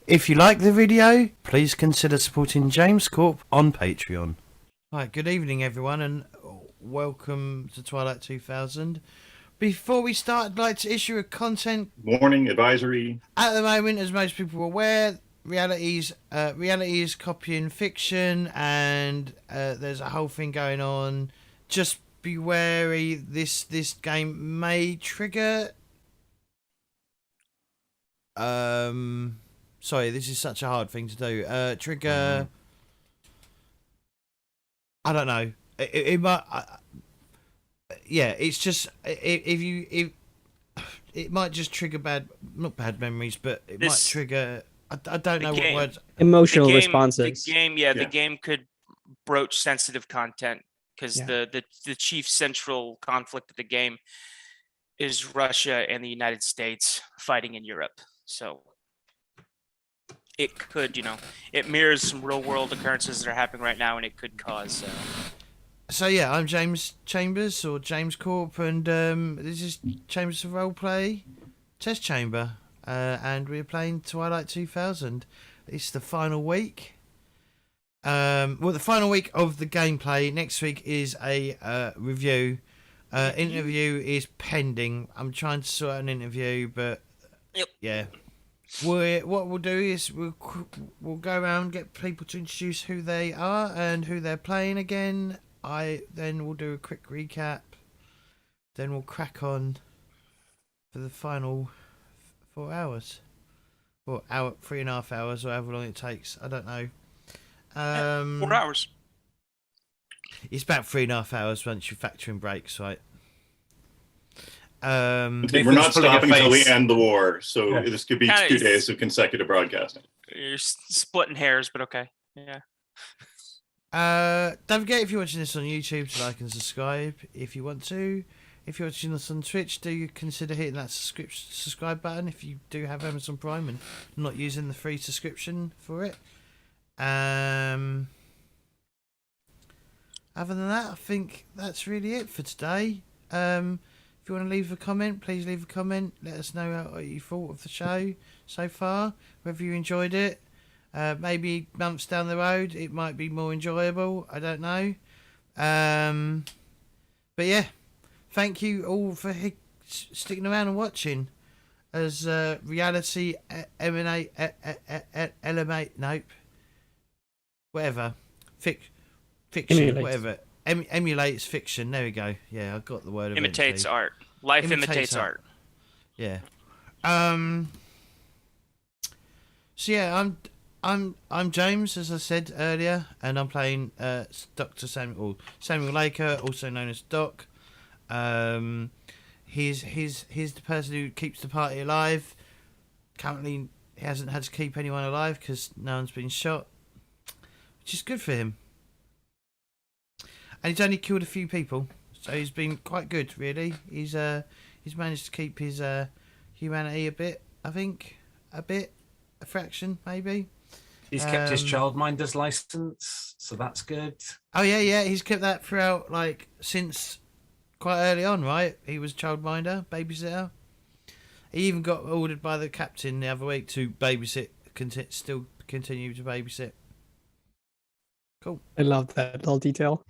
If you like the video, please consider supporting James Corp on Patreon. Right, good evening everyone and welcome to Twilight 2000. Before we start, I'd like to issue a content warning advisory. At the moment, as most people are aware, reality is copying fiction, and there's a whole thing going on. Just be wary. This game may trigger. Sorry, this is such a hard thing to do. Trigger. I don't know. It might. Yeah, it's just if it might just trigger not bad memories, but it might trigger. I don't know what words. Emotional responses. The game could broach sensitive content because the chief central conflict of the game is Russia and the United States fighting in Europe. So it could, it mirrors some real world occurrences that are happening right now, and it could cause. So yeah, I'm James Chambers or James Corp, and this is Chambers of Roleplay Test Chamber, and we're playing Twilight 2000. It's the final week. The final week of the gameplay. Next week is a review. Interview is pending. I'm trying to sort out an interview, but yeah. What we'll do is we'll go around, get people to introduce who they are and who they're playing again. Then we'll do a quick recap. Then we'll crack on for the final 4 hours. Or 3.5 hours, or however long it takes. I don't know. 4 hours. It's about 3.5 hours once you factor in breaks, right? We're not stopping until we end the war, so this could be 2 days of consecutive broadcasting. You're splitting hairs, but okay. Yeah. Don't forget, if you're watching this on YouTube, to like and subscribe if you want to. If you're watching us on Twitch, do you consider hitting that subscribe button if you do have Amazon Prime and not using the free subscription for it. Other than that, I think that's really it for today. If you want to leave a comment, please leave a comment. Let us know what you thought of the show so far, whether you enjoyed it. Maybe months down the road, it might be more enjoyable. I don't know. But yeah, thank you all for sticking around and watching as reality fiction, whatever. Emulates fiction. There we go. Yeah, I got the word. Imitates art. Life imitates art. Yeah. So yeah, I'm James, as I said earlier, and I'm playing Dr. Samuel Laker, also known as Doc. He's the person who keeps the party alive. Currently, he hasn't had to keep anyone alive because no one's been shot, which is good for him. And he's only killed a few people, so he's been quite good, really. He's managed to keep his humanity a bit, I think, a fraction, maybe. He's kept his childminder's license, so that's good. Oh yeah, he's kept that throughout, since quite early on, right? He was childminder, babysitter. He even got ordered by the captain the other week to babysit, still continue to babysit. Cool. I love that little detail.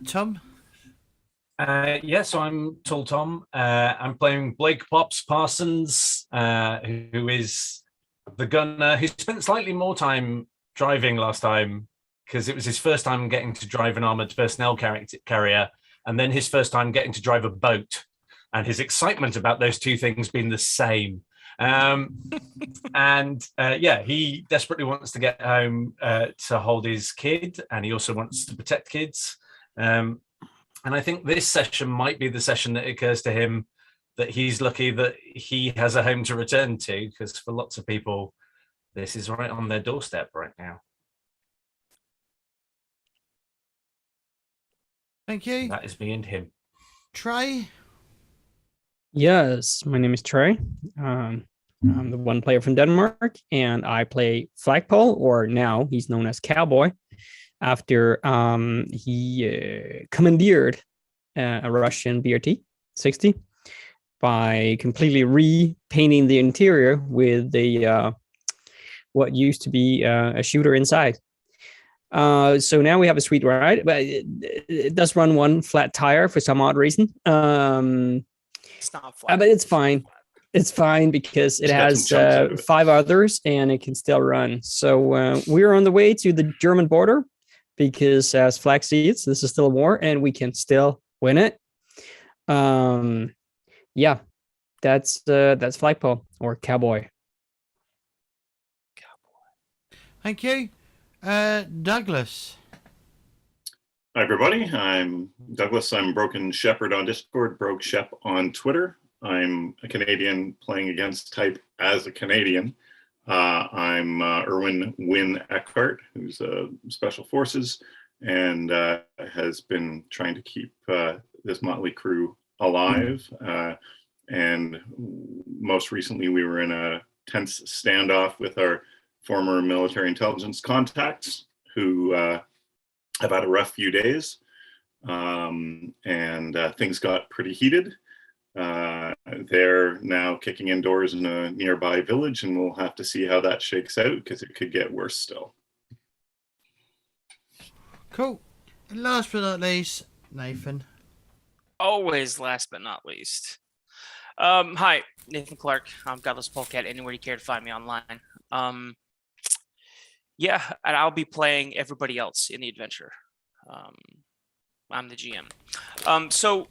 Tom? So I'm Tall Tom. I'm playing Blake Pops Parsons, who is the gunner who spent slightly more time driving last time because it was his first time getting to drive an armored personnel carrier, and then his first time getting to drive a boat, and his excitement about those two things being the same. He desperately wants to get home to hold his kid, and he also wants to protect kids. And I think this session might be the session that occurs to him that he's lucky that he has a home to return to, because for lots of people, this is right on their doorstep right now. Thank you. That is me and him. Trey? Yes, my name is Trey. I'm the one player from Denmark, and I play Flagpole, or now he's known as Cowboy, after he commandeered a Russian BRT-60 by completely repainting the interior with the what used to be a shooter inside. So now we have a sweet ride, but it does run one flat tire for some odd reason. It's not flat. But it's fine. It's fine because it has 5 others and it can still run. So we're on the way to the German border because as Flag sees, this is still a war and we can still win it. Yeah, that's Flagpole or Cowboy. Thank you. Douglas. Hi, everybody. I'm Douglas. I'm Broken Shepherd on Discord, Broke Shep on Twitter. I'm a Canadian playing against type as a Canadian. I'm Erwin Wynn Eckhart, who's Special Forces and has been trying to keep this motley crew alive. And most recently, we were in a tense standoff with our former military intelligence contacts who have had a rough few days. And things got pretty heated. They're now kicking indoors in a nearby village, and we'll have to see how that shakes out because it could get worse still. Cool. And last but not least, Nathan. Always last but not least. Hi, Nathan Clark. I'm Godless Polecat. Anywhere you care to find me online. Yeah, and I'll be playing everybody else in the adventure. I'm the GM. So,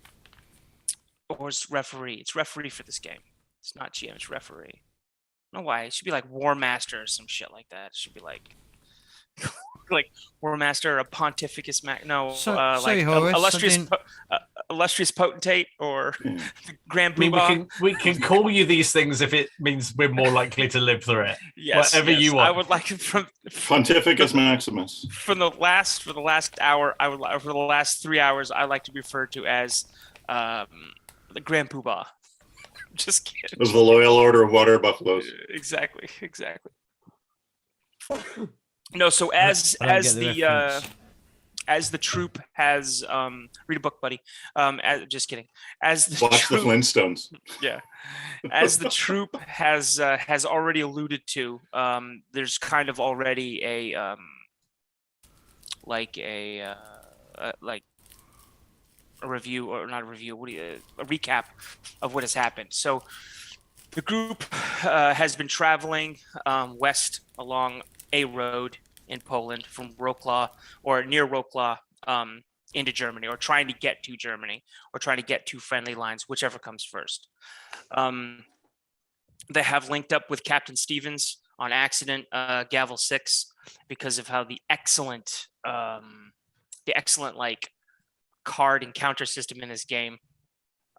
or it's referee. It's referee for this game. It's not GM. It's referee. I don't know why. It should be like War Master or some shit like that. It should be like like War Master or a Pontificus No, sorry, like Horace, illustrious potentate or Grand We Poobah. can call you these things if it means we're more likely to live through it. Yes, whatever you want. I would like it from Pontificus Maximus. For the last hour, for the last 3 hours, I like to be referred to as the Grand Poobah. Just kidding. Of the Loyal Order of Water Buffaloes. Exactly. No, so as the troop has read a book, buddy. Just kidding. As the Watch troop, the Flintstones. Yeah, as the troop has already alluded to, there's kind of already a review, or not a review. A recap of what has happened. So the group has been traveling west along a road in Poland from Wrocław or near Wrocław into Germany, or trying to get to Germany, or trying to get to friendly lines, whichever comes first. They have linked up with Captain Stevens on accident, Gavel 6, because of how the excellent like card encounter system in this game.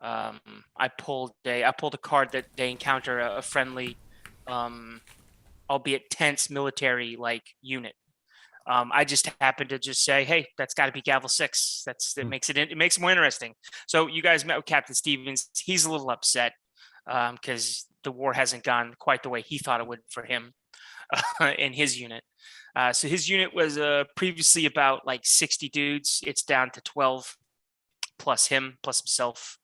I pulled a card that they encounter a friendly, albeit tense military like unit. I just happened to just say, hey, that's got to be Gavel 6. It makes it more interesting. So you guys met with Captain Stevens. He's a little upset because the war hasn't gone quite the way he thought it would for him in his unit. So his unit was previously about like 60 dudes. It's down to 12 plus himself,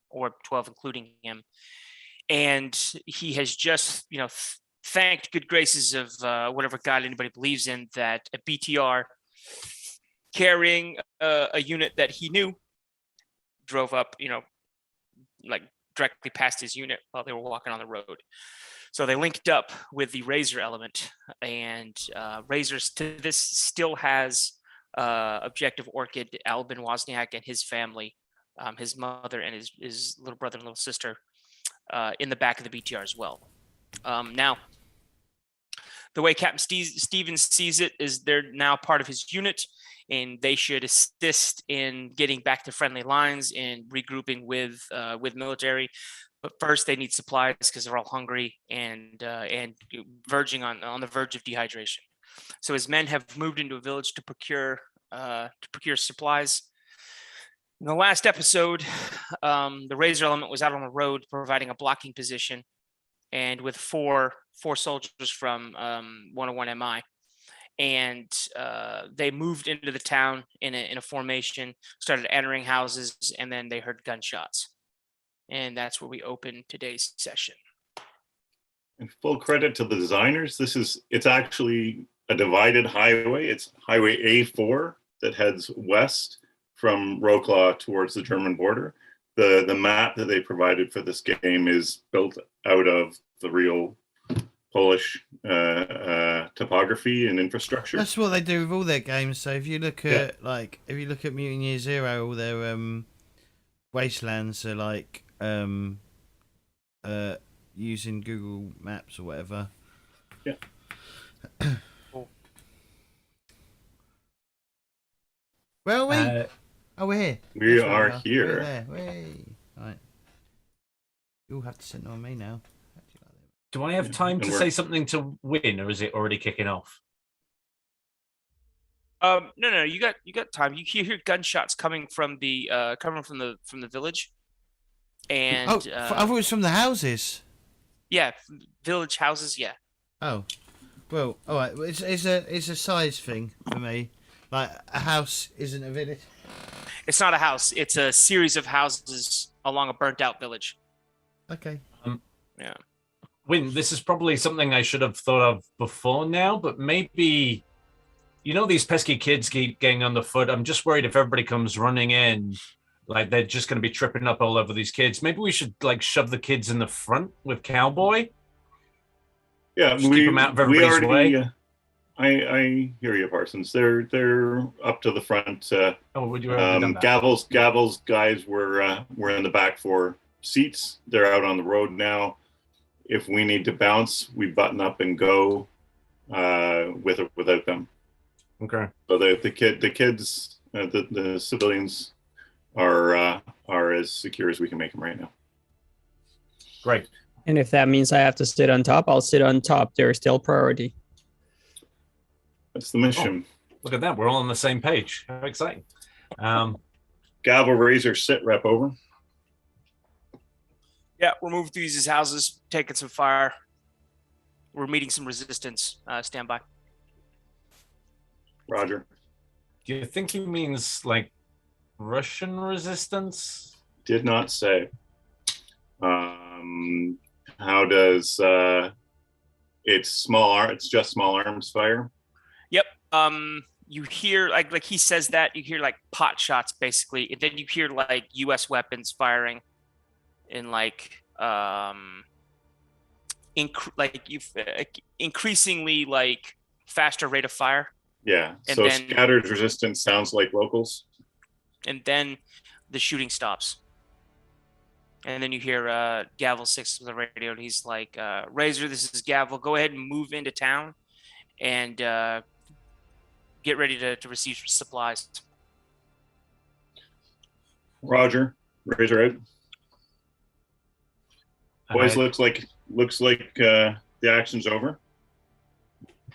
or 12 including him. And he has just, thanked good graces of whatever God anybody believes in, that a BTR carrying a unit that he knew drove up, like directly past his unit while they were walking on the road. So they linked up with the Razor element, and Razor to this still has Objective Orchid, Albin Wozniak and his family, his mother and his little brother and little sister in the back of the BTR as well. Now, the way Captain Stevens sees it is they're now part of his unit, and they should assist in getting back to friendly lines and regrouping with military. But first, they need supplies because they're all hungry and verging on the verge of dehydration. So his men have moved into a village to procure supplies. In the last episode, the Razor element was out on the road providing a blocking position, and with four soldiers from 101 MI, and they moved into the town in a formation, started entering houses, and then they heard gunshots, and that's where we open today's session. And full credit to the designers. It's actually a divided highway. It's Highway A4 that heads west from Wrocław towards the German border. The map that they provided for this game is built out of the real Polish topography and infrastructure. That's what they do with all their games. So if you look at Mutant Year Zero, all their wastelands are like using Google Maps or whatever. Yeah. Cool. Where are we? Oh, we're here. We That's where are We're here. there. Right. You'll have to sit on me now. Do I have time to we're- say something to win, or is it already kicking off? No, you got time. You hear gunshots coming from the village, and I thought it was from the houses. yeah, village houses. Yeah, Oh, well, all right. It's a size thing for me. Like a house isn't a village. it's not a house. It's a series of houses along a burnt-out village. Okay. Yeah. Win, this is probably something I should have thought of before now, but maybe, these pesky kids keep getting on the foot. I'm just worried if everybody comes running in, like they're just going to be tripping up all over these kids. Maybe we should like shove the kids in the front with Cowboy. Yeah, Just keep them out of everybody's way. I hear you, Parsons. They're up to the front. Would you already done that? Gavel's guys were in the back 4 seats. They're out on the road now. If we need to bounce, we button up and go with or without them. Okay. So the kids, the civilians are as secure as we can make them right now. Great. And if that means I have to sit on top, I'll sit on top. They're still priority. That's the mission. Look at that. We're all on the same page. How exciting. Gavel Razor sit rep over. Yeah, we're moving through these houses, taking some fire. We're meeting some resistance. Stand by. Roger. Do you think he means like Russian resistance? Did not say. How does it's just small arms fire? Yep. You hear like he says that, you hear like pot shots basically, and then you hear like US weapons firing in increasingly like faster rate of fire. Yeah. And so then- scattered resistance sounds like locals. And then the shooting stops. And then you hear Gavel 6 on the radio, and he's like, Razor, this is Gavel. Go ahead and move into town and get ready to receive supplies. Roger. Razor out. Boys, looks like the action's over.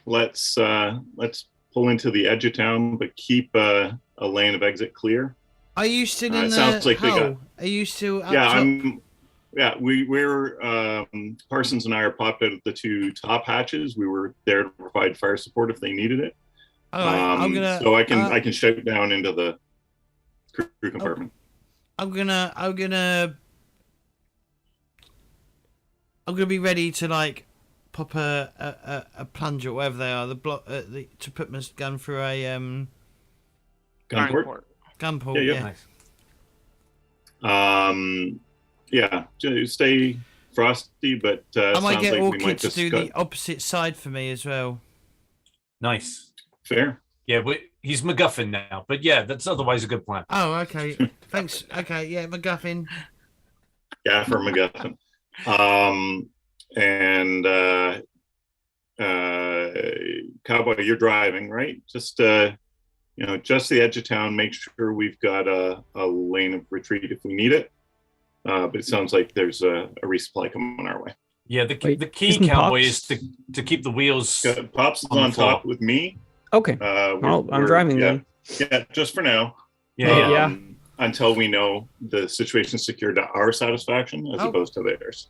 Let's pull into the edge of town, but keep a lane of exit clear. Are you still in the sounds like we hull? got- Are you still up Yeah, top? we're Parsons and I are popped out of the 2 top hatches. We were there to provide fire support if they needed it. All right, I'm gonna. So I can shout down into the crew compartment. I'm gonna be ready to like pop a plunge or whatever they are. To put my gun through a Gunport. gun port. Yeah. Yeah. Yeah. Just stay frosty, but I might sounds get like we Orchid might to just do go. the opposite side for me as well. Nice. Fair. Yeah, he's MacGuffin now, but yeah, that's otherwise a good plan. Oh, okay. Thanks. Okay, yeah, MacGuffin. Gaffer MacGuffin. Cowboy, you're driving, right? Just just the edge of town. Make sure we've got a lane of retreat if we need it. But it sounds like there's a resupply coming our way. Yeah, the key, isn't Cowboy, Pops- is to keep the wheels. Pops is On the on top floor. with me. Okay. We're- I'm driving yeah, then. Yeah, just for now. Yeah. Until we know the situation's secured to our satisfaction as Oh. opposed to theirs.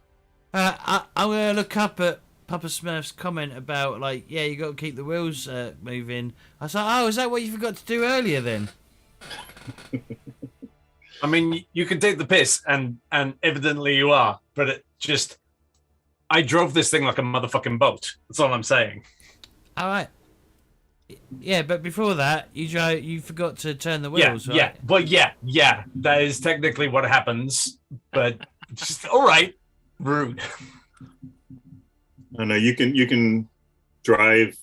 I'm gonna look up at Papa Smurf's comment about you got to keep the wheels moving. I was like, oh, is that what you forgot to do earlier then? I mean, you can take the piss, and evidently you are, but it just I drove this thing like a motherfucking boat. That's all I'm saying. All right. Yeah, but before that, you forgot to turn the Yeah, wheels, yeah, right? well, yeah. That is technically what happens. But just all right, rude. I know you can drive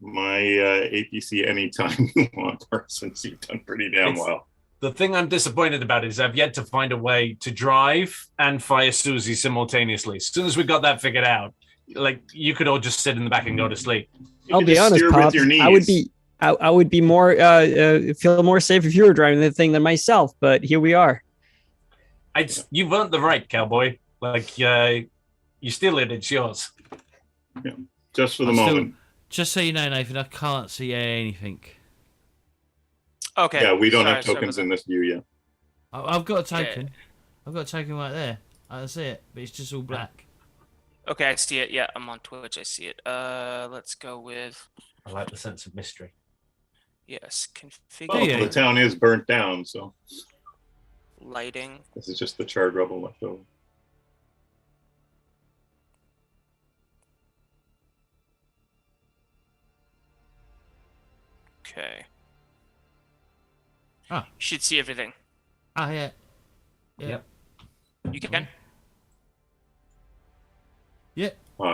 my APC anytime you want, since you've done pretty damn well. The thing I'm disappointed about is I've yet to find a way to drive and fire Susie simultaneously. As soon as we got that figured out, like you could all just sit in the back and go to sleep. You I'll can be just honest, steer with Pops. your I would knees. be. I would be more feel more safe if you were driving the thing than myself. But here we are. You've earned the right, cowboy. Like you steal it, it's yours. Yeah, just for the I'm still- moment. Just so you know, Nathan, I can't see anything. Okay. Yeah, we don't have sorry tokens about in this view yet. I've got a Yeah. token. I've got a token right there. I can see it, but it's just all black. that. Okay, I see it. Yeah, I'm on Twitch. I see it. Let's go with I like the sense of mystery. yes. Oh, Configure the town is burnt down, so lighting. this is just the charred rubble left over. Okay. Ah. You should see everything. Ah, yeah. Yep. You can. Yeah.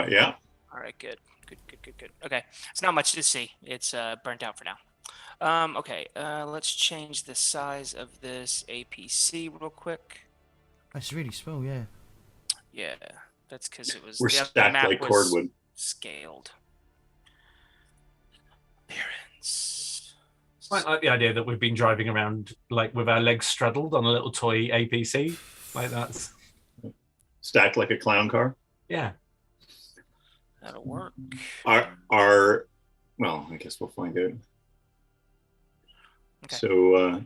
Yeah. All right. Good. Good. Okay. It's not much to see. It's burnt out for now. Okay. Let's change the size of this APC real quick. It's really small, yeah. Yeah, that's because it was We're the stacked map like was cordwood. scaled. Appearance. I like the idea that we've been driving around like with our legs straddled on a little toy APC. Like that's Stacked like a clown car. yeah. That'll work. Our well, I guess we'll find out. Okay. So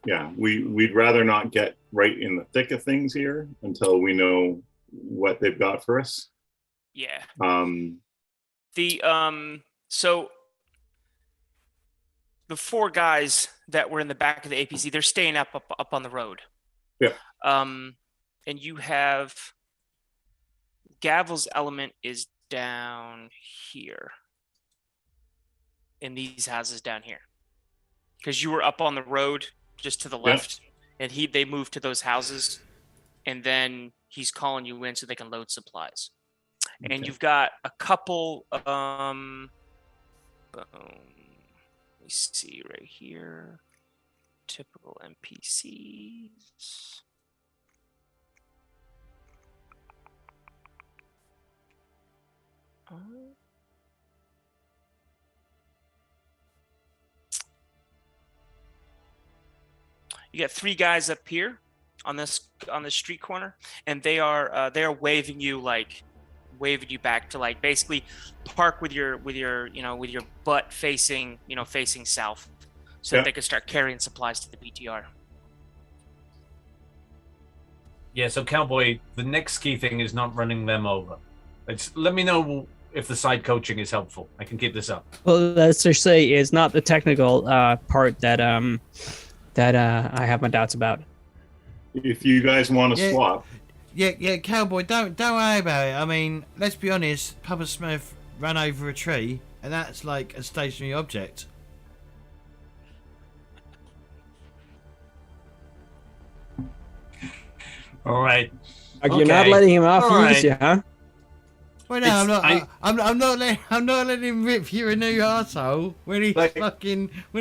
yeah, we'd rather not get right in the thick of things here until we know what they've got for us. Yeah. The So the four guys that were in the back of the APC, they're staying up on the road. Yeah. And you have Gavel's element is down here in these houses down here, because you were up on the road just to the left, and they moved to those houses, and then he's calling you in so they can load supplies. And Okay. you've got a couple let me see right here, typical NPCs. You got three guys up here on this street corner, and they are waving you back to like basically park with your butt facing south, so that they can start carrying supplies to the BTR. Yeah, so cowboy, the next key thing is not running them over. Let me know if the side coaching is helpful. I can keep this up. Well, let's just say it's not the technical part that I have my doubts about. if you guys want to Yeah. swap, Yeah, cowboy, don't worry about it. I mean, let's be honest, Papa Smurf ran over a tree, and that's like a stationary object. All right. You're not Okay. letting him off All easy, huh? Well, no, I'm not letting him rip you a new arsehole when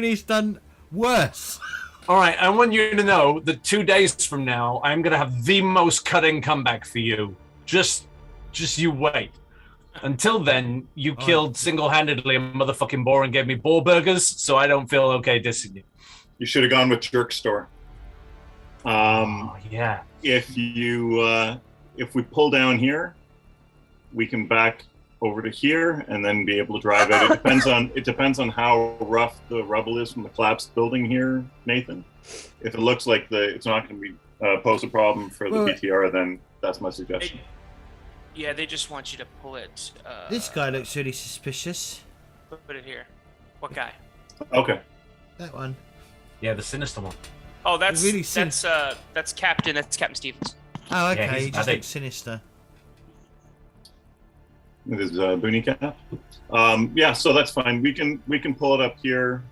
he's done worse. All right. I want you to know that 2 days from now, I'm going to have the most cutting comeback for you. Just you wait. Until then, you killed single-handedly a motherfucking boar and gave me boar burgers, so I don't feel okay dissing you. you should have gone with Jerk Store. Oh, yeah. If we pull down here, we can back over to here and then be able to drive it. It depends on how rough the rubble is from the collapsed building here, Nathan. If it looks like it's not going to be pose a problem for the BTR, then that's my suggestion. Yeah, they just want you to pull it. This guy looks really suspicious. Put it here. What guy? Okay. That one. Yeah, the sinister one. Oh, that's Really that's Captain. That's Captain Stevens. Oh, Yeah, okay. he's He just bad. looks sinister. with his boonie cap. Yeah, so that's fine. We can pull it up here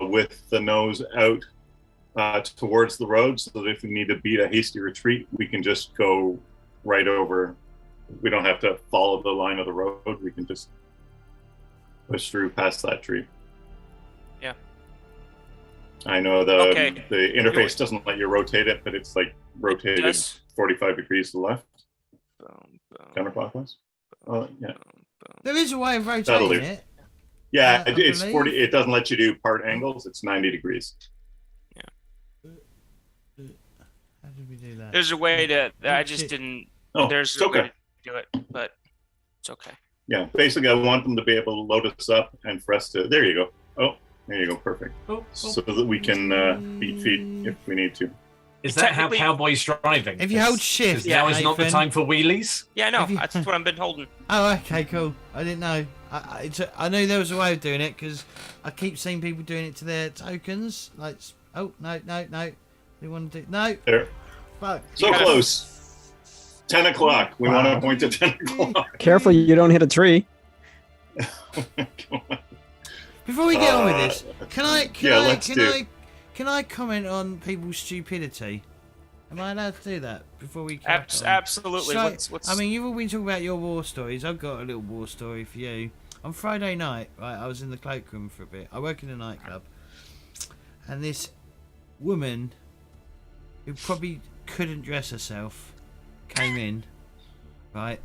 with the nose out towards the road, so that if we need to beat a hasty retreat, we can just go right over. We don't have to follow the line of the road. We can just push through past that tree. Yeah. I know the Okay. the interface doesn't let you rotate it, but it's like rotated does? 45 degrees to the left, Boom, boom, counterclockwise. Oh, yeah. boom, boom. There is a way of That'll rotating do. it. Yeah, I it's believe- 40. It doesn't let you do part angles. It's 90 degrees. How did we do that? There's a way to. I just shit. didn't. Oh, There's it's a way okay. to do it, but it's okay. Yeah, basically, I want them to be able to load us up and for us to. There you go. Oh, there you go. Perfect. So that we can beat feet if we need to. Is that how Technically- cowboys driving? If you hold shift, Because now is not the Nathan. time for wheelies. Yeah, I know. Have you- That's what I've been holding. Oh, okay, cool. I didn't know. I knew there was a way of doing it because I keep seeing people doing it to their tokens. Like, oh no. We want to do no. There. Fuck. So gotta- close. 10 o'clock. We want to point to 10 o'clock. Careful you don't hit a tree. Before we get on with this, can I comment on people's stupidity? Am I allowed to do that before we? crack on? Absolutely. So, What's I mean, you've all been talking about your war stories. I've got a little war story for you. On Friday night, right, I was in the cloakroom for a bit. I work in a nightclub, and this woman, who probably couldn't dress herself, came in, right,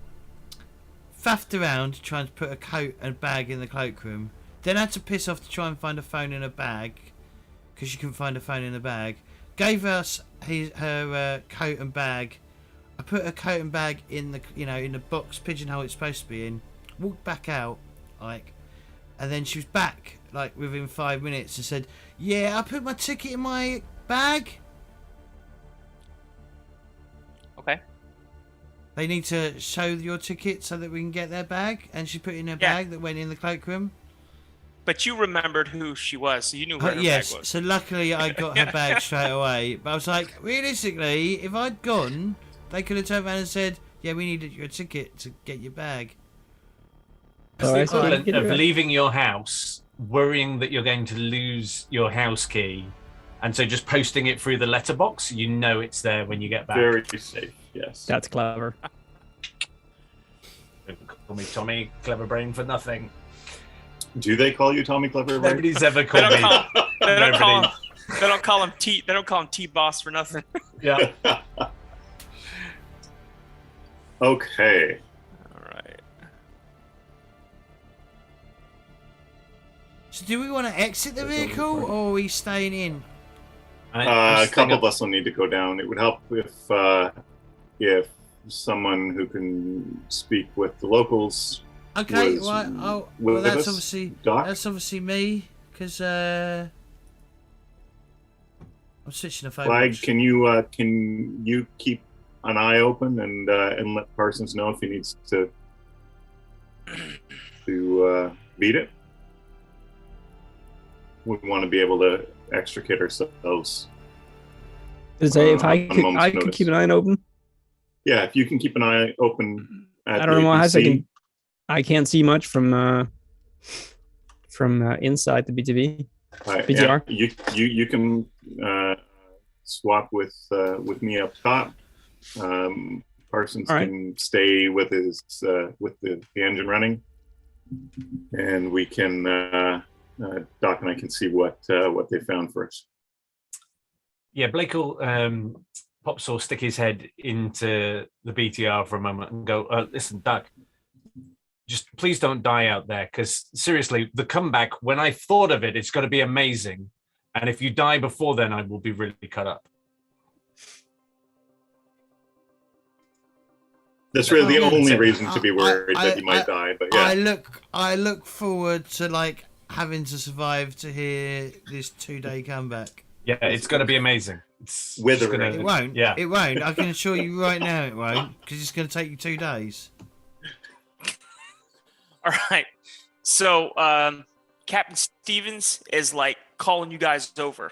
faffed around trying to put a coat and bag in the cloakroom, then had to piss off to try and find a phone in a bag, because she couldn't find a phone in the bag. Gave us her coat and bag. I put her coat and bag in the in the box pigeonhole it's supposed to be in. Walked back out, like, and then she was back like within 5 minutes and said, "Yeah, I put my ticket in my bag." okay? They need to show your ticket so that we can get their bag, and she put it in her Yeah. bag that went in the cloakroom. But you remembered who she was, so you knew where her Yes, bag was. so luckily I got her bag straight away. But I was like, realistically, if I'd gone, they could have turned around and said, "Yeah, we needed your ticket to get your bag." It's Oh, the I see. equivalent Get it of right. leaving your house, worrying that you're going to lose your house key, and so just posting it through the letterbox. You know it's there when you get back. Very safe. Yes. That's clever. Don't call me Tommy Clever Brain for nothing. Do they call you Tommy Clever? Nobody's ever They called don't me. call him. They don't call Nobody. him. They don't call him T. They don't call him T-Boss for nothing. Yeah. Okay. All right. So do we want to exit the vehicle, or are we staying in? A couple of us will need to go down. It would help if someone who can speak with the locals. Okay, Was right. Oh, with well, that's us, obviously Doc? me, because I'm switching the phone. Flag, can you keep an eye open and let Parsons know if he needs to beat it? We want to be able to extricate ourselves. Did it say if on I a could, moment's I could notice. keep an eye open? Yeah, if you can keep an eye open. At I don't know the how I APC, can. I can't see much from inside the BTV. yeah, BTR. you can swap with me up top. Parsons All right. can stay with his with the engine running, and we can Doc and I can see what they found for us. Yeah, Blake will Pops will stick his head into the BTR for a moment and go, listen, Doc, just please don't die out there, because seriously, the comeback, when I thought of it, it's got to be amazing. And if you die before then, I will be really cut up. That's really the Oh, only yeah. reason to be worried that he might die. But yeah, I look forward to like having to survive to hear this 2-day comeback. Yeah, it's going to be amazing. It's Withering. just It gonna- won't. Yeah. It won't. I can assure you right now it won't, because it's going to take you 2 days. All right. So Captain Stevens is like calling you guys over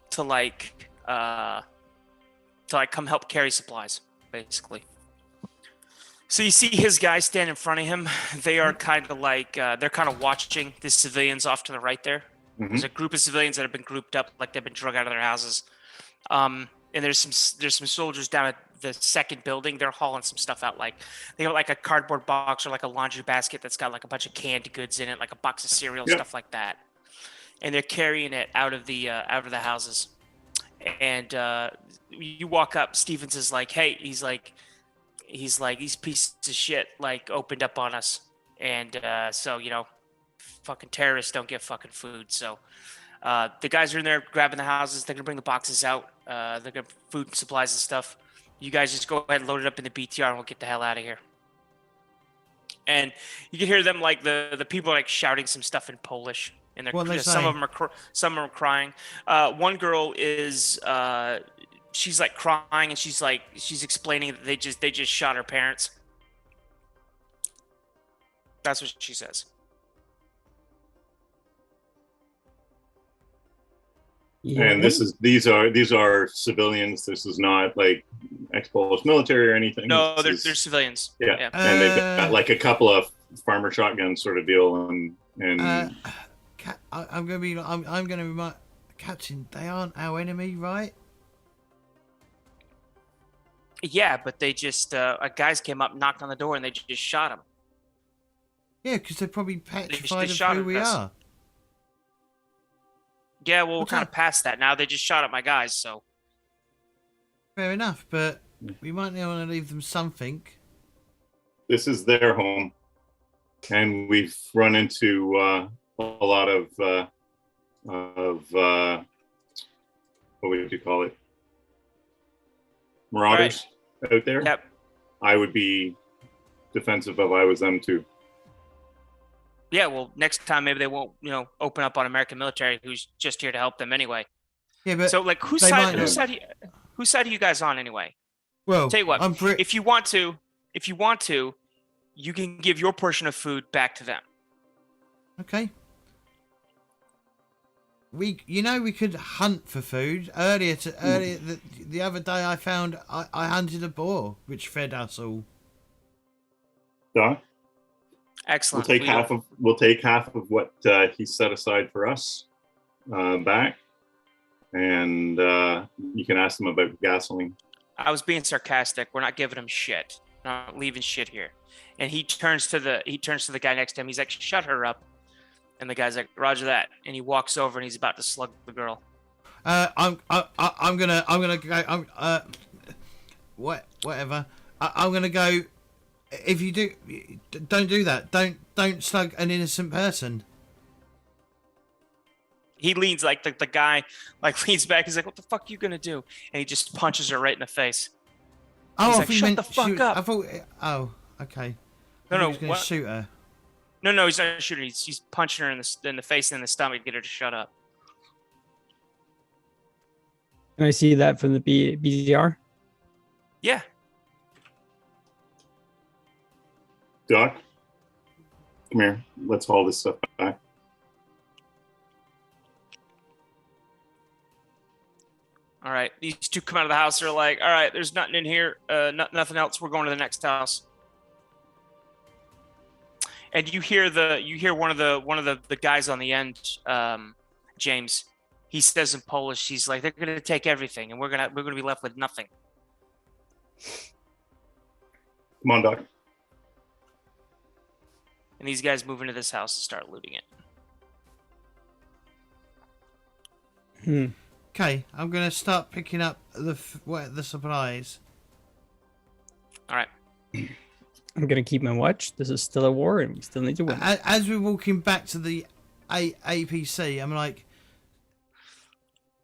to come help carry supplies, basically. So you see his guys stand in front of him. They are kind of like they're kind of watching the civilians off to the right there. There's a group of civilians that have been grouped up, like they've been drug out of their houses. And there's some soldiers down at the second building. They're hauling some stuff out. Like they got like a cardboard box or like a laundry basket that's got like a bunch of canned goods in it, like a box of cereal, stuff like that. And they're carrying it out of the houses. And you walk up. Stevens is like, "Hey," he's like, "These pieces of shit like opened up on us, and so fucking terrorists don't get fucking food." So the guys are in there grabbing the houses. They're gonna bring the boxes out. They're gonna food and supplies and stuff. You guys just go ahead and load it up in the BTR, and we'll get the hell out of here. And you can hear them like the people like shouting some stuff in Polish, and they're some of them are crying. One girl is she's like crying, and she's explaining that they just shot her parents. That's what she says. And these are civilians. This is not like ex-Polish military or anything. No, they're civilians. Yeah. And they've got like a couple of farmer shotguns sort of deal. And I'm gonna be Captain. They aren't our enemy, right? Yeah, but they just guys came up, knocked on the door, and they just shot him. Yeah, because they're probably petrified of who we are. Yeah, well, we're kind of past that now. They just shot at my guys, so. Fair enough, but we might want to leave them something. This is their home, and we've run into a lot of what would you call it? Marauders out there. Yep. I would be defensive if I was them too. Yeah, well, next time maybe they won't, open up on American military who's just here to help them anyway. Yeah, but so like, whose side are you guys on anyway? Well, tell you what, if you want to, you can give your portion of food back to them. Okay. We could hunt for food. Earlier the other day, I found I hunted a boar, which fed us all. Doc? Excellent. We'll take half of what he set aside for us back, and you can ask them about gasoline. I was being sarcastic. We're not giving him shit. Not leaving shit here. And he turns to the guy next to him. He's like, "Shut her up." And the guy's like, "Roger that." And he walks over and he's about to slug the girl. I'm gonna go. Whatever. I'm gonna go. If you do, don't do that. Don't slug an innocent person. He leans like the guy leans back. He's like, "What the fuck are you gonna do?" And he just punches her right in the face. Oh, he's like, "Shut the fuck up!" I thought. Oh, okay. No, he's gonna shoot her. No, he's not shooting. He's punching her in the face and in the stomach to get her to shut up. Can I see that from the BZR? Yeah. Doc, come here. Let's haul this stuff back. All right. These two come out of the house. They're like, "All right, there's nothing in here. Nothing else. We're going to the next house." And you hear one of the guys on the end, James. He says in Polish, he's like, "They're gonna take everything, and we're gonna be left with nothing." Come on, Doc. And these guys move into this house and start looting it. Okay, I'm gonna start picking up the supplies. All right. I'm gonna keep my watch. This is still a war, and we still need to win. As we're walking back to the APC, I'm like,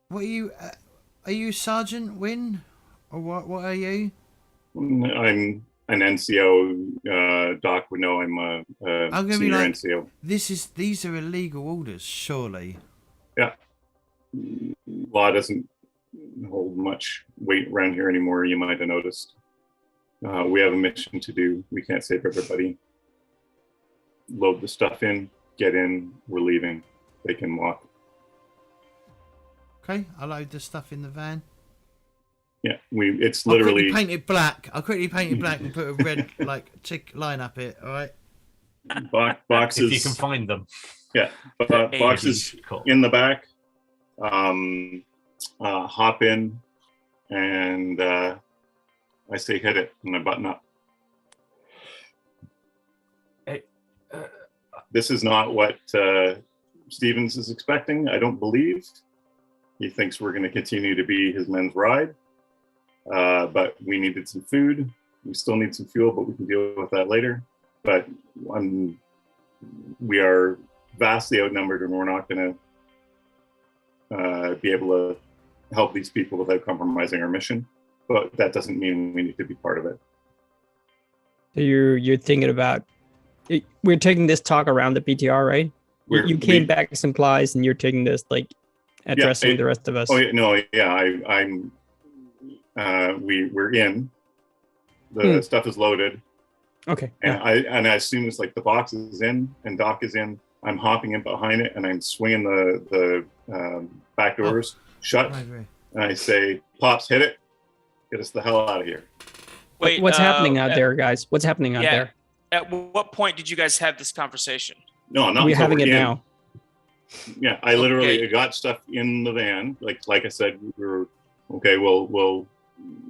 "What are you? Are you Sergeant Wynn, or what? What are you?" I'm an NCO. Doc would know I'm a senior NCO. These are illegal orders, surely. Yeah. Law doesn't hold much weight around here anymore. You might have noticed. We have a mission to do. We can't save everybody. Load the stuff in, get in, we're leaving. They can walk. Okay, I'll load the stuff in the van. Yeah, it's I'll literally quickly paint it black. I'll quickly paint it black and put a red tick line up it. All right. Boxes. If you can find them. Yeah, boxes Cool. in the back. Hop in, and I say hit it, and I button up. Hey, This is not what Stevens is expecting. I don't believe. He thinks we're going to continue to be his men's ride. But we needed some food. We still need some fuel, but we can deal with that later. But we are vastly outnumbered, and we're not going to be able to help these people without compromising our mission. But that doesn't mean we need to be part of it. So you're thinking about, we're taking this talk around the BTR, right? You came back with supplies, and you're taking this like addressing the rest of us. Oh yeah, no, yeah, I'm. We're in. The stuff is loaded. Okay. And as soon as like the box is in and Doc is in, I'm hopping in behind it and I'm swinging the back doors shut. I agree. And I say, "Pops, hit it! Get us the hell out of here!" Wait, What's happening out there, guys? What's happening out there? At what point did you guys have this conversation? No, not We're until having it in. now. Yeah, I literally Okay. got stuff in the van. Like I said, we were okay. We'll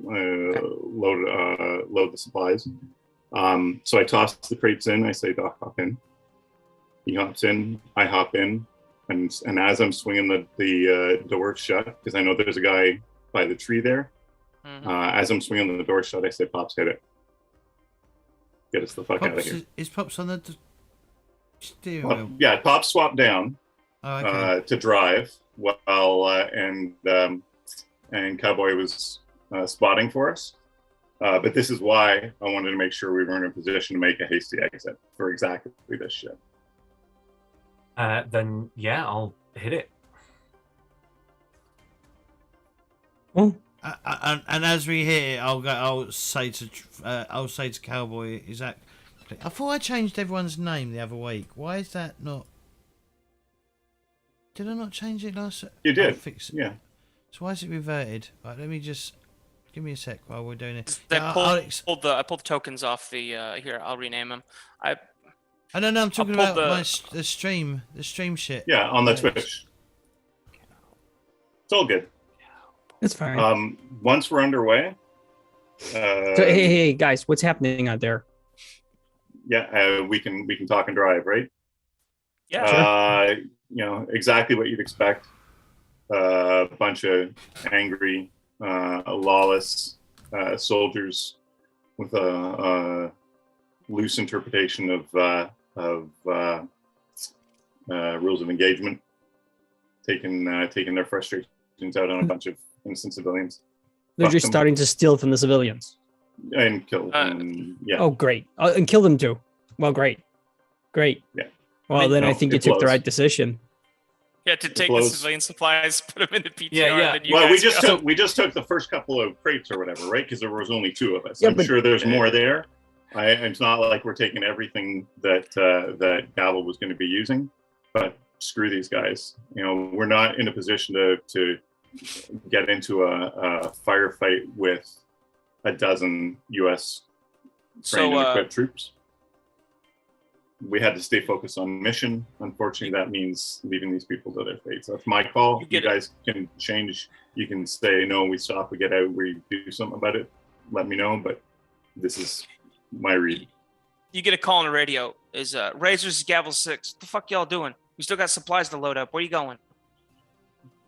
load the supplies. So I toss the crates in. I say, "Doc, hop in." He hops in. I hop in, and as I'm swinging the door shut, because I know there's a guy by the tree there. Mhm. As I'm swinging the door shut, I say, "Pops, hit it. Get us the fuck out of Pops, here." is Pops on the steering Well, wheel? yeah, Pops swapped down Oh, okay. to drive while and Cowboy was spotting for us. But this is why I wanted to make sure we were in a position to make a hasty exit for exactly this shit. Then yeah, I'll hit it. Well, And as we hit it, I'll say to Cowboy, exactly. I thought I changed everyone's name the other week. Why is that not? Did I not change it last? You did. I'll fix it. Yeah. So why is it reverted? Right, let me just give me a sec while we're doing it. I Yeah, pulled the tokens off the here. I'll rename them. I don't know. I'm talking pull about the- the stream shit. Yeah, on the Right. Twitch. It's all good. it's fine. Once we're underway. So hey, guys, what's happening out there? Yeah, we can talk and drive, right? Yeah. Exactly what you'd expect. A bunch of angry, lawless soldiers with a loose interpretation of rules of engagement, taking their frustrations out on a bunch of innocent civilians. They're Fuck just them. starting to steal from the civilians. And kill them. Yeah. Oh, great. And kill them too. Well, great. Great. Yeah. Well, then I No, think you it took the blows. right decision. Yeah, to take the blows. civilian supplies, put them in the PTR. Yeah, yeah. And then you Well, guys we just took the first couple of crates or whatever, right? Because there was only two of us. Yeah, I'm but- sure there's more there. It's not like we're taking everything that Gavel was going to be using, but screw these guys. We're not in a position to get into a firefight with a dozen U.S. trained and equipped troops. We had to stay focused on mission. Unfortunately, that means leaving these people to their fate. So it's my call. You guys can change. You can say, no, we stop, we get out, we do something about it. Let me know, but this is my read. You get a call on the radio. Is Razor's Gavel 6. What the fuck y'all doing? We still got supplies to load up. Where you going?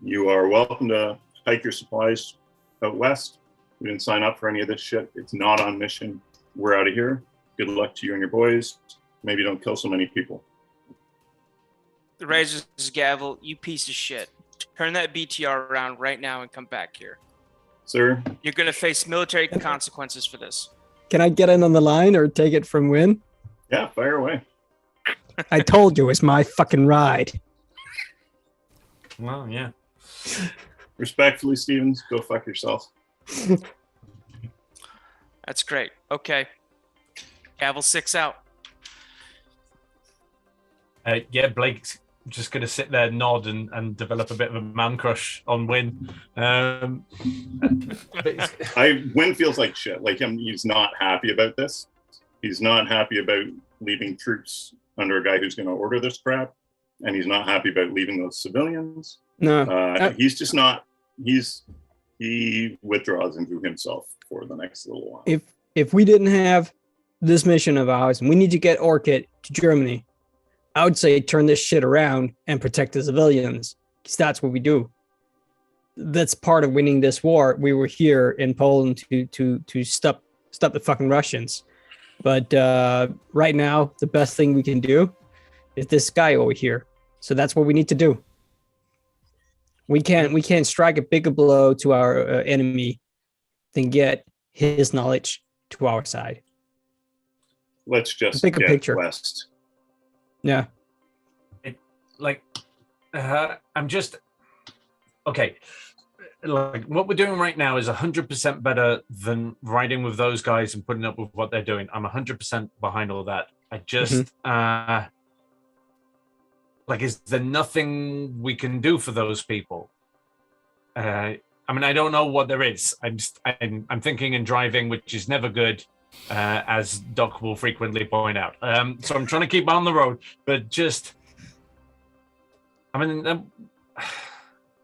You are welcome to hike your supplies out west. We didn't sign up for any of this shit. It's not on mission. We're out of here. Good luck to you and your boys. Maybe don't kill so many people. The Razor's Gavel, you piece of shit. Turn that BTR around right now and come back here. Sir? You're going to face military consequences for this. Can I get in on the line or take it from Win? Yeah, fire away. I told you it's my fucking ride. Well, yeah. Respectfully, Stevens, go fuck yourself. That's great. Okay. Gavel 6 out. Yeah, Blake just going to sit there, nod, and develop a bit of a man crush on Win. Win feels like shit. Like he's not happy about this. He's not happy about leaving troops under a guy who's going to order this crap, and he's not happy about leaving those civilians. No, he's just not. He withdraws into himself for the next little while. If we didn't have this mission of ours, and we need to get Orchid to Germany, I would say turn this shit around and protect the civilians, because that's what we do. That's part of winning this war. We were here in Poland to stop the fucking Russians. But right now, the best thing we can do is this guy over here. So that's what we need to do. We can't strike a bigger blow to our enemy than get his knowledge to our side. Let's just bigger get picture. west. Yeah. I'm just okay. Like what we're doing right now is 100% better than riding with those guys and putting up with what they're doing. I'm 100% behind all that. I just is there nothing we can do for those people? I mean, I don't know what there is. I'm thinking and driving, which is never good, as Doc will frequently point out. So I'm trying to keep on the road, but just, I mean,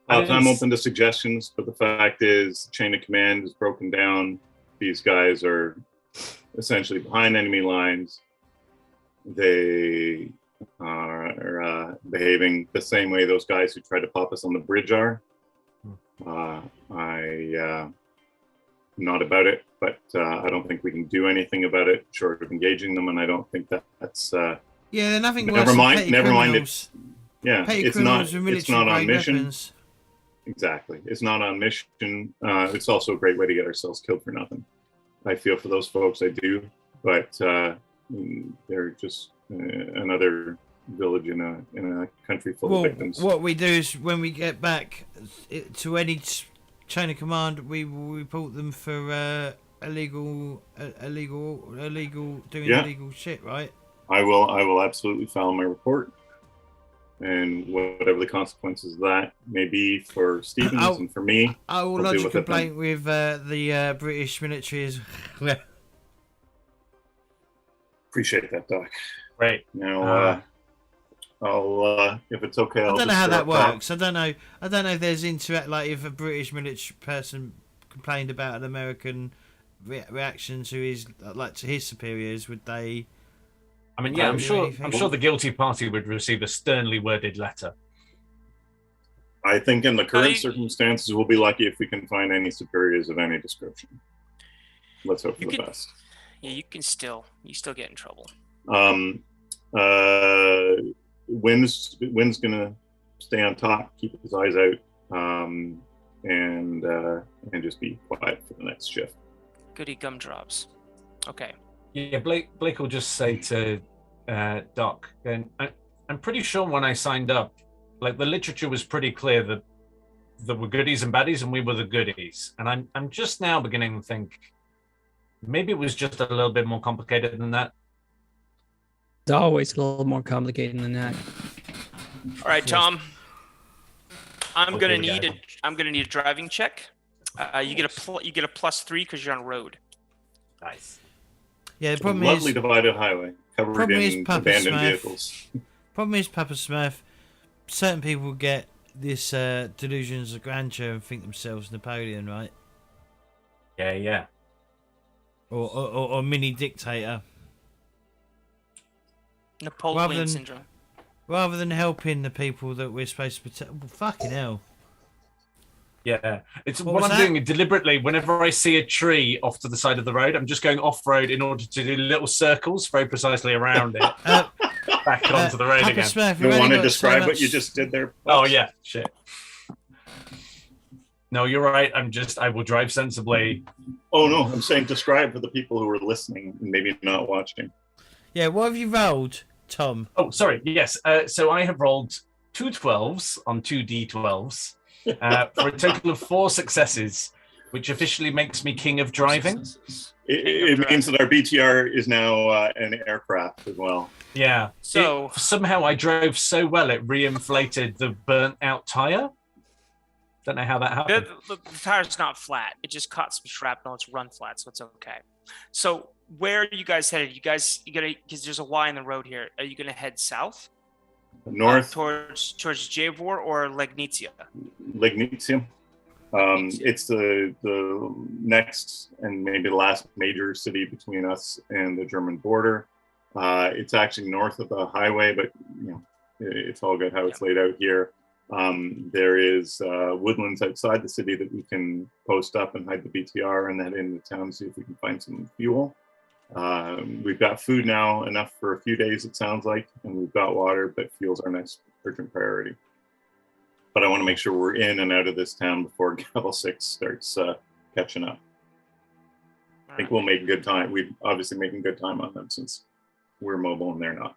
I'm open to suggestions, but the fact is, chain of command is broken down. These guys are essentially behind enemy lines. They are behaving the same way those guys who tried to pop us on the bridge are. I'm not about it, but I don't think we can do anything about it short of engaging them, and I don't think that's yeah, nothing worse never mind. than petty Never criminals. mind. Yeah, Petty it's criminals not. with It's not on military-grade mission. weapons. Exactly, it's not on mission. It's also a great way to get ourselves killed for nothing. I feel for those folks, I do, but they're just another village in a country full of victims. What we do is when we get back to any chain of command, we will report them for illegal doing illegal shit, right? I will absolutely file my report, and whatever the consequences of that may be for Stevens and for me, I will lodge a complaint with the British military as well. Appreciate that, Doc. Right. Now, I'll if it's okay. I don't know how that works. I don't know if there's like if a British military person complained about an American reaction to his to his superiors, would they? I mean, yeah, I'm sure the guilty party would receive a sternly worded letter. I think in the current circumstances, we'll be lucky if we can find any superiors of any description. Let's hope for the best. Yeah, you still get in trouble. Wynn's gonna stay on top, keep his eyes out, and just be quiet for the next shift. Goody gumdrops. Okay. Yeah, Blake will just say to Doc, and I'm pretty sure when I signed up, like the literature was pretty clear that there were goodies and baddies, and we were the goodies. And I'm just now beginning to think maybe it was just a little bit more complicated than that. It's always a little more complicated than that. All right, Tom. I'm gonna need a driving check. You get a +3 because you're on road. Nice. Yeah, the problem lovely is divided highway covered in abandoned vehicles. Problem is, Papa Smurf. Certain people get this delusions of grandeur and think themselves Napoleon, right? Yeah. Or mini dictator. Napoleon syndrome. Rather than helping the people that we're supposed to protect. Well, fucking hell. Yeah, it's what I'm doing deliberately. Whenever I see a tree off to the side of the road, I'm just going off-road in order to do little circles very precisely around it, back onto the road Papa again. Smurf, You want to describe what you just did there? Oh yeah, shit. No, you're right. I will drive sensibly. Oh no, I'm saying describe for the people who are listening and maybe not watching. Yeah, what have you rolled, Tom? Oh, sorry. Yes. So I have rolled 2 12s on 2 D12s for a total of 4 successes. which officially makes me king of driving. It means that our BTR is now an aircraft as well. Yeah. So somehow I drove so well it reinflated the burnt out tire. Don't know how that happened. the tire's not flat. It just caught some shrapnel. It's run flat, so it's okay. So where are you guys headed? You gonna, because there's a Y in the road here. Are you gonna head south? North towards Javor or Legnitia? Legnitia. It's the next and maybe the last major city between us and the German border. It's actually north of the highway, but it's all good how it's laid out here. There is woodlands outside the city that we can post up and hide the BTR and then into town see if we can find some fuel. We've got food now, enough for a few days it sounds like, and we've got water, but fuel's our next urgent priority. But I want to make sure we're in and out of this town before Gavel 6 starts catching up. I think we'll make good time. We're obviously making good time on them since we're mobile and they're not.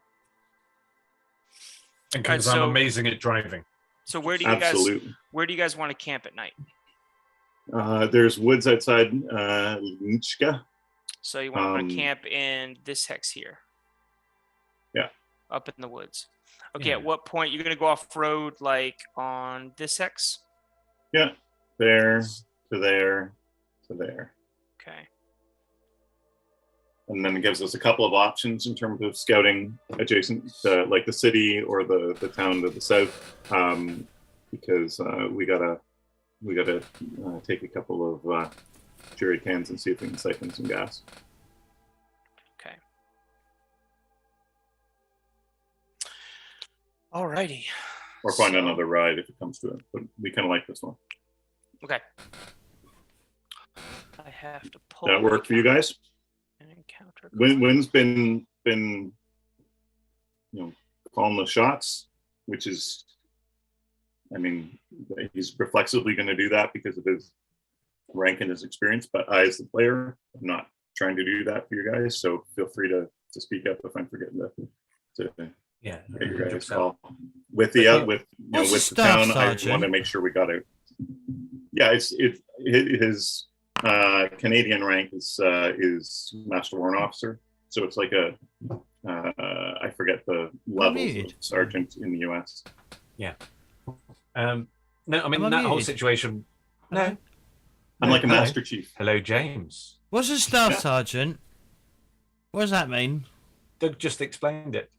And because I'm amazing at driving. So where do you guys want to camp at night? There's woods outside Nichka. So you want to camp in this hex here? Yeah. Up in the woods. Okay, At what point you're going to go off-road, like on this hex? Yeah, there to there to there. Okay. And then it gives us a couple of options in terms of scouting adjacent to like the city or the town to the south, because we gotta take a couple of jerry cans and see if we can siphon some gas. Okay. Alrighty. Or find another ride if it comes to it, but we kind of like this one. Okay. I have to pull. That work for you guys? Wynn's been calling the shots, which is, I mean, he's reflexively going to do that because of his rank and his experience. But I, as the player, am not trying to do that for you guys. So feel free to speak up if I'm forgetting to get your guys' call. With the town, I want to make sure we got it. Yeah, his Canadian rank is Master Warrant Officer, so it's like I forget the levels of sergeant in the US. Yeah. No, I mean that whole situation. No, I'm like a Master Chief. Hello, James. What's a staff sergeant? What does that mean? Doug just explained it.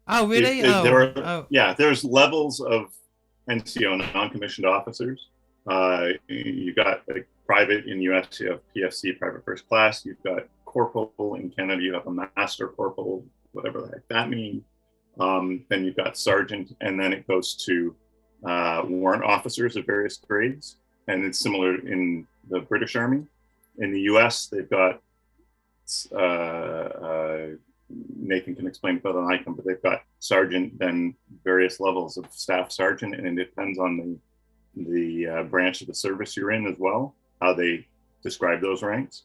Oh, really? There's levels of NCO, non-commissioned officers. You got like private in the US, you have PFC, private first class. You've got corporal in Canada, you have a master corporal, whatever the heck that means. Then you've got sergeant, and then it goes to warrant officers of various grades. And it's similar in the British Army. In the US, they've got, Nathan can explain better than I can, but they've got sergeant, then various levels of staff sergeant, and it depends on the branch of the service you're in as well, how they describe those ranks.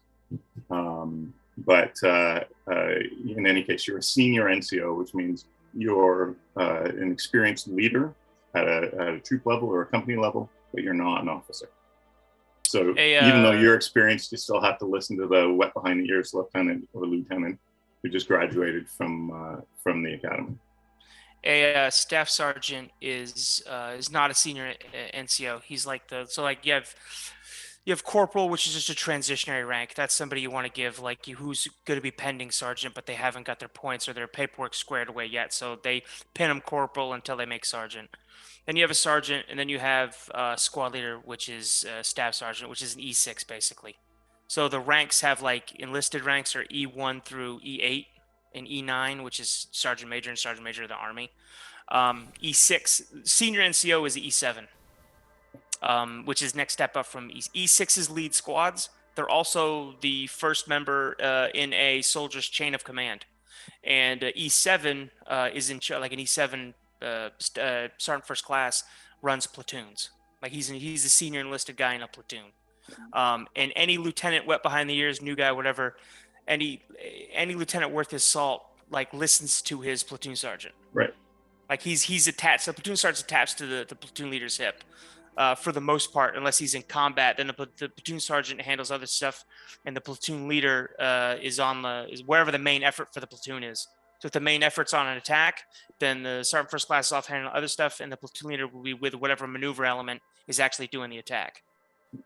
But in any case, you're a senior NCO, which means you're an experienced leader at a troop level or a company level, but you're not an officer. So even though you're experienced, you still have to listen to the wet behind the ears lieutenant or lieutenant who just graduated from the academy. A staff sergeant is not a senior NCO. He's like you have corporal, which is just a transitionary rank. That's somebody you want to give who's going to be pending sergeant, but they haven't got their points or their paperwork squared away yet. So they pin them corporal until they make sergeant. Then you have a sergeant, and then you have squad leader, which is staff sergeant, which is an E6 basically. So the ranks have enlisted ranks are E1 through E8 and E9, which is sergeant major and sergeant major of the Army. E6, senior NCO is E7, which is next step up from E6 is lead squads. They're also the first member in a soldier's chain of command. And E7 is in like an E7 sergeant first class runs platoons. Like he's a senior enlisted guy in a platoon. And any lieutenant wet behind the ears, new guy, whatever, any lieutenant worth his salt listens to his platoon sergeant. Right. Like he's attached. The platoon sergeant's attached to the platoon leader's hip. for the most part, unless he's in combat. Then the platoon sergeant handles other stuff, and the platoon leader is wherever the main effort for the platoon is. So if the main effort's on an attack, then the sergeant first class is off handling other stuff, and the platoon leader will be with whatever maneuver element is actually doing the attack,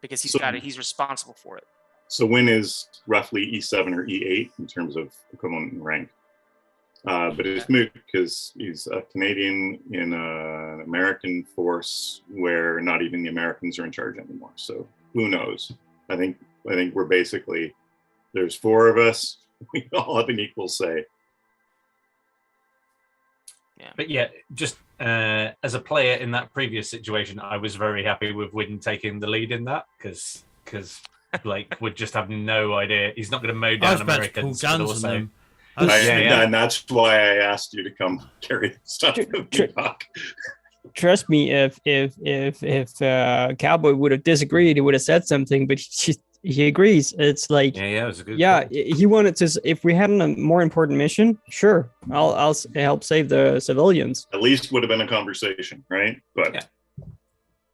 because he's responsible for it. So Win is roughly E7 or E8 in terms of equivalent in rank. But it's moot because he's a Canadian in an American force where not even the Americans are in charge anymore. So who knows? I think we're basically, there's 4 of us. We all have an equal say. Yeah. But yeah, just as a player in that previous situation, I was very happy with Win taking the lead in that because Blake would just have no idea. He's not going to mow down Americans. But also, and that's why I asked you to come carry the stuff with me, Doc. Trust me, if Cowboy would have disagreed, he would have said something, but he agrees. It's like, it was a good call. He wanted to. If we had a more important mission, sure, I'll help save the civilians. At least would have been a conversation, right? But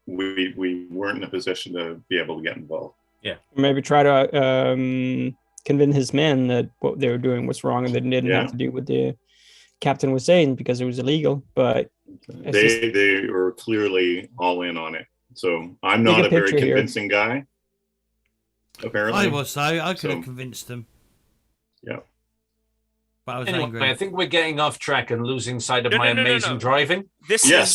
we weren't in a position to be able to get involved. Yeah, maybe try to convince his men that what they were doing was wrong and they didn't have to do what the captain was saying because it was illegal. But they were clearly all in on it. So I'm not a very convincing guy. Apparently, I was though. I could have convinced them. Yeah, but I was anyway, angry. I think we're getting off track and losing sight of my amazing driving.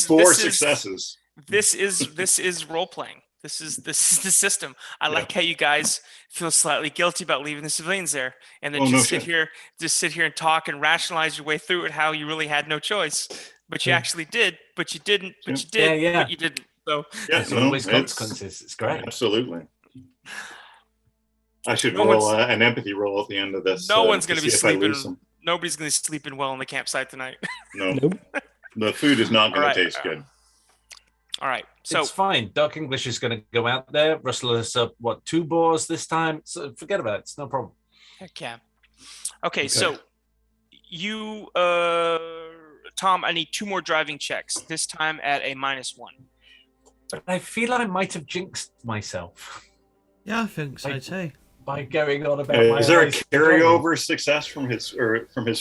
Four successes. This is role playing. This is the system. I like how you guys feel slightly guilty about leaving the civilians there, and then sit here and talk and rationalize your way through it. How you really had no choice, but you actually did, but you didn't, but you did, but you didn't. So there's always consequences. It's great. Absolutely. I should roll an empathy roll at the end of this. No one's going to be sleeping. Nobody's going to be sleeping well on the campsite tonight. No, nope. The food is not going to taste good. All right, so it's fine. Doc English is going to go out there, rustle us up 2 boars this time. So forget about it. It's no problem. Heck yeah. Okay, so you, Tom, I need 2 more driving checks. This time at a -1. But I feel I might have jinxed myself. Yeah, I think so too. By going on about is there a carryover success from his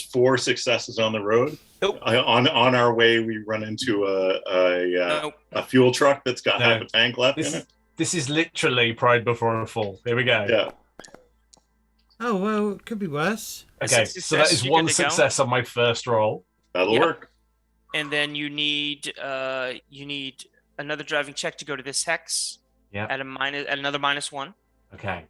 4 successes on the road? Nope. On our way, we run into a fuel truck that's got half a tank left in it. This is literally Pride Before a Fall. Here we go. Yeah. Oh well, it could be worse. Okay, so that is 1 success on my first roll. That'll work. And then you need another driving check to go to this hex. Yeah. At another -1. Okay.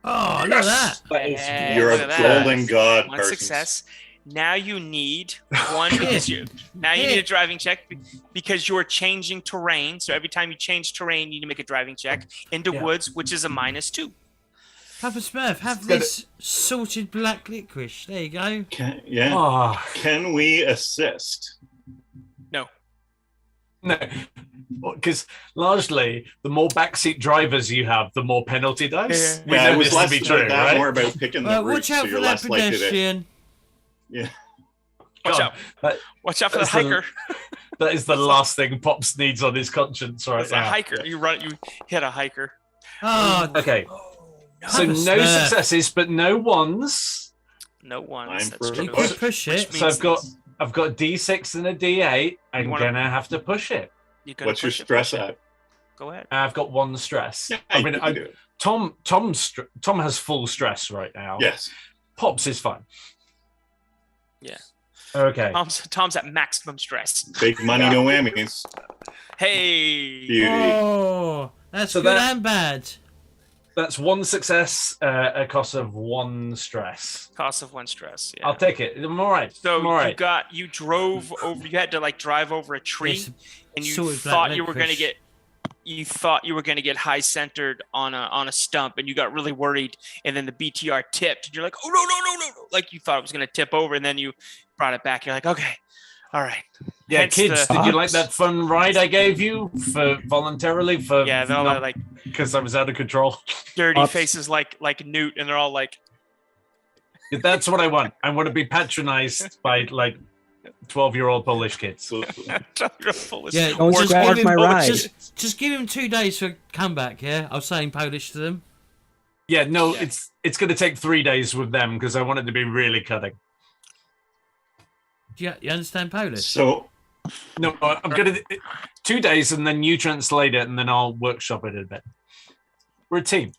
Oh, look at that! You're a golden god. 1 success. Now you need 1 because you need a driving check because you're changing terrain. So every time you change terrain, you need to make a driving check into woods, which is a -2. Papa Smurf, have this salted black licorice. There you go. Can we assist? No, because largely the more backseat drivers you have, the more penalty dice. We know this to be true, right? More about picking the routes, watch out for that pedestrian. Watch out for the hiker. That is the last thing Pops needs on his conscience right now. A hiker. You hit a hiker. Oh, okay. So no successes, but no ones. No ones. That's true. Push it. So I've got a D6 and a D8. I'm gonna have to push it. What's your stress at? Go ahead. I've got 1 stress. Yeah, I mean, Tom has full stress right now. Yes. Pops is fine. Yeah. Okay. Tom's at maximum stress. Big money, no whammies. Hey. Beauty. Oh, that's good and bad. That's 1 success, a cost of 1 stress. Cost of 1 stress. Yeah. I'll take it. I'm all right. So you drove over. You had to drive over a tree, and you thought you were going to get. You thought you were going to get high centered on a stump, and you got really worried. And then the BTR tipped, and you're like, "Oh no!" Like you thought it was going to tip over, and then you brought it back. You're like, "Okay, all right." Yeah, hence kids, did you like that fun ride I gave you voluntarily? They're all because I was out of control. Dirty faces like Newt, and they're all like. That's what I want. I want to be patronized by 12-year-old Polish kids. So, Yeah, Don't just scratch give him- my ride. Just give him 2 days for comeback. Yeah, I was saying Polish to them. Yeah, no, it's going to take 3 days with them because I want it to be really cutting. Do you understand Polish? so No, I'm going to 2 days and then you translate it and then I'll workshop it a bit. We're a team.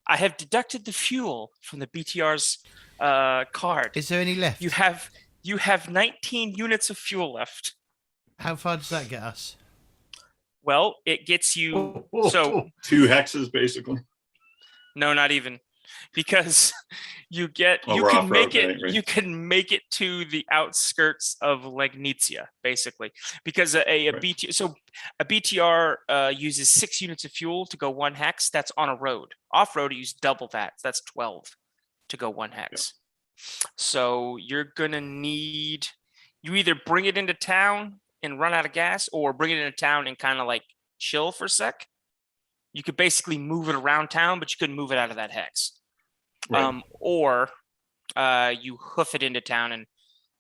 I have deducted the fuel from the BTR's card. Is there any left? You have 19 units of fuel left. How far does that get us? Well, it gets you. So 2 hexes, basically. no, not even, because you get Well, you we're can off-road, make it right? you can make it to the outskirts of Legnica, basically, because a Right. BTR uses 6 units of fuel to go 1 hex. That's on a road. Off road, you use double that. So that's 12 to go 1 hex. So you're gonna need, you either bring it into town and run out of gas, or bring it into town and kind of like chill for a sec. You could basically move it around town, but you couldn't move it out of that hex. Right. Or you hoof it into town and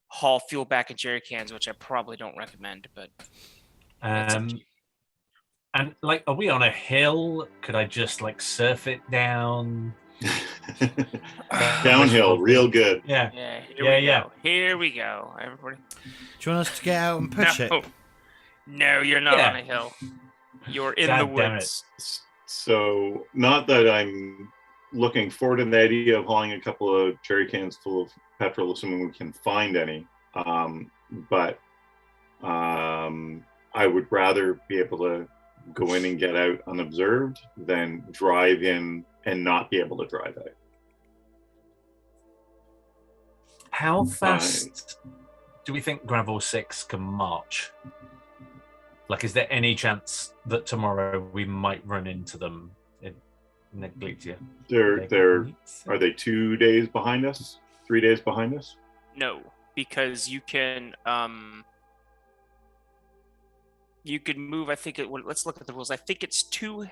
haul fuel back in jerry cans, which I probably don't recommend. But that's up to you. And like, are we on a hill? Could I just like surf it down? Downhill, real good. Yeah. Yeah, Yeah. Here we go, everybody. Do you want us to get out and push it? No, you're not Yeah. on a hill. You're in God the damn woods. So, not that I'm looking forward to the idea of hauling a couple of jerry cans full of petrol, assuming we can find any. But I would rather be able to go in and get out unobserved than drive in and not be able to drive out. How fast do we think Gravel 6 can march? Like, is there any chance that tomorrow we might run into them in Negletia? Are they 2 days behind us? 3 days behind us? No, because you can move. I think let's look at the rules. I think it's 2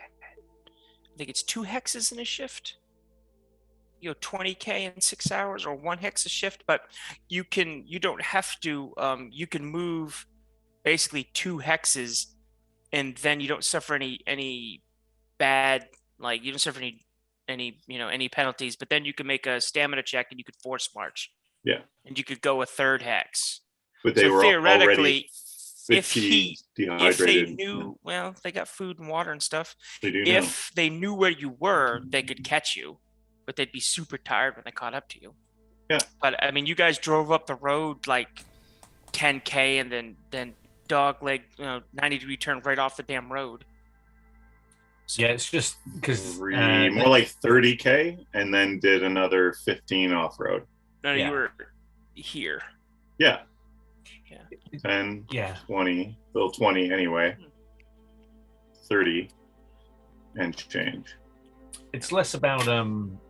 hexes in a shift. 20k in 6 hours, or 1 hex a shift. But you don't have to. You can move basically 2 hexes, and then you don't suffer any bad, like you don't suffer any penalties. But then you can make a stamina check and you could force march. Yeah. And you could go a 3rd hex. But they So were theoretically, already fatigued, if they dehydrated. knew, well, they got food and water and stuff. They do now. If they knew where you were, they could catch you, but they'd be super tired when they caught up to you. Yeah. But I mean, you guys drove up the road like 10k and then dogleg 90-degree turn right off the damn road. So, Yeah, it's just because more like 30k, and then did another 15 off road. no, yeah. you were here. Yeah. Yeah. 10, yeah. 20, well, 20 anyway. 30 and change. It's less about them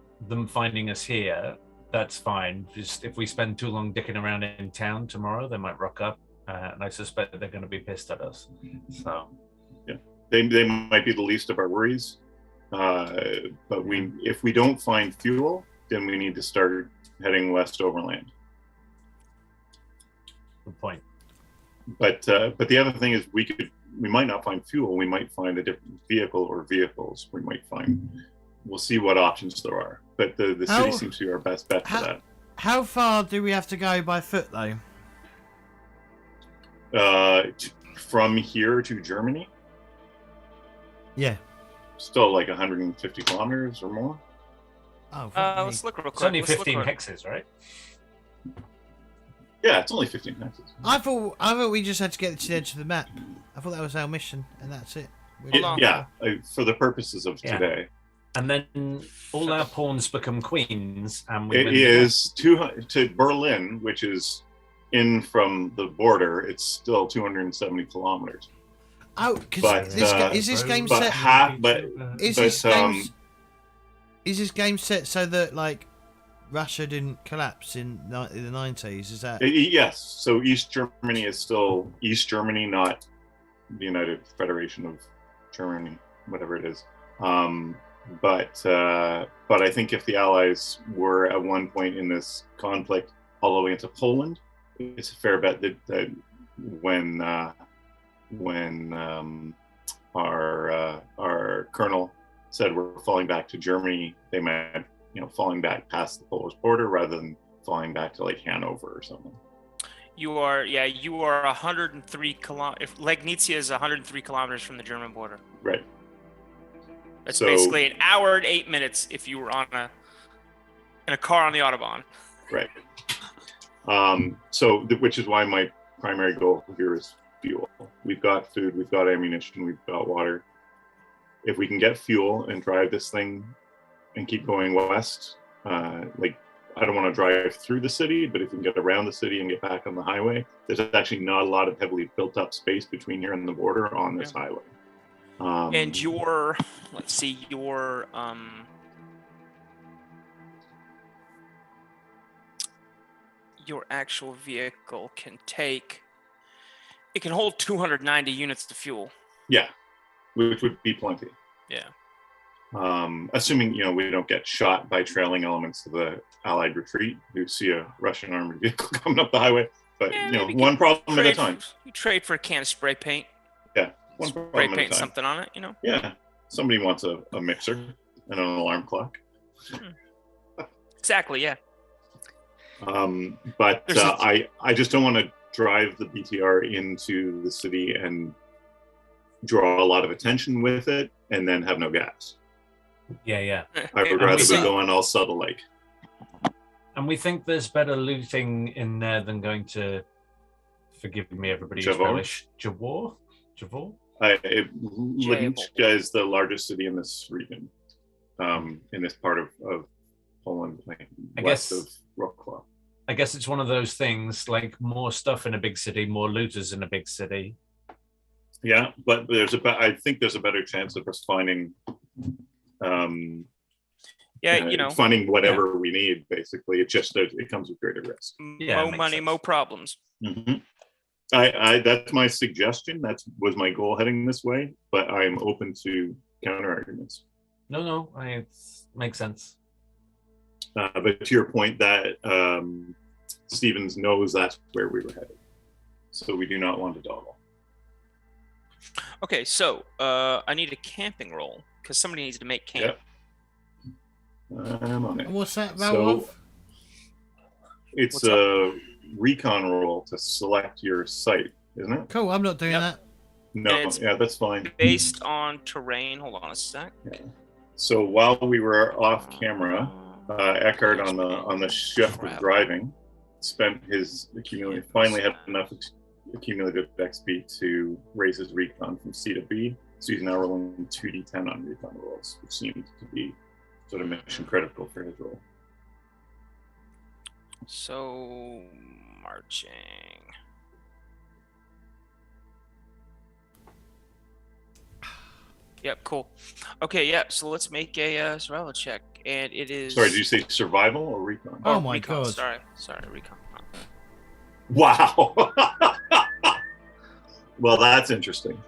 finding us here. That's fine. Just if we spend too long dicking around in town tomorrow, they might rock up, and I suspect they're going to be pissed at us. So They might be the least of our worries. But if we don't find fuel, then we need to start heading west overland. good point. But the other thing is we might not find fuel. We might find a different vehicle or vehicles. We'll see what options there are. But the city seems to be our best bet for that. How far do we have to go by foot, though? From here to Germany, Yeah. still like 150 kilometers or more. Oh, Let's look real quick. It's only Let's look 15 real- hexes, right? Yeah, it's only 15 hexes. I thought we just had to get to the edge of the map. I thought that was our mission, and that's it. Hold on. Yeah, for the purposes of today. And then all our pawns become queens, and we It win. is to Berlin, which is in from the border. It's still 270 kilometers. Oh, But, because is this game but set? Is but, this game set so that like Russia didn't collapse in the 90s? Is that? Yes. So East Germany is still East Germany, not the United Federation of Germany, whatever it is. But I think if the Allies were at one point in this conflict all the way into Poland, it's a fair bet that when our colonel said we're falling back to Germany, they meant falling back past the Polish border rather than falling back to like Hanover or something. You are 103 kilometers. If Legnica is 103 kilometers from the German border. Right. That's basically an hour and 8 minutes if you were in a car on the Autobahn. Right. Which is why my primary goal here is fuel. We've got food, we've got ammunition, we've got water. If we can get fuel and drive this thing and keep going west, I don't want to drive through the city, but if we can get around the city and get back on the highway, there's actually not a lot of heavily built up space between here and the border on this highway. And your actual vehicle can hold 290 units of fuel. Yeah, which would be plenty. Yeah. Assuming we don't get shot by trailing elements of the Allied retreat who see a Russian armored vehicle coming up the highway. But one problem at a time. You trade for a can of spray paint. Yeah, one problem spray at a paint time. something on it. Yeah, somebody wants a mixer and an alarm clock. Exactly. Yeah. But I just don't want to drive the BTR into the city and draw a lot of attention with it and then have no gas. Yeah. I would rather be going all subtle like. And we think there's better looting in there than going to, forgive me, everybody who's Polish, Javor? Legnica is the largest city in this region, in this part of Poland, west of Wrocław. I guess it's one of those things, like more stuff in a big city, more looters in a big city. Yeah, but I think there's a better chance of us finding finding whatever we need. Basically, it's just that it comes with greater risk. More money, sense. More problems. Mm-hmm. I that's my suggestion. That was my goal heading this way, but I'm open to counter arguments. No, it makes sense. But to your point, that Stevens knows that's where we were headed, so we do not want to dawdle. Okay, so I need a camping roll because somebody needs to make camp. Yep. I'm on it. What's that value of? It's a recon roll to select your site, isn't it? Cool, I'm not doing that. No, that's fine. Based on terrain. Hold on a sec. Yeah. So while we were off camera, Eckhart on the shift of driving spent his finally had enough accumulative XP to raise his recon from C to B. So he's now rolling 2d10 on recon rolls, which seems to be sort of mission critical for his role. So marching. Yep, cool. Okay, yeah. So let's make a survival check, and it is. Sorry, did you say survival or recon? Oh my recon. god! Sorry, recon. Wow. Well, that's interesting.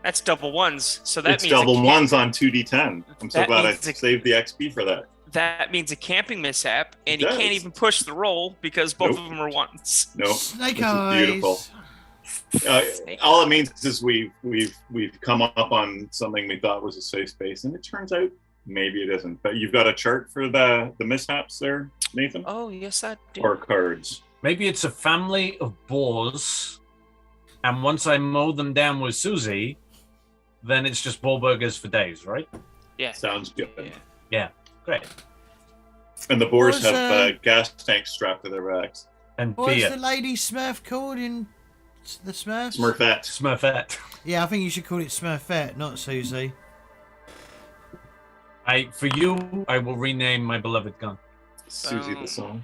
That's double ones. So that means double ones on 2d10. I'm so glad I saved the XP for that. That means a camping mishap, and you can't even push the roll because both of them are ones. Nope. Snake eyes. Beautiful. All it means is we've come up on something we thought was a safe space, and it turns out maybe it isn't. But you've got a chart for the mishaps there, Nathan? Oh, yes, I do. Or cards. Maybe it's a family of boars, and once I mow them down with Susie, then it's just boar burgers for days, right? Yeah. Sounds good. Yeah. Great. And the boars have gas tanks strapped to their backs. And what's the lady Smurf called in the Smurfs? Smurfette. Yeah, I think you should call it Smurfette, not Susie. For you, I will rename my beloved gun. Susie the song.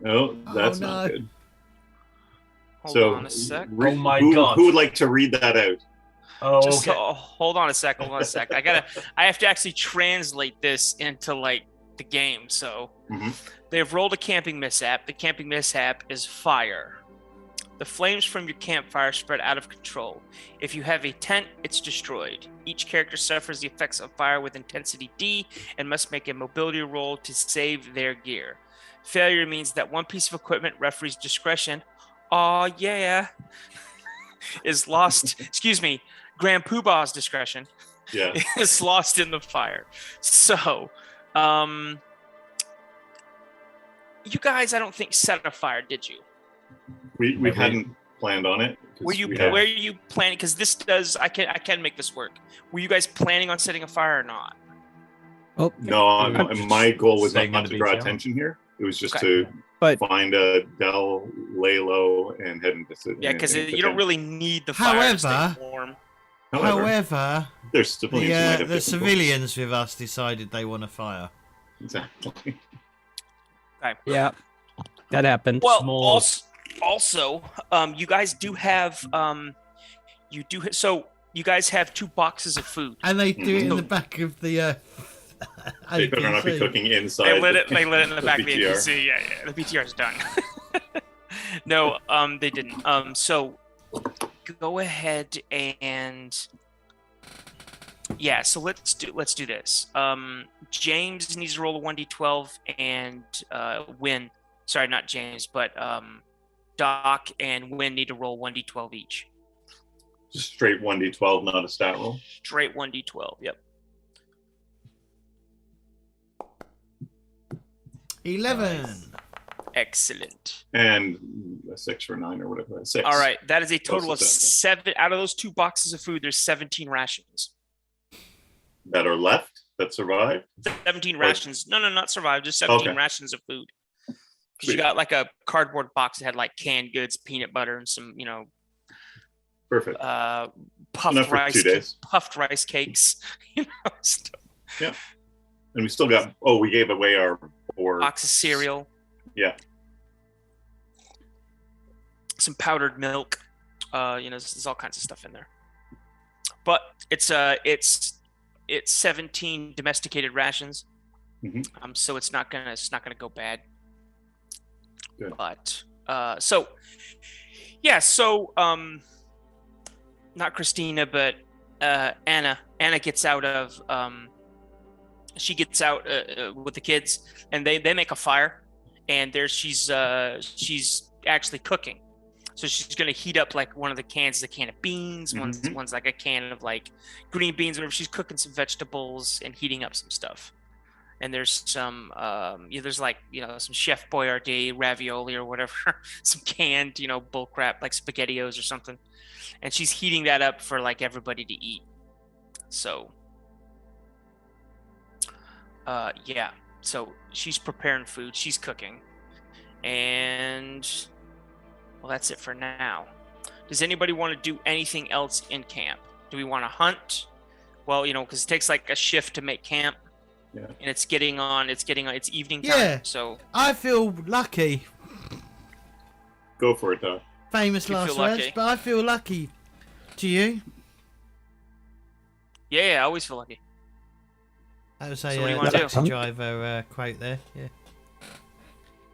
No, that's not good. Hold on a sec. Oh my god. Who would like to read that out? Hold on a sec. I have to actually translate this into like the game. So they've rolled a camping mishap. The camping mishap is fire. The flames from your campfire spread out of control. If you have a tent, it's destroyed. Each character suffers the effects of fire with intensity D and must make a mobility roll to save their gear. Failure means that one piece of equipment, referee's discretion, aw yeah, is lost. Excuse me, Grand Poobah's discretion is lost in the fire. So, you guys, I don't think set a fire, did you? We hadn't planned on it. Were you planning? Because this does, I can make this work. Were you guys planning on setting a fire or not? Oh no, my goal was not to draw attention here. It was just to find a Dell, lay low, and head into city. Yeah, because you don't really need the fire to stay warm. However, there's the civilians with us decided they want a fire. Exactly. Okay. Yeah, that happened. Well, also, you guys do have, so you guys have 2 boxes of food, and they do it in the back of the. They better not be cooking inside. They lit it in the back of the NPC. Yeah, the BTR's done. No, they didn't. So go ahead and so let's do this. James needs to roll a 1d12 and Win. Sorry, not James, but Doc and Win need to roll 1d12 each. Just straight 1d12, not a stat roll. Straight 1d12. Yep. 11. Nice. Excellent. And a 6 or 9 or whatever. 6. All right, that is a total of 7. Out of those 2 boxes of food, there's 17 rations that are left that survived. 17 rations. No, not survived. Just 17 rations of food. Because you got like a cardboard box that had like canned goods, peanut butter, and some, perfect. Puffed rice cakes, stuff. Yeah. And we still got. We gave away our box of cereal. Yeah. Some powdered milk. There's all kinds of stuff in there. But it's 17 domesticated rations. Mm-hmm. So it's not gonna go bad. Good. But not Christina, but Anna. Anna gets out of she gets out with the kids, and they make a fire, and she's actually cooking. So she's gonna heat up like one of the cans, a can of beans, one's like a can of like green beans, whatever. She's cooking some vegetables and heating up some stuff. And there's some there's like some Chef Boyardee ravioli or whatever, some canned bull crap like SpaghettiOs or something, and she's heating that up for like everybody to eat. So so she's preparing food, she's cooking, and well, that's it for now. Does anybody want to do anything else in camp? Do we want to hunt? Well, because it takes like a shift to make camp. Yeah. And it's getting on. It's evening time. Yeah. So I feel lucky. Go for it, though. Famous last words, but I feel lucky. Do you? Yeah, I always feel lucky. That was So what do you a wanna do? taxi driver quote there. Yeah.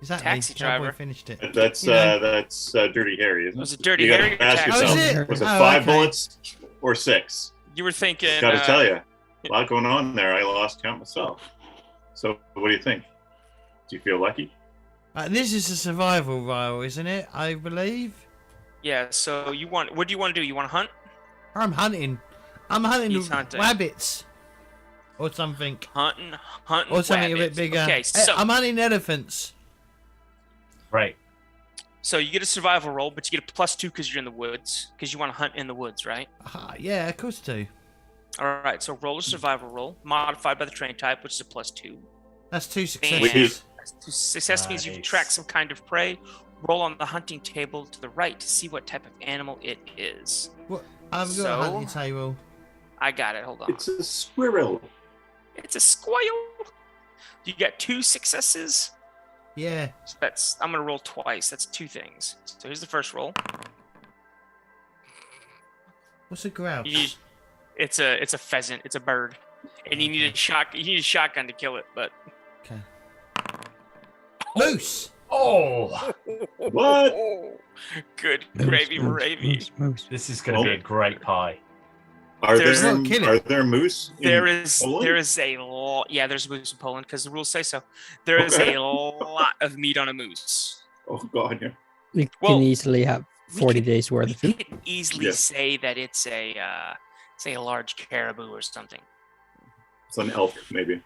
Exactly. Taxi driver. Finished it. That's Dirty Harry, isn't it? Was it Dirty Harry? Ask yourself, was it 5 bullets or 6? You were thinking. Got to tell you. A lot going on there. I lost count myself. So, what do you think? Do you feel lucky? This is a survival vial, isn't it? I believe. Yeah. So what do you want to do? You want to hunt? I'm hunting. He's hunting. Rabbits. Or something. Hunting. Or something rabbits. a bit bigger. Okay. So I'm hunting elephants. Right. So you get a survival roll, but you get a +2 because you're in the woods. Because you want to hunt in the woods, right? Yeah, of course I do. All right, so roll a survival roll, modified by the train type, which is a +2. That's 2 successes. Success means you track some kind of prey. Roll on the hunting table to the right to see what type of animal it is. What? I've got a hunting table. I got it. Hold on. It's a squirrel. It's a squirrel. You got 2 successes. Yeah. So I'm gonna roll twice. That's 2 things. So here's the first roll. What's a grouse? It's a pheasant. It's a bird, and you need a shotgun to kill it. But okay. Moose. Oh, What? Good gravy, gravy. this is going to be a great pie. Are There's- there Well, kill it. are there moose? There in is Poland? there is a lot. Yeah, there's a moose in Poland because the rules say so. There is Okay. a lot of meat on a moose. Oh God, yeah. We Well, can easily have we 40 could- days worth We of food. can easily Yes. say that it's a say a large caribou or something. It's an elk maybe,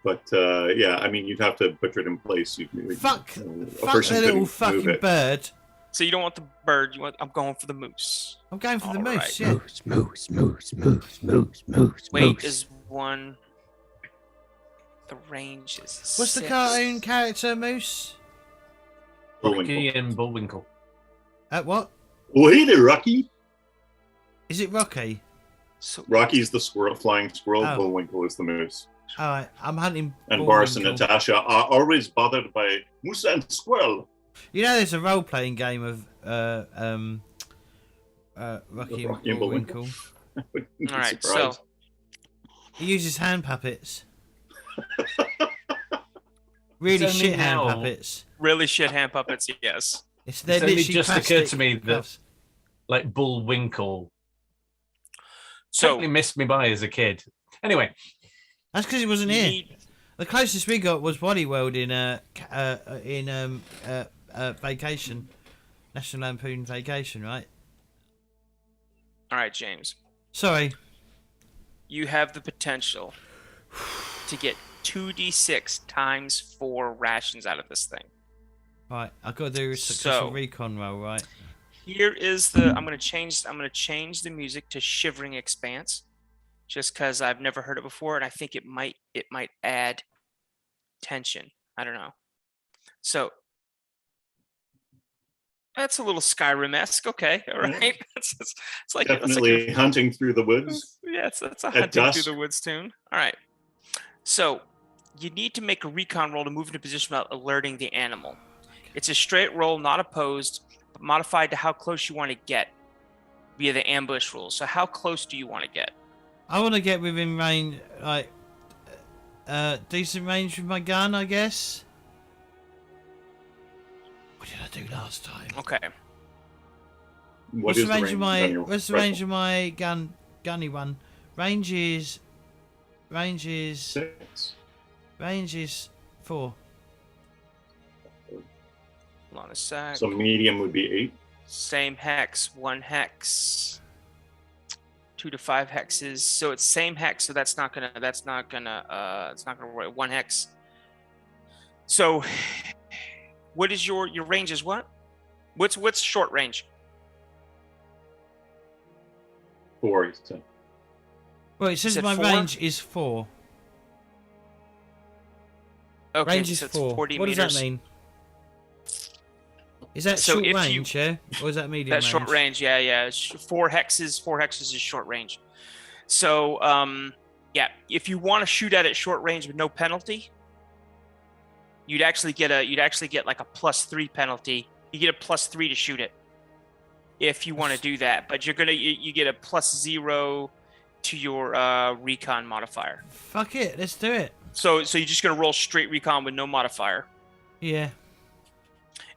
but yeah, I mean you'd have to butcher it in place. Fuck, a fuck person the little couldn't move fucking it. bird. So you don't want the bird. You want. I'm going for the moose. I'm going for the All moose. right. Yeah. Moose. Weight is 1. The range is. What's the 6. cartoon character, Moose? Bullwinkle. Rocky and Bullwinkle. What? Oh, hey there, Rocky. Is it Rocky? So Rocky's the squirrel, flying squirrel. Oh. Bullwinkle is the moose. All right, I'm hunting. And Boris and Bullwinkle. Natasha are always bothered by moose and squirrel. You know, there's a role-playing game of Rocky and Rocky and Bullwinkle. Wouldn't be All right, so surprised. He uses hand puppets. Really It's only shit hand now- puppets. really shit hand puppets. Yes. They're It's only literally just occurred plastic to me that- puffs. Like Bullwinkle. So Totally missed me by as a kid. Anyway, That's because he wasn't you here. need. The closest we got was Wally World in Vacation, National Lampoon Vacation, right? All right, James. Sorry. You have the potential to get 2d6 times 4 rations out of this thing. Right, I've got to do a successful So- recon roll, right? Here is the. I'm gonna change the music to Shivering Expanse, just because I've never heard it before, and I think it might add tension. I don't know. So that's a little Skyrim-esque. Okay, all Yeah. right. it's like Definitely hunting through the woods. Yes, that's a At hunting dusk. through the woods tune. All right. So you need to make a recon roll to move into position without alerting the animal. It's a straight roll, not opposed, but modified to how close you want to get via the ambush rules. So how close do you want to get? I want to get within range, like, decent range with my gun, I guess. What did I do last time? Okay. What is the range of my? on your What's the rifle? range of my gunny one? Range is 6. 4. Hold on a sec. So medium would be 8. Same hex, 1 hex, 2 to 5 hexes. So it's same hex. So it's not gonna work. 1 hex. So what is your range is what? What's short range? 4, he said. Well, it says said my 4? range is 4. Okay, Range is so it's 4. 40 What does meters. that mean? Is that So short if you- range, yeah? Or is that medium That's short range, yeah. It's 4 hexes. 4 hexes is short range. So, yeah, if you want to shoot at it short range with no penalty, you'd actually get like a +3 penalty. You get a +3 to shoot it if you want to do that. But you get a +0 to your recon modifier. Fuck it, let's do it. So you're just gonna roll straight recon with no modifier. Yeah.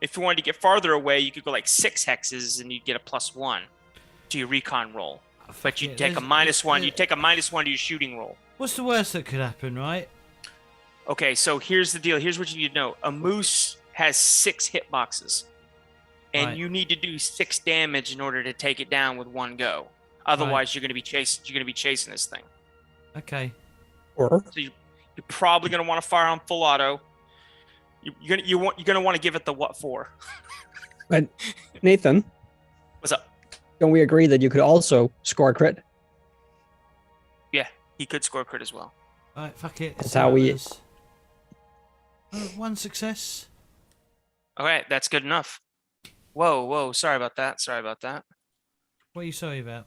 If you wanted to get farther away, you could go like 6 hexes and you'd get a +1 to your recon roll. But you it, take a there's- -1. You take a -1 to your shooting roll. What's the worst that could happen, right? Okay, so here's the deal. Here's what you need to know. A moose has 6 hitboxes, and Right. you need to do 6 damage in order to take it down with 1 go. Otherwise, you're gonna be chasing this thing. Okay. Or So you're probably gonna want to fire on full auto. You're gonna want to give it the what for? but Nathan, What's up? don't we agree that you could also score a crit? He could score crit as well. Alright, fuck it. That's how we- 1 success. All right, that's good enough. Whoa, sorry about that. What are you sorry about?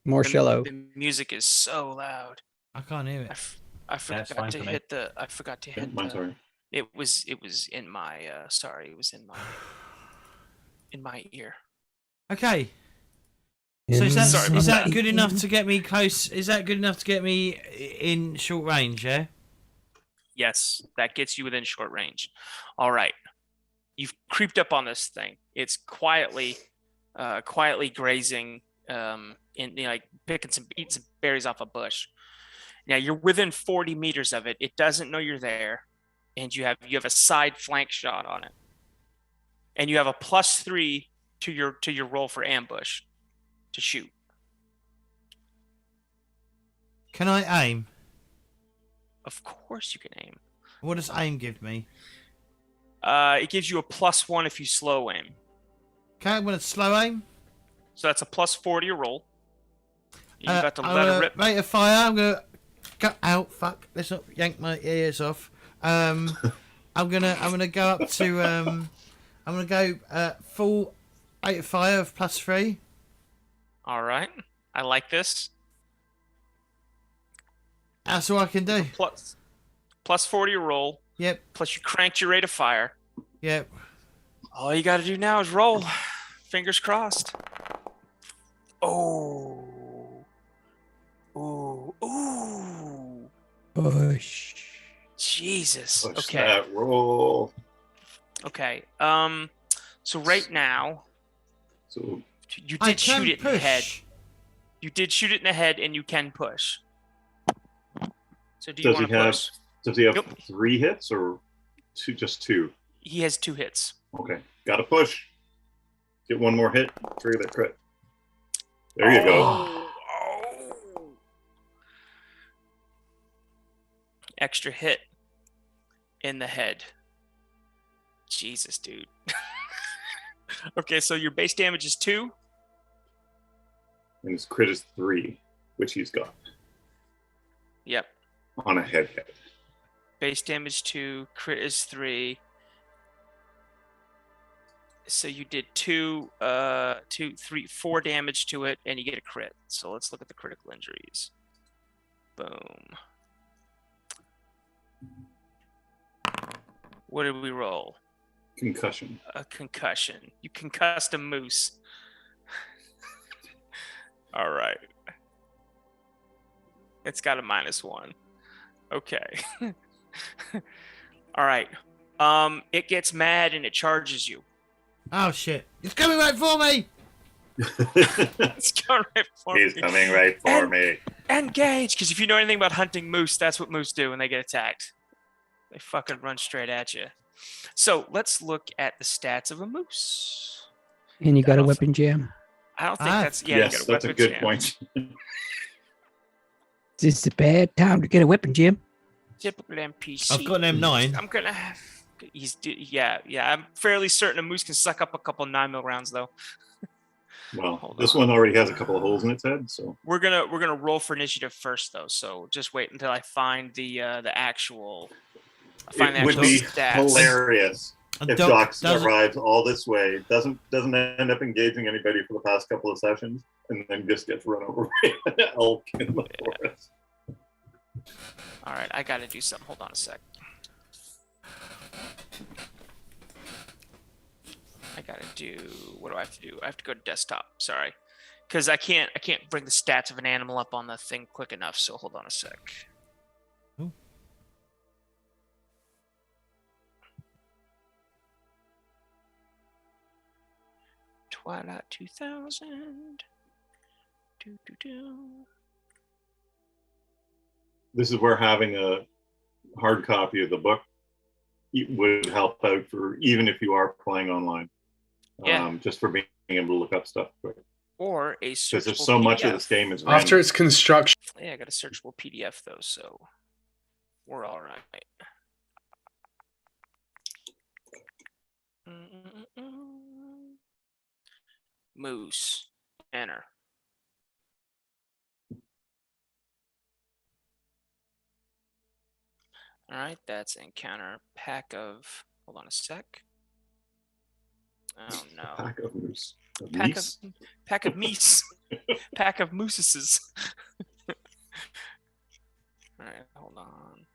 More shallow. The music is so loud. I can't hear it. I forgot fine to for me. hit the. I forgot to hit Mine's the. sorry. It was in my. Sorry, it was in my ear. Okay. So is that, Sorry about is that that. good enough to get me close? Is that good enough to get me in short range, yeah? Yes, that gets you within short range. All right. you've creeped up on this thing. It's quietly grazing, like eating some berries off a bush. Now you're within 40 meters of it. It doesn't know you're there, and you have a side flank shot on it, and you have a +3 to your roll for ambush to shoot. Can I aim? Of course you can aim. What does aim give me? It gives you a +1 if you slow aim. Okay, I'm gonna slow aim. So that's a +4 to your roll. You got to let it rip. Rate of fire. I'm gonna go out. Fuck. Let's not yank my ears off. I'm gonna go up to I'm gonna go full rate of fire of +3. All right, I like this. That's all I can do. +4 to your roll. Yep. Plus you cranked your rate of fire. Yep. All you got to do now is roll. Fingers crossed. Oh. Ooh. Ooh. Push. Jesus. Push Okay. that roll. Okay. So right now, So you I did shoot can it in the head. push. You did shoot it in the head, and you can push. So do you does he want to have push? does he have Yep. 3 hits or just 2? He has 2 hits. Okay, gotta push. Get one more hit. Trigger that crit. There you go. Oh. Extra hit in the head. Jesus, dude. Okay, so your base damage is 2. And his crit is 3, which he's got Yep. on a head hit. Base damage 2, crit is 3. So you did 2, 3, 4 damage to it, and you get a crit. So let's look at the critical injuries. Boom. What did we roll? Concussion. A concussion. You concussed a moose. All right. It's got a -1. Okay. All right. It gets mad and it charges you. Oh shit! It's coming right for me. It's coming right for He's me. coming right for me. Engage! Because if you know anything about hunting moose, that's what moose do when they get attacked. They fucking run straight at you. So let's look at the stats of a moose. And you got a I'll- weapon jam. I don't think Ah, that's... Yeah, Yes, you got that's a weapon good jam. point. This is a bad time to get a weapon jam. Typical NPC. I've got an M9. I'm gonna have... Yeah. I'm fairly certain a moose can suck up a couple 9mm rounds, though. Well, Hold this on. one already has a couple of holes in its head, so We're gonna roll for initiative first, though. So just wait until I find the actual. it would be stats. hilarious And if Doc Doc doesn't- arrives all this way, doesn't end up engaging anybody for the past couple of sessions, and then just gets run over by an elk in the forest. All right, I gotta do something. Hold on a sec. I gotta do. What do I have to do? I have to go to desktop. Sorry, because I can't bring the stats of an animal up on the thing quick enough. So hold on a sec. Ooh. Twilight 2000. Do. This is where having a hard copy of the book would help out for even if you are playing online. Yeah. Just for being able to look up stuff quick. Or a Because searchable there's so much of PDF. this game is After random. its construction, Yeah, I got a searchable PDF though, so we're all right. Moose. Enter. All right, that's encounter. Pack of. Hold on a sec. Oh no. Pack of moose. Of Pack meese? of pack of meese. Pack of mooses. All right, hold on.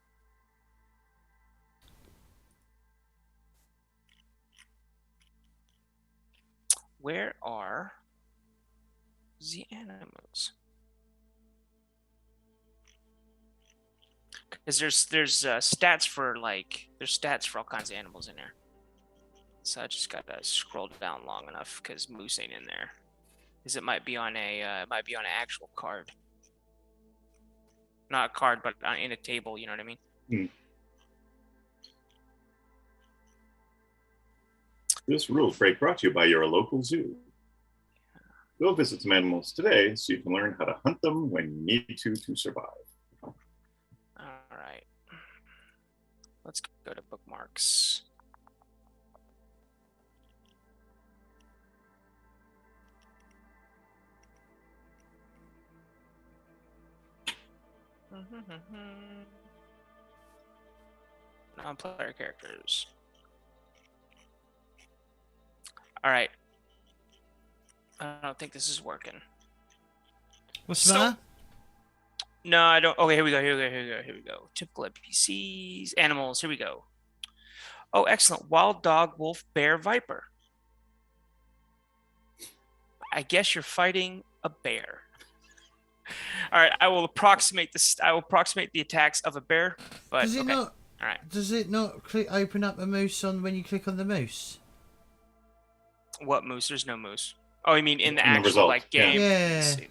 Where are the animals? Because there's stats for there's stats for all kinds of animals in there. So I just gotta scroll down long enough because Moose ain't in there. Because it might be on an actual card. Not a card, but in a table. You know what I mean? Hmm. This rules break brought to you by your local zoo. Go visit some animals today so you can learn how to hunt them when you need to survive. All right. Let's go to bookmarks. Non-player characters. All right. I don't think this is working. What's the matter? No, I don't. Okay, here we go. Typical NPCs, animals. Here we go. Oh, excellent. Wild dog, wolf, bear, viper. I guess you're fighting a bear. All right, I will approximate this. I will approximate the attacks of a bear. But Does it okay. not? All right. Does it not open up a moose on when you click on the moose? What moose? There's no moose. Oh, you mean in the In the actual result, like yeah. game? Let me Yeah. see.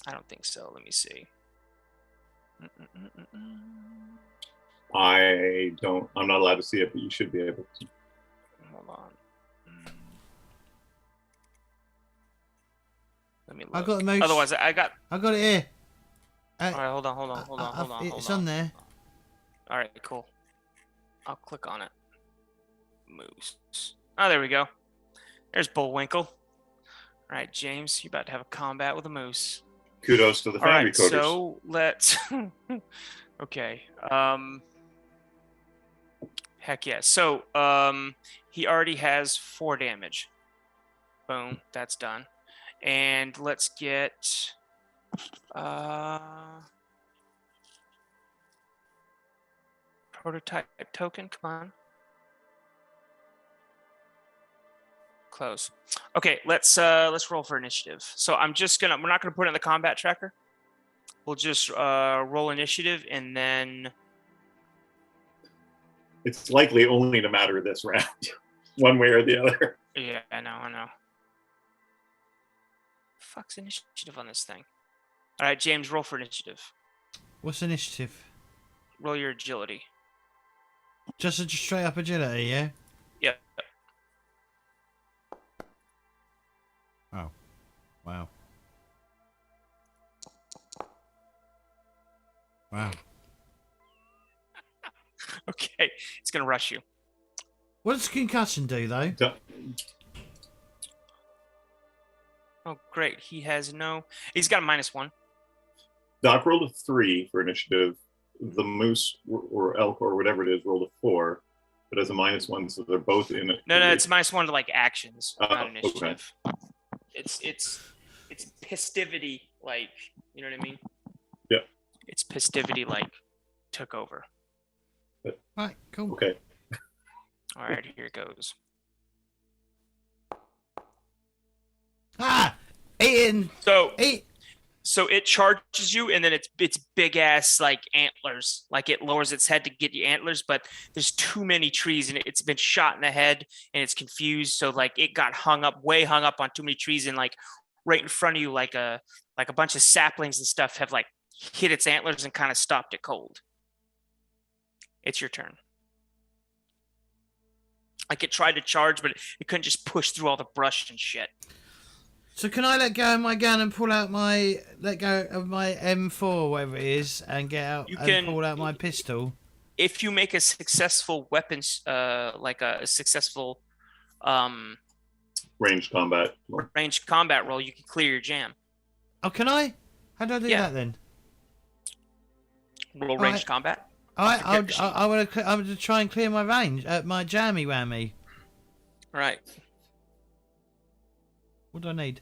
I don't think so. Let me see. I'm not allowed to see it, but you should be able to. Hold on. Let me look. I got a moose. Otherwise, I got. I got it here. All right, hold on. It's on there. All right, cool. I'll click on it. Moose. Oh, there we go. There's Bullwinkle. All right, James, you're about to have a combat with a moose. Kudos to the All right, family coders. so let's. Okay. Heck yeah. So he already has 4 damage. Boom, that's done. And let's get prototype token. Come on. Close. Okay, let's roll for initiative. So we're not gonna put it in the combat tracker. We'll just roll initiative and then It's likely only to matter this round, one way or the other. yeah, I know. Fuck's initiative on this thing. All right, James, roll for initiative. What's initiative? Roll your agility. Just a straight up agility, yeah? Yep. Oh. Wow. Wow. Okay, it's gonna rush you. What does concussion do, though? Oh, great. He's got a -1. Doc rolled a 3 for initiative. The moose or elk or whatever it is rolled a 4, but as a -1, so they're both in it. No, it's -1 to like actions, not okay. initiative. It's pistivity, like, you know what I mean? Yeah. It's pistivity, like, took over. Right, cool. Okay. All right, here it goes. Ah! Eating! Eat! So it charges you, and then it's big ass like antlers. Like it lowers its head to get your antlers, but there's too many trees, and it's been shot in the head, and it's confused. So like it got hung up on too many trees, and like right in front of you, like a bunch of saplings and stuff have like hit its antlers and kind of stopped it cold. It's your turn. Like it tried to charge, but it couldn't just push through all the brush and shit. So can I let go of my gun and let go of my M4, whatever it is, and pull out my pistol? If you make a successful weapons, like a successful Ranged combat roll, you can clear your jam. Oh, can I? How do I do that then? Roll ranged combat. I'm gonna try and clear my range, my jammy whammy. All right. What do I need?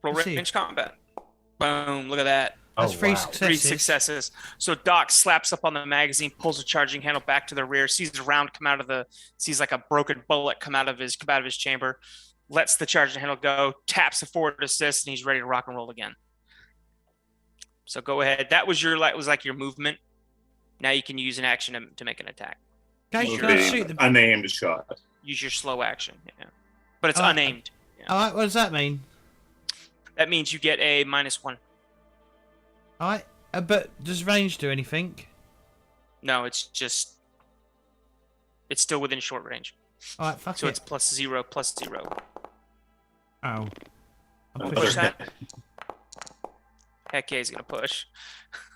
Roll range combat. Boom! Look at that. That's 3 wow. successes. 3 successes. So Doc slaps up on the magazine, pulls the charging handle back to the rear, sees the round come out of sees like a broken bullet come out of his chamber, lets the charging handle go, taps a forward assist, and he's ready to rock and roll again. So go ahead. That was your like your movement. Now you can use an action to make an attack. Okay, Use can your, I shoot them? Unaimed shot. use your slow action. Yeah. But it's Oh, unaimed. Yeah. All right, what does that mean? That means you get a -1. All right, but does range do anything? No, it's just it's still within short range. All right, fuck So it. it's +0, +0. Oh. I'm Another Push pushing. that. Heck yeah, he's gonna push.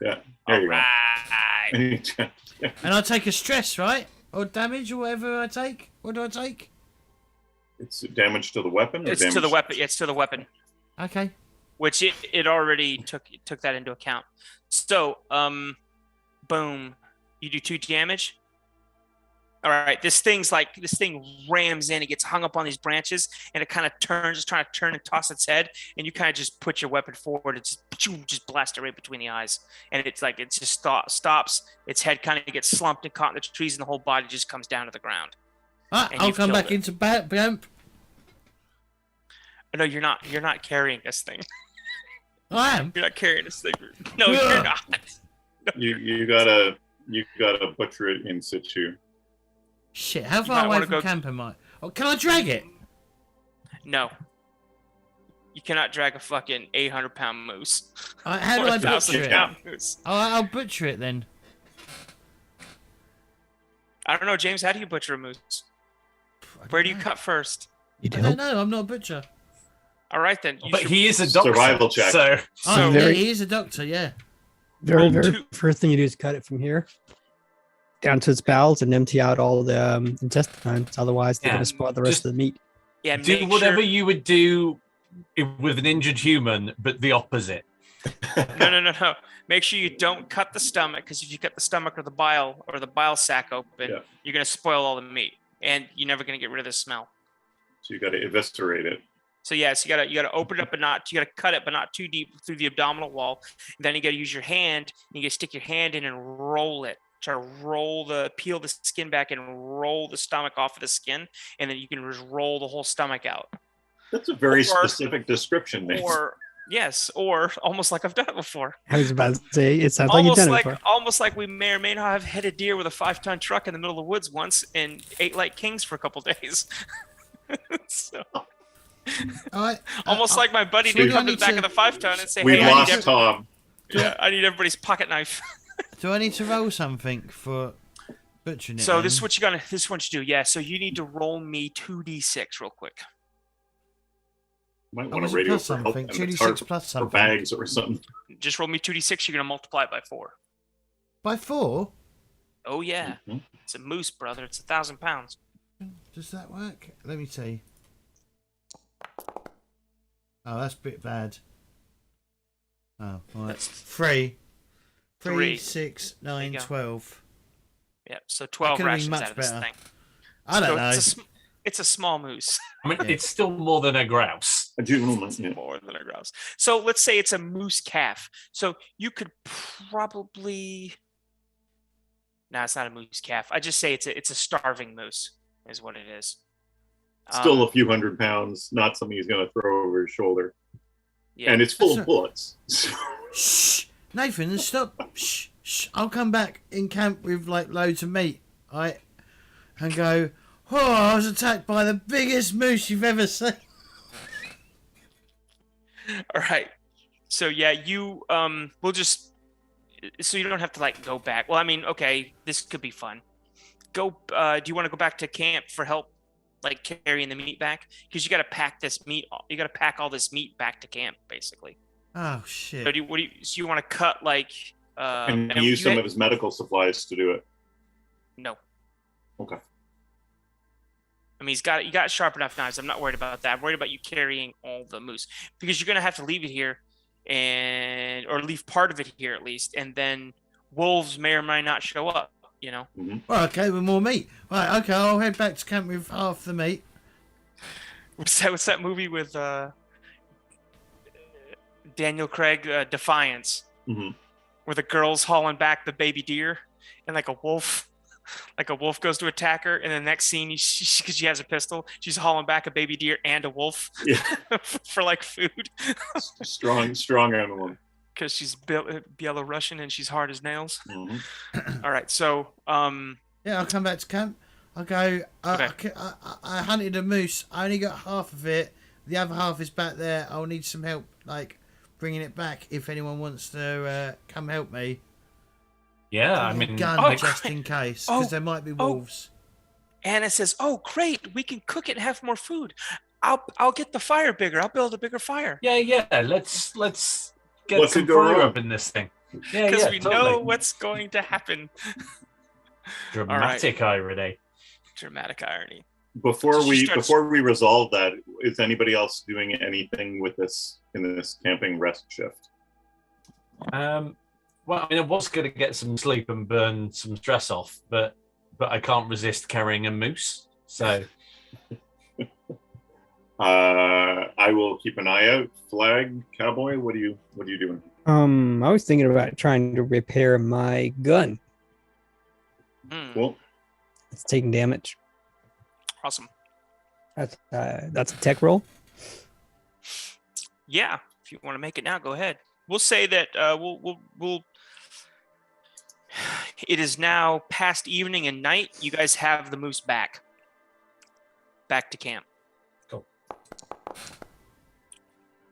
Yeah, there you Alright. go. And I take a stress, right? Or damage, or whatever I take. What do I take? It's damage to the weapon. Or It's damage to the weapon. It's to the weapon, Okay. which it already took that into account. So boom, you do 2 damage. All right, this thing rams in. It gets hung up on these branches, and it kind of turns, just trying to turn and toss its head. And you kind of just put your weapon forward and just blast it right between the eyes. And it's like it just stops. Its head kind of gets slumped and caught in the trees, and the whole body just comes down to the ground. Ah, And I'll you've come killed back it. into Bamp. No, you're not. You're not carrying this thing. I am. You're not carrying this thing. No, you're not. You gotta butcher it in situ. Shit, how might far away wanna from go- camp am I? Oh, can I drag it? No. You cannot drag a fucking 800-pound moose. How do Or I a butcher it? 1,000-pound moose. I'll butcher it then. I don't know, James. How do you butcher a moose? Where do you cut first? You I don't know. I'm not a butcher. All right then. You But should- he is a doctor. Survival check. So Oh, very- he is a doctor, yeah. Very, Roll very 2. first thing you do is cut it from here down to its bowels and empty out all the intestines. Otherwise, they're Yeah. going to spoil the rest Just- of the meat. Yeah, do make whatever sure. you would do with an injured human, but the opposite. No. Make sure you don't cut the stomach, because if you cut the stomach or the bile sac open, Yeah. you're gonna spoil all the meat, and you're never gonna get rid of the smell. So you gotta eviscerate it. So yes, you gotta open it up, but not you gotta cut it, but not too deep through the abdominal wall. And then you gotta use your hand. And you gotta stick your hand in and roll it. Try to peel the skin back and roll the stomach off of the skin, and then you can just roll the whole stomach out. That's a very Or- specific description, Nate. Or yes, or almost like I've done it before. I was about to say, it sounds like you've done it before. Almost like we may or may not have hit a deer with a 5-ton truck in the middle of the woods once and ate like kings for a couple days. So, All right. almost like my buddy so we did come don't to the need back to- of the 5-ton and say, We "Hey, I need, lost Tom. I need everybody's pocket knife." Do I need to roll something for butchering it? So then? this is what you do. Yeah. So you need to roll me 2d6 real quick. Might Oh, want was to it radio plus for help. something? And it's 2d6 hard plus for something. bags or something. Just roll me 2d6. You're gonna multiply it by 4. By 4? Oh yeah, Mhm. it's a moose, brother. It's 1,000 pounds. Does that work? Let me see. Oh, that's a bit bad. Oh, right. That's 3. 3, Three. 6, you 9, go. 12. Yeah. So 12 could've been rations much out of this better. thing. I don't So know. it's a small moose. I mean, Yeah. it's still more than a grouse. A juvenile, yeah. More than a grouse. So let's say it's a moose calf. So you could probably. No, it's not a moose calf. I just say it's a starving moose, is what it is. Still a few hundred pounds, not something he's going to throw over his shoulder. Yeah. And it's full That's of bullets. So, Shh! Nathan, stop. Shh! I'll come back in camp with like loads of meat, right? And go, oh, I was attacked by the biggest moose you've ever seen. All right. So yeah, you we'll just so you don't have to like go back. Well, I mean, okay, this could be fun. Do you want to go back to camp for help, like carrying the meat back? Because you got to pack this meat. You got to pack all this meat back to camp, basically. Oh shit! So so you want to cut like? and and use you some had- of his medical supplies to do it. No. Okay. I mean, you got sharp enough knives. I'm not worried about that. I'm worried about you carrying all the moose because you're gonna have to leave it here, or leave part of it here at least, and then wolves may or may not show up. You know. Well, okay, with more meat. Right, okay, I'll head back to camp with half the meat. What's that movie with Daniel Craig, Defiance, Mhm. where the girl's hauling back the baby deer, and like a wolf goes to attack her, and the next scene, because she has a pistol, she's hauling back a baby deer and a wolf Yeah. for like food, Strong animal. because she's Belarusian and she's hard as nails. Mhm. All right, so Yeah, Yeah, I'll come back to camp. I'll go. Okay. I hunted a moose. I only got half of it. The other half is back there. I'll need some help, like bringing it back. If anyone wants to come help me. Yeah, I Bring a mean, gun Oh, just great. in case, because Oh, there might be oh. wolves. Anna says, "Oh, great! We can cook it and have more food. I'll get the fire bigger. I'll build a bigger fire yeah. Let's get What's some it go fire wrong? up in this thing. Yeah, because yeah, we totally. know what's going to happen." Dramatic irony. Dramatic irony. Before She we starts- resolve that, is anybody else doing anything with this in this camping rest shift? Well, I mean, I was going to get some sleep and burn some stress off, but I can't resist carrying a moose. So I will keep an eye out. Flag, cowboy, what are you doing? I was thinking about trying to repair my gun. Hmm, Cool. It's taking damage. Awesome. That's a tech roll. Yeah, if you want to make it now, go ahead. We'll say that we'll. It is now past evening and night. You guys have the moose back to camp.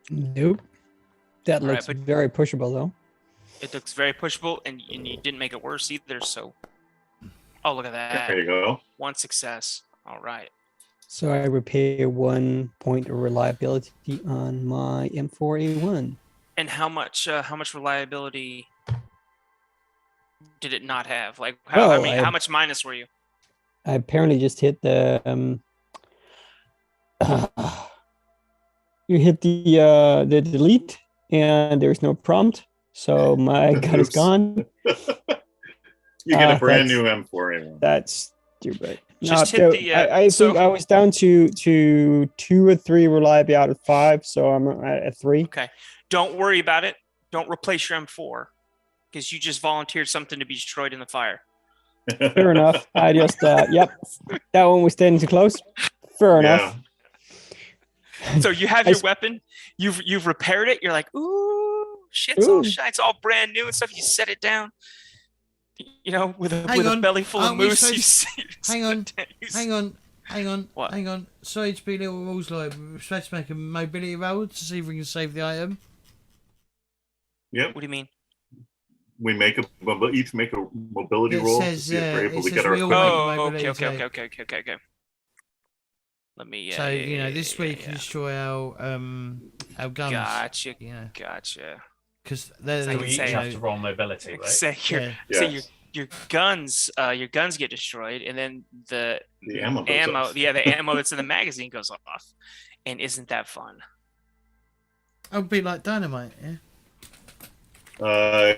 Nope. That All right, looks but- very pushable though. It looks very pushable, and you didn't make it worse either. So, oh, look at that! There you go. One success. All right. So I repair 1 point of reliability on my M4A1. And how much reliability did it not have? Like Well, how much minus were you? I apparently just hit the you hit the delete and there's no prompt, so my gun is Oops. gone. You get a brand that's- new M4A1. That's stupid. Just No, hit the, I so- think I was down to 2 or 3 reliability out of 5, so I'm at 3. Okay. Don't worry about it. Don't replace your M4 because you just volunteered something to be destroyed in the fire. Fair enough. I just yep, that one was standing too close. Fair enough. So you have I your s- weapon. You've repaired it. You're like, ooh, shit's all Ooh. shiny. It's all brand new and stuff. You set it down. You know, with a Hang on. belly full of Aren't we moose. You supposed- Hang on. Hang on. What? Hang on. Sorry to be a little rules lawyer, but we're supposed to make a mobility roll to see if we can save the item. Yep. What do you mean? We each make a mobility It roll says, to see if we're it able to says get our we all equipment. make- Oh, mobility okay. Let me. So this week you destroy our guns. Gotcha. You know, Gotcha. because they're So So I we can each say- have to roll mobility, right? Say your Yeah. Yes. your guns get destroyed, and then the The ammo goes off. the ammo that's in the magazine goes off, and isn't that fun? It would be like dynamite. Yeah.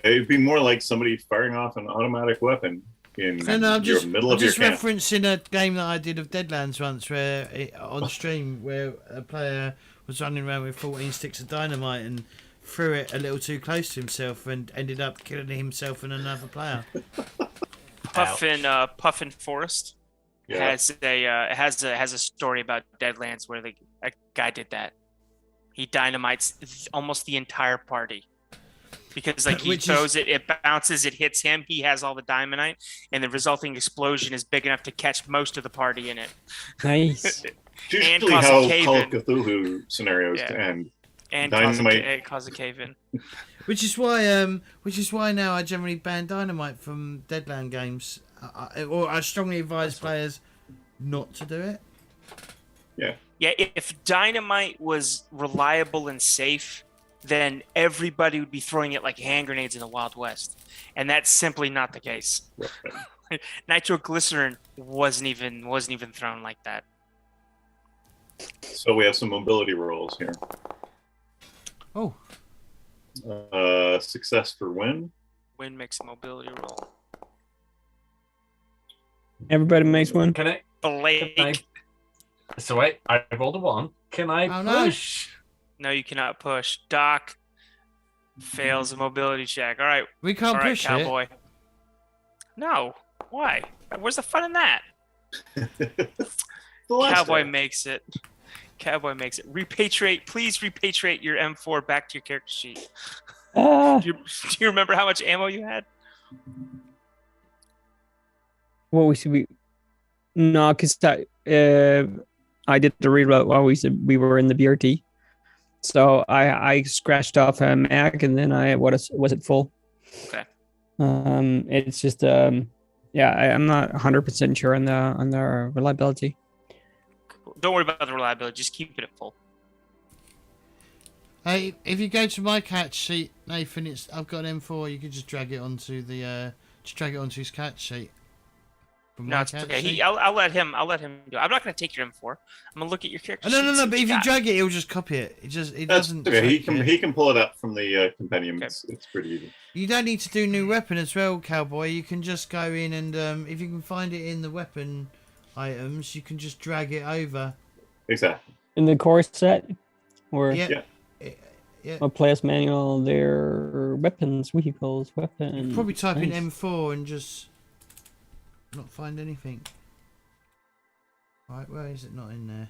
It'd be more like somebody firing off an automatic weapon in No, I'm your just, middle I'm of your just camp. referencing a game that I did of Deadlands once, where on stream, where a player was running around with 14 sticks of dynamite and threw it a little too close to himself and ended up killing himself and another player. Puffin Forest Yeah. has a story about Deadlands where a guy did that. He dynamites almost the entire party. Because he Which throws it bounces, it hits him. He has all the dynamite, and the resulting explosion is big enough to catch most of the party in it. Nice. It's and usually cause a how cave Call in. of Cthulhu scenarios Yeah. end. And Dynamite. cause a cave in. Which is why now I generally ban dynamite from Deadland games, or I strongly advise players not to do it. Yeah, if dynamite was reliable and safe, then everybody would be throwing it like hand grenades in the Wild West, and that's simply not the case. Nitroglycerin wasn't even thrown like that. So we have some mobility rolls here. Oh, Success for win. Win makes a mobility roll. Everybody makes one. Can I? Blake. So wait, I rolled a 1. Can I Oh, no. push? No, you cannot push. Doc fails a mobility check. All right, we can't all right, push it. cowboy. No, why? Where's the fun in that? The last Cowboy day. makes it. Cowboy makes it. Repatriate. Please repatriate your M4 back to your character sheet. Ah, Do you remember how much ammo you had? What we no, because I did the reroute while we were in the BRT. So I scratched off a mag and then I was it full. Okay. It's just I'm not 100% sure on the reliability. Don't worry about the reliability. Just keep it at full. Hey, if you go to my catch sheet, Nathan, I've got an M4. You can just drag it onto his catch sheet. From No, my it's catch okay. sheet. I'll let him do it. I'm not going to take your M4. I'm going to look at your character. No. sheet, see But what if you got. drag it, he'll just copy it. It That's doesn't. okay. take it. He can pull it up from the compendium. Okay. It's pretty easy. You don't need to do new weapon as well, cowboy. You can just go in and if you can find it in the weapon items, you can just drag it over. Exactly. In the core set, or Yeah. a player's manual, their weapons, vehicles, You weapons. can probably type in Nice. M4 and just not find anything. Right, where is it not in there?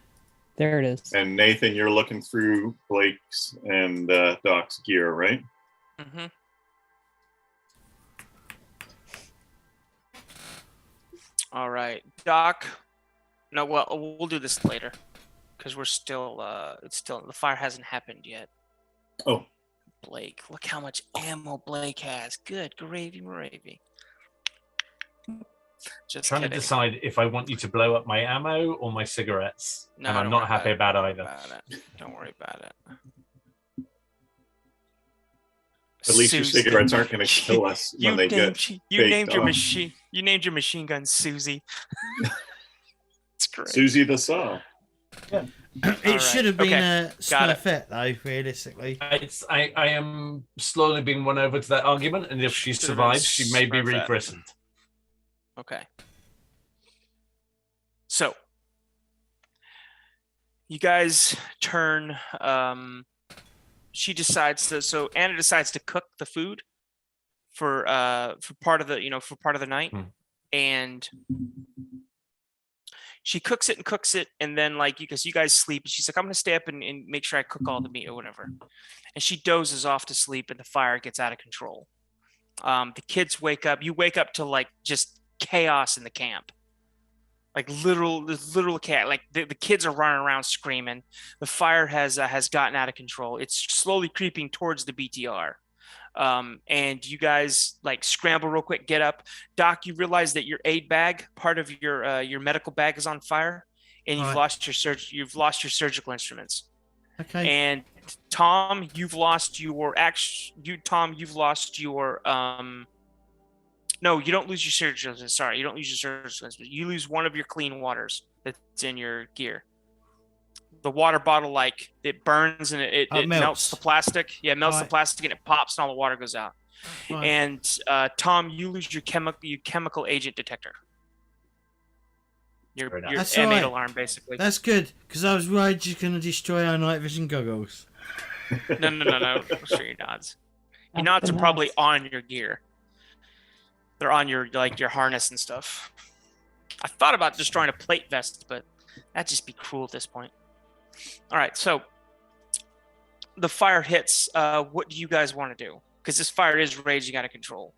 There it is. And Nathan, you're looking through Blake's and Doc's gear, right? Mm-hmm. All right, Doc. No, well, we'll do this later because we're still. The fire hasn't happened yet. Oh, Blake, look how much ammo Blake has. Good gravy, gravy. Just Trying kidding. to decide if I want you to blow up my ammo or my cigarettes, No, and I'm don't not worry happy about either. Don't worry about it. at least your Susie. cigarettes aren't going to kill us when they get. You baked named your off. machine. You named your machine gun Susie. It's great. Susie the Saw. It Alright, should have been okay. a Got it. Smurfette, though, realistically. I am slowly being won over to that argument, and if she Should've been survives, she may be Smurfette. rechristened. Okay. So you guys turn. She decides to. So Anna decides to cook the food for part of the night, and she cooks it, and then because you guys sleep, and she's like, I'm gonna stay up and make sure I cook all the meat or whatever, and she dozes off to sleep, and the fire gets out of control. The kids wake up. You wake up to just chaos in the camp. Literal cat. The kids are running around screaming. The fire has gotten out of control. It's slowly creeping towards the BTR. And you guys scramble real quick, get up. Doc, you realize that your aid bag, part of your medical bag, is on fire, and you've Right. lost your surgical instruments. Okay. And Tom, you've lost your no, you don't lose your surgical instruments. Sorry, you don't lose your surgical instruments. You lose one of your clean waters that's in your gear. The water bottle, it burns and it melts the plastic. Yeah, it melts the Right. plastic and it pops and all the water goes out. Right. And Tom, you lose your chemical agent detector. Your Very nice. your That's M8 alright. alarm, basically. That's good, because I was worried you're going to destroy our night vision goggles. No. Sure, your nods. Your nods are probably on your gear. They're on your harness and stuff. I thought about destroying a plate vest, but that'd just be cruel at this point. All right, so the fire hits. What do you guys want to do? Because this fire is raging out of control.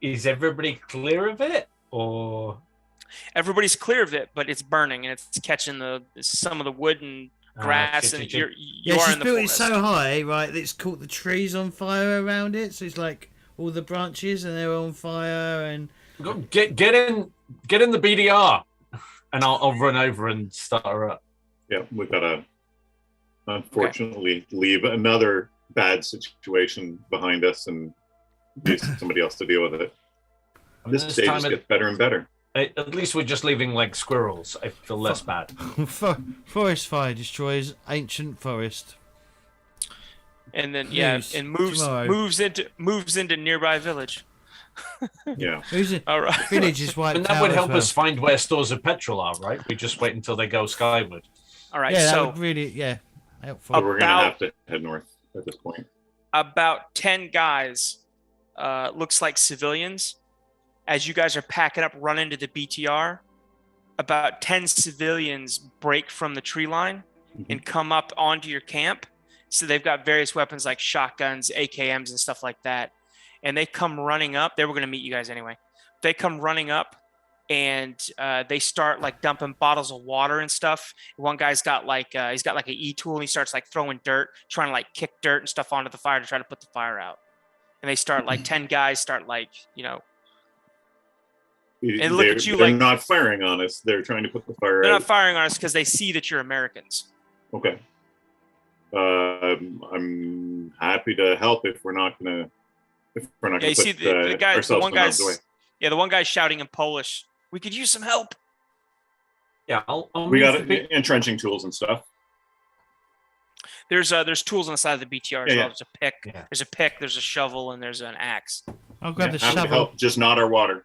Is everybody clear of it, or Everybody's clear of it, but it's burning and it's catching some of the wood and grass, and you Yeah, are she's in the built it forest. so high, right, that it's caught the trees on fire around it. So it's all the branches and they're on fire. And Go- get in the BDR, and I'll run over and start her up. Yeah, we've got to unfortunately leave another bad situation behind us and use somebody else to deal with it. This day time just gets better and better. at least we're just leaving squirrels. I feel less bad. forest fire destroys ancient forest. And then News and moves tomorrow. moves into nearby village. Yeah. Who's it? All right. Village is wiped And out that would as help well. us find where stores of petrol are, right? We just wait until they go skyward. All right. Yeah, that So would really helpful. So we're going to About- have to head north at this point. about 10 guys, looks like civilians, as you guys are packing up, run into the BTR. About 10 civilians break from the tree line and come up onto your camp. So they've got various weapons like shotguns, AKMs, and stuff like that. and they come running up. They were going to meet you guys anyway. They come running up, and they start like dumping bottles of water and stuff. One guy's got like he's got like an e-tool, and he starts like throwing dirt, trying to like kick dirt and stuff onto the fire to try to put the fire out. And they start like 10 guys start like, you know, and look at you they're like not firing on us. They're trying to put the fire they're out. not firing on us because they see that you're Americans. Okay. I'm happy to help if we're not gonna Yeah, you put see the guy, the ourselves one in harm's guy's way. yeah, the one guy's shouting in Polish. We could use some help. Yeah, I'll We move got the entrenching tools and stuff. There's tools on the side of the BTR as Yeah, well. yeah. There's a pick, Yeah. there's a pick, there's a shovel, and there's an axe. I'll grab the Happy to shovel. help, just not our water.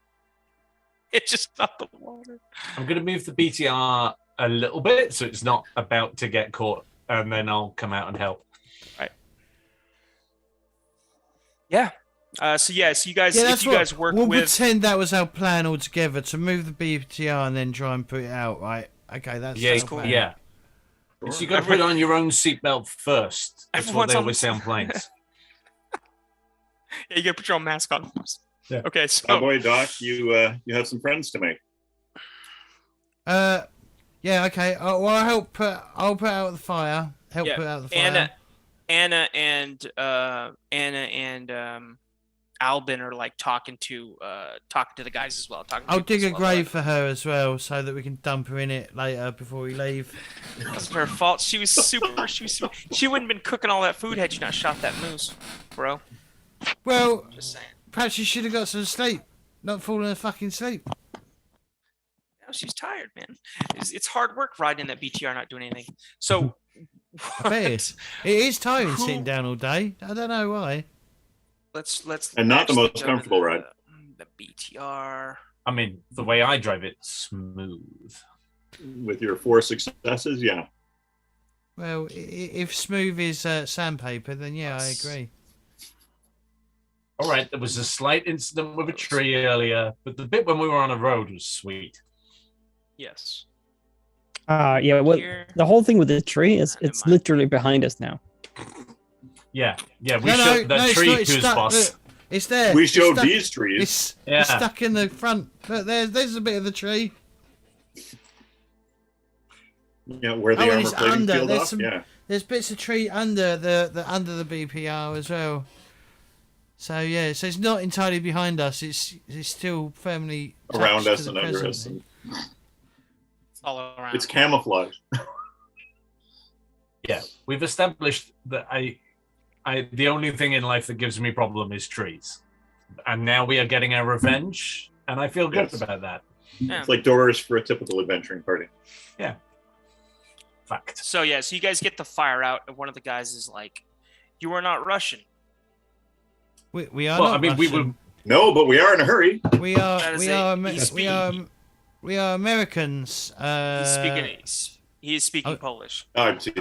It's just not the water. I'm going to move the BTR a little bit so it's not about to get caught, and then I'll come out and help. Yeah. So you guys, Yeah, if that's you guys work we'll with, pretend that was our plan altogether to move the BTR and then try and put it out, right? Okay, that's Yeah, our cool. plan. yeah. Sure. So you got to put on your own seatbelt first. That's what Everyone's they on- always say on planes. yeah, you gotta put your own mask on. Yeah. Okay, so Cowboy Doc, you have some friends to make. Yeah, okay. Well, I'll put out the fire. Help Yeah, put out the fire. Anna and Albin are like talking to the guys as well. Talking to I'll people dig as a well. grave for her as well, so that we can dump her in it later before we leave. It wasn't her fault. She was super. She wouldn't have been cooking all that food had you not shot that moose, bro. Well, Just saying. perhaps you should have got some sleep, not falling asleep. No, she's tired, man. It's hard work riding that BTR, not doing anything. So, I bet it is tiring Who- sitting down all day. I don't know why. let's And not the actually most jump comfortable into ride. The BTR. I mean, the way I drive it, smooth. With your 4 successes, yeah. Well, if smooth is sandpaper, then yeah, I agree. All right, there was a slight incident with a tree earlier, but the bit when we were on a road was sweet. Yes. Yeah, well, Here. the whole thing with the tree is Never it's mind. literally behind us now. Yeah, we No, showed that it's tree not, it's who's stuck. boss. Look, it's there. We It's showed stuck- these trees. It's Yeah. stuck in the front. Look, there's a bit of the tree. Yeah, where the Oh, and armor it's plating under. peeled There's off. some- Yeah. There's bits of tree under the BPR as well. So yeah, so it's not entirely behind us. It's still firmly Around attached us to and the under present. us. And All around. it's camouflage. Yeah, we've established that the only thing in life that gives me problem is trees, and now we are getting our revenge, and I feel good Yes. about that. Yeah. It's like doors for a typical adventuring party. Fact. So yeah, so you guys get the fire out, and one of the guys is like, "You are not Russian." We are Well, not I mean, we Russian. were. No, but we are in a hurry. We are That is we a- are he's we are we are Americans. He's speaking. He is speaking oh. Polish. Oh, Jesus.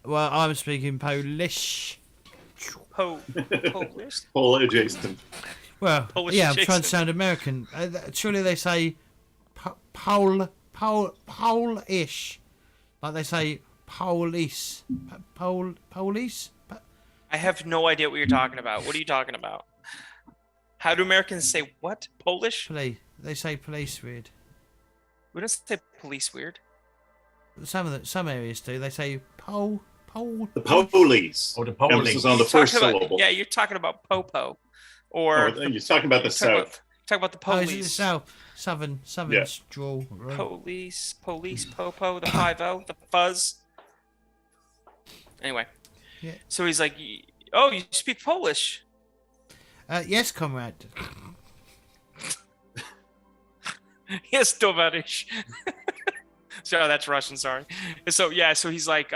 Well, I'm speaking Polish. Polish. Pole adjacent. Well, Polish yeah, I'm trying to adjacent. sound American. Surely they say Polish, like they say police, police. I have no idea what you're talking about. What are you talking about? How do Americans say what? Polish? Police. They say police weird. We don't say police weird. Some areas do. They say The police. police. Or the police. Emphasis on the You're first talking about- syllable. Yeah, you're talking about popo, or Oh, you're talking about the south. Talk about the Oh, is it the police. southern Yeah. drawl? Right. Police, popo, the 5-0, the fuzz. Anyway, Yeah. so he's like, "Oh, you speak Polish?" Yes, comrade. Yes, Tovarish. So that's Russian. Sorry. So yeah, so he's like,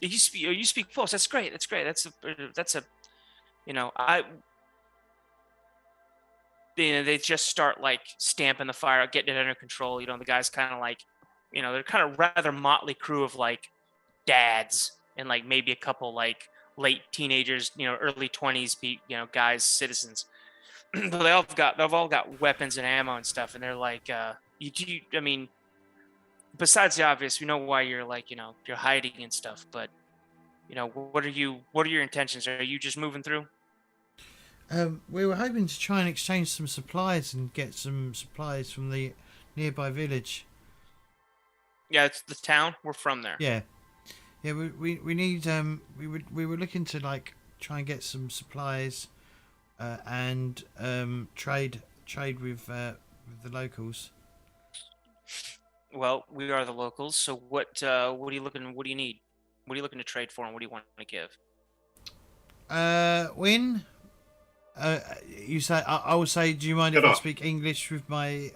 you speak Polish. That's great. That's great. That's a, you know, they just start like stamping the fire out, getting it under control. You know, the guys kind of like, you know, they're kind of rather motley crew of like dads and like maybe a couple like late teenagers, you know, early 20s, guys, citizens. But they've all got weapons and ammo and stuff, and they're like, I mean, besides the obvious, we know why you're like, you know, you're hiding and stuff, but you know, what are your intentions? Are you just moving through? We were hoping to try and exchange some supplies and get some supplies from the nearby village. Yeah, it's the town. We're from there. Yeah, yeah. We need we were looking to like try and get some supplies, and trade with the locals. Well, we are the locals. So what are you looking? What do you need? What are you looking to trade for, and what do you want to give? Win. You say I will say. Do you mind if Get I off. speak English with my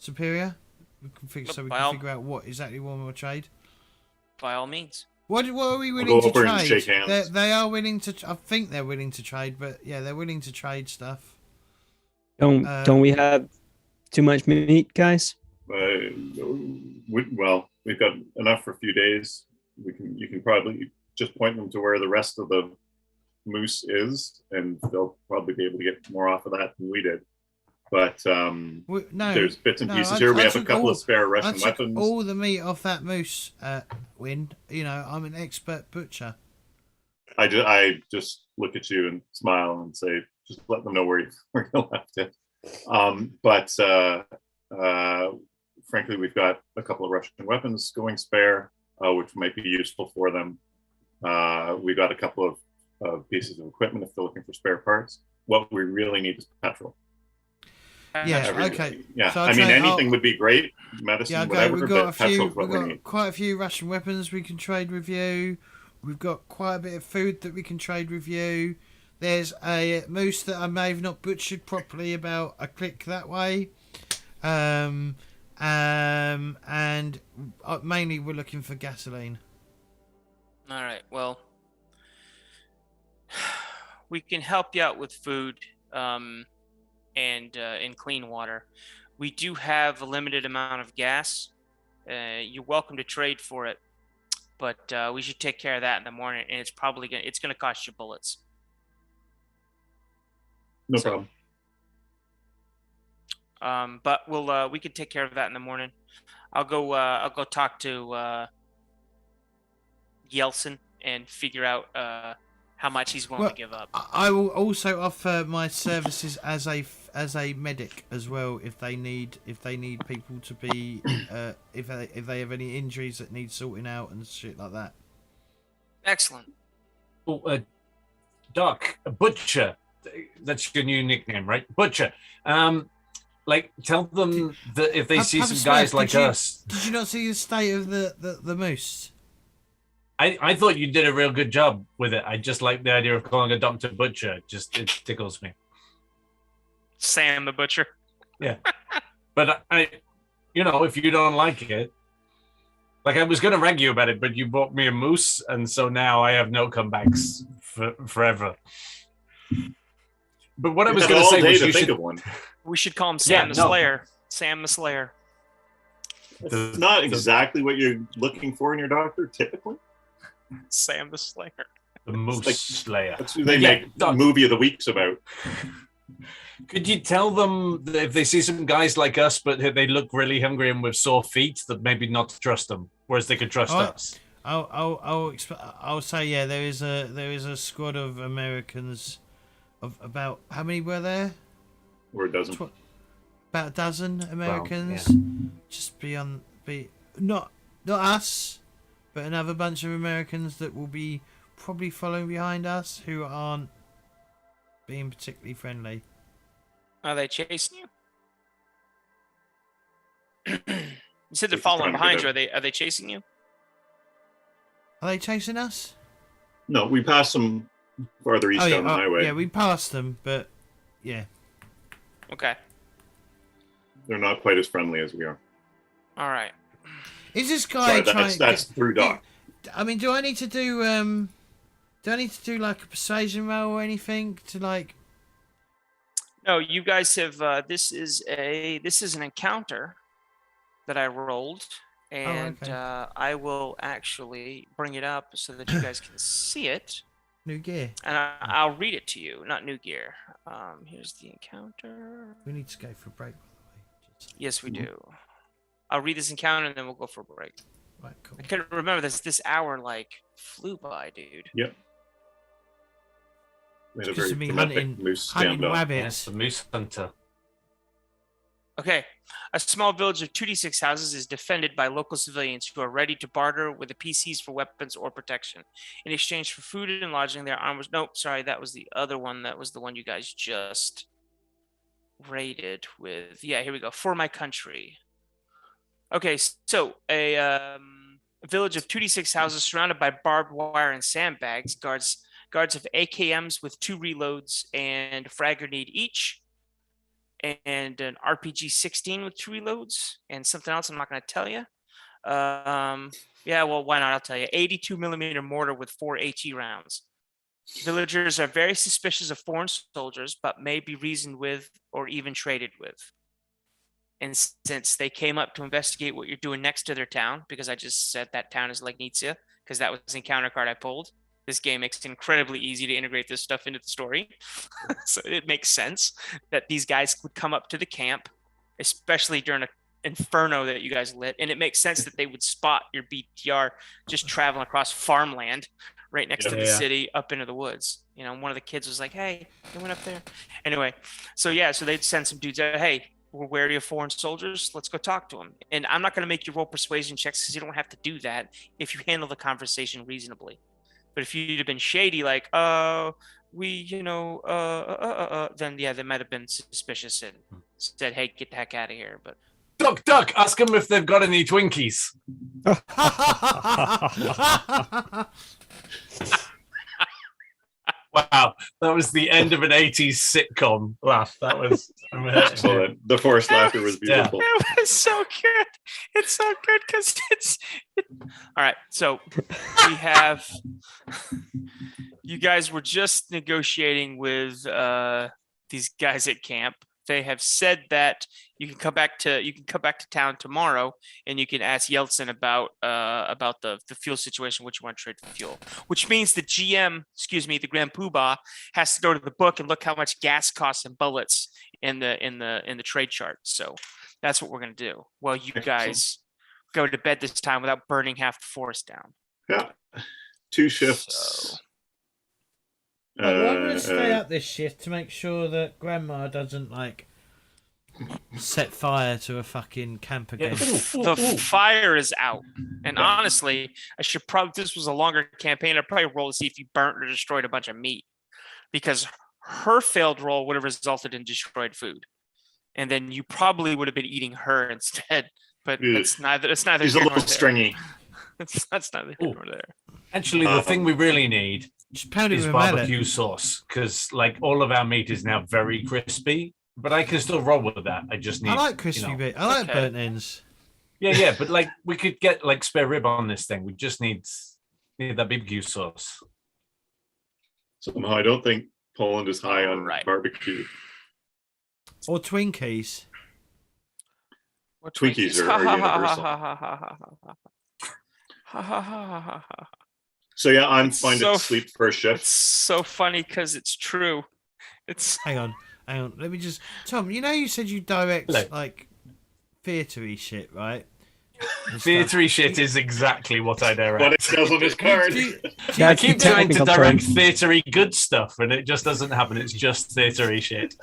superior? We can figure so we By can all- figure out what exactly we want to trade. By all means. What are we We'll willing go to over and trade? shake hands. They are willing to. I think they're willing to trade, but yeah, they're willing to trade stuff. Don't we have too much meat, guys? Well, we've got enough for a few days. You can probably just point them to where the rest of the moose is, and they'll probably be able to get more off of that than we did. But No, there's bits and no, pieces I- here. We I have a took couple all- of spare I Russian took weapons. all the meat off that moose. Win. You know, I'm an expert butcher. I just look at you and smile and say, just let them know where you left it. But frankly, we've got a couple of Russian weapons going spare, which might be useful for them. We've got a couple of pieces of equipment if they're looking for spare parts. What we really need is petrol. Yeah. Every- Okay. Yeah, So I mean, I'll- anything would be great, medicine, Yeah. Okay. whatever, We've got a but few. petrol's what We've we got need. quite a few Russian weapons we can trade with you. We've got quite a bit of food that we can trade with you. There's a moose that I may have not butchered properly about a click that way. And mainly we're looking for gasoline. All right. Well, we can help you out with food, and in clean water. We do have a limited amount of gas. You're welcome to trade for it, but we should take care of that in the morning, and it's gonna cost you bullets. No So- problem. But we can take care of that in the morning. I'll go talk to Yeltsin and figure out how much he's willing Well, to give up. I will also offer my services as a medic as well if they need people to be if they have any injuries that need sorting out and shit like that. Excellent. Oh, Doc, a butcher. That's your new nickname, right? Butcher. Like, tell them that if they see Have a some swear, guys like did you- us. Did you not see the state of the moose? I thought you did a real good job with it. I just like the idea of calling a doctor butcher. It tickles me. Sam the butcher. But if you don't like it, like I was gonna rag you about it, but you bought me a moose, and so now I have no comebacks forever. But what I was We've gonna got all say day was to you think should. of one. We should call him Sam Yeah, the no. Slayer. Sam the Slayer. It's not exactly what you're looking for in your doctor, typically. Sam the Slayer. The Moose like- Slayer. That's who they Yeah, make Doc. movie of the weeks about. Could you tell them that if they see some guys like us, but they look really hungry and with sore feet, that maybe not to trust them, whereas they could trust Alright. us? I'll say yeah. There is a squad of Americans. Of about how many were there? Or it doesn't. About a dozen Americans. Just not us, but another bunch of Americans that will be probably following behind us who aren't being particularly friendly. Are they chasing you? You said they're They're following trying to behind get you. out. Are they chasing you? Are they chasing us? No, we passed them farther east down the highway. yeah, we passed them, but yeah. Okay. They're not quite as friendly as we are. All right. Is this guy Sorry, trying? that's through Doc. I mean, do I need to do like a persuasion roll or anything to like? No, you guys have. This is an encounter that I rolled, and okay. I will actually bring it up so that you guys can see it, New gear. and I'll read it to you. Not new gear. Here's the encounter. We need to go for a break, by the way. Just, Yes, we do. I'll read this encounter, and then we'll go for a break. right, cool. I couldn't remember this. This hour like flew by, dude. Yep. We had a It's very just me dramatic hunting moose hunting stand up. Yes, rabbits. the moose hunter. Okay. A small village of 2d6 houses is defended by local civilians who are ready to barter with the PCs for weapons or protection. In exchange for food and lodging, their armors. Nope, sorry, that was the other one. That was the one you guys just raided with. Yeah, here we go. For my country. Okay, so a village of 2d6 houses surrounded by barbed wire and sandbags. Guards have AKMs with 2 reloads and a frag grenade each, and an RPG 16 with 2 reloads, and something else I'm not going to tell you. Yeah, well, why not? I'll tell you. 82 millimeter mortar with 4 HE rounds. Villagers are very suspicious of foreign soldiers, but may be reasoned with or even traded with. And since they came up to investigate what you're doing next to their town, because I just said that town is Legnica, because that was the encounter card I pulled. This game makes it incredibly easy to integrate this stuff into the story. So it makes sense that these guys would come up to the camp, especially during an inferno that you guys lit. And it makes sense that they would spot your BTR just traveling across farmland right next to the city up into the woods. You know, one of the kids was like, hey, they went up there. Anyway, so yeah, so they'd send some dudes out, hey, we're wary of foreign soldiers. Let's go talk to them. And I'm not going to make you roll persuasion checks because you don't have to do that if you handle the conversation reasonably. But if you'd have been shady, like, we, you know, then yeah, they might have been suspicious and said, hey, get the heck out of here. But Duck, ask them if they've got any Twinkies. Wow, that was the end of an 80s sitcom laugh. That was Excellent. The forced laughter was beautiful. it was so good. It's so good because all right. So we have, you guys were just negotiating with these guys at camp. They have said that you can come back to town tomorrow, and you can ask Yeltsin about the fuel situation, which you want to trade for fuel. Which means the GM, the Grand Poobah, has to go to the book and look how much gas costs and bullets in the trade chart. So that's what we're gonna do. Well, you guys go to bed this time without burning half the forest down. Yeah. 2 shifts. So, But I'm gonna stay up this shift to make sure that Grandma doesn't like set fire to a fucking camp again. the fire is out, and honestly, I should probably. This was a longer campaign. I'd probably roll to see if you burnt or destroyed a bunch of meat, because her failed roll would have resulted in destroyed food, and then you probably would have been eating her instead. But it's neither. It's neither. He's a little stringy. That's neither here nor there. Actually, the thing we really need Just pound it is with barbecue sauce, because like all of our meat is now very crispy, but I can still roll with that. I just need. I like crispy bit. I like burnt ends. Yeah, but like we could get like spare rib on this thing. We just need that barbecue sauce. Somehow I don't think Poland is high on barbecue. Or Twinkies. Twinkies are universal. So yeah, I'm fine to sleep for a shift. It's so funny because it's true. Hang on. Let me just, Tom. You know, you said you direct like theatre-y shit, right? Theatre-y shit is exactly what I direct. What it says on his card. I keep trying to direct theatre-y good stuff, and it just doesn't happen. It's just theatre-y shit.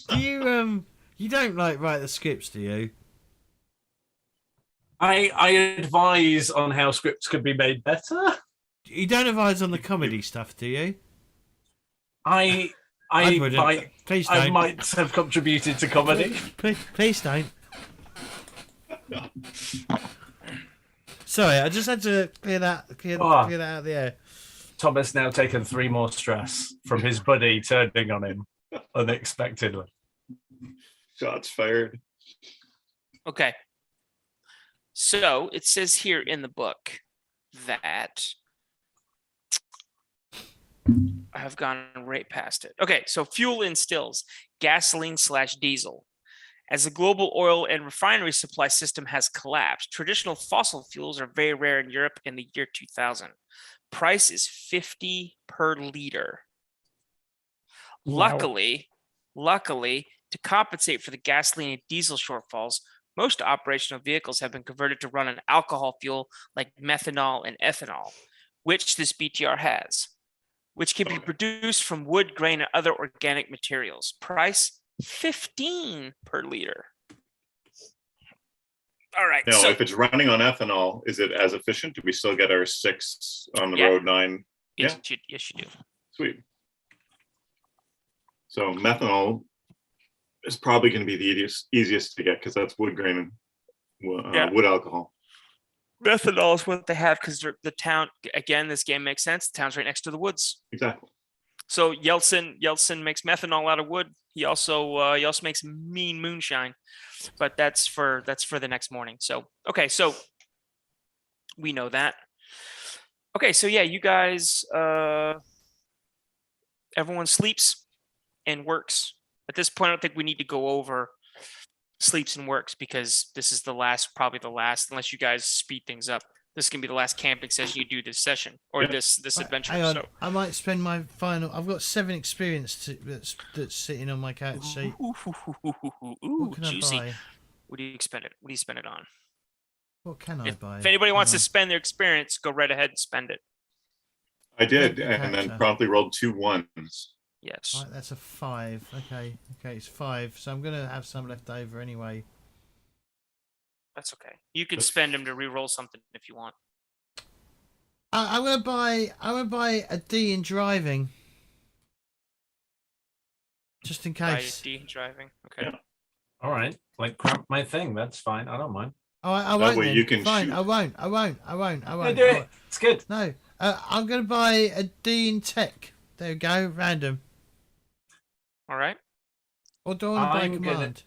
Do you don't like write the scripts, do you? I advise on how scripts could be made better. You don't advise on the comedy stuff, do you? I Please don't. I might have contributed to comedy. Please don't. Sorry, I just had to clear that out of the air. Tom has now taken 3 more stress from his buddy turning on him unexpectedly. Shots fired. Okay. So it says here in the book that I have gone right past it. Okay, so fuel instills gasoline/diesel. As the global oil and refinery supply system has collapsed, traditional fossil fuels are very rare in Europe in the year 2000. Price is 50 per liter. Wow. Luckily, to compensate for the gasoline and diesel shortfalls, most operational vehicles have been converted to run on alcohol fuel like methanol and ethanol, which this BTR has. which can be produced from wood, grain, and other organic materials. Price 15 per liter. All right. Now, so if it's running on ethanol, is it as efficient? Do we still get our 6 on the Yeah. road, 9? yes, yes, you do. Sweet. So methanol is probably going to be the easiest to get because that's wood grain and wood alcohol. Methanol is what they have because the town. Again, this game makes sense. The town's right next to the woods. Exactly. So Yeltsin makes methanol out of wood. He also makes mean moonshine, but that's for the next morning. So okay, so we know that. Okay, so yeah, you guys, everyone sleeps and works. At this point, I don't think we need to go over sleeps and works because this is probably the last, unless you guys speed things up. This can be the last camping session you do this session or this adventure. Hang on, So I might spend my final. I've got 7 experience that's sitting on my character sheet. What can juicy. I buy? What do you spend it? What do you spend it on? What can I buy? If anybody wants Hang to spend their experience, go right ahead and spend it. I did, Make the and then character. promptly rolled 2 1s. Yes. on. Right, that's a 5. Okay, it's 5. So I'm gonna have some left over anyway. That's okay. You can spend them to re-roll something if you want. I'm gonna buy a D in driving, just in Buy a case. D driving. Okay. Yeah. All right, like cramp my thing. That's fine. I don't mind. Oh, I That won't. way then. you can Fine. shoot. I won't. Yeah, do it. It's good. No, I'm gonna buy a D in tech. There we go, random. All right. Or do I want to buy I'm gonna- command?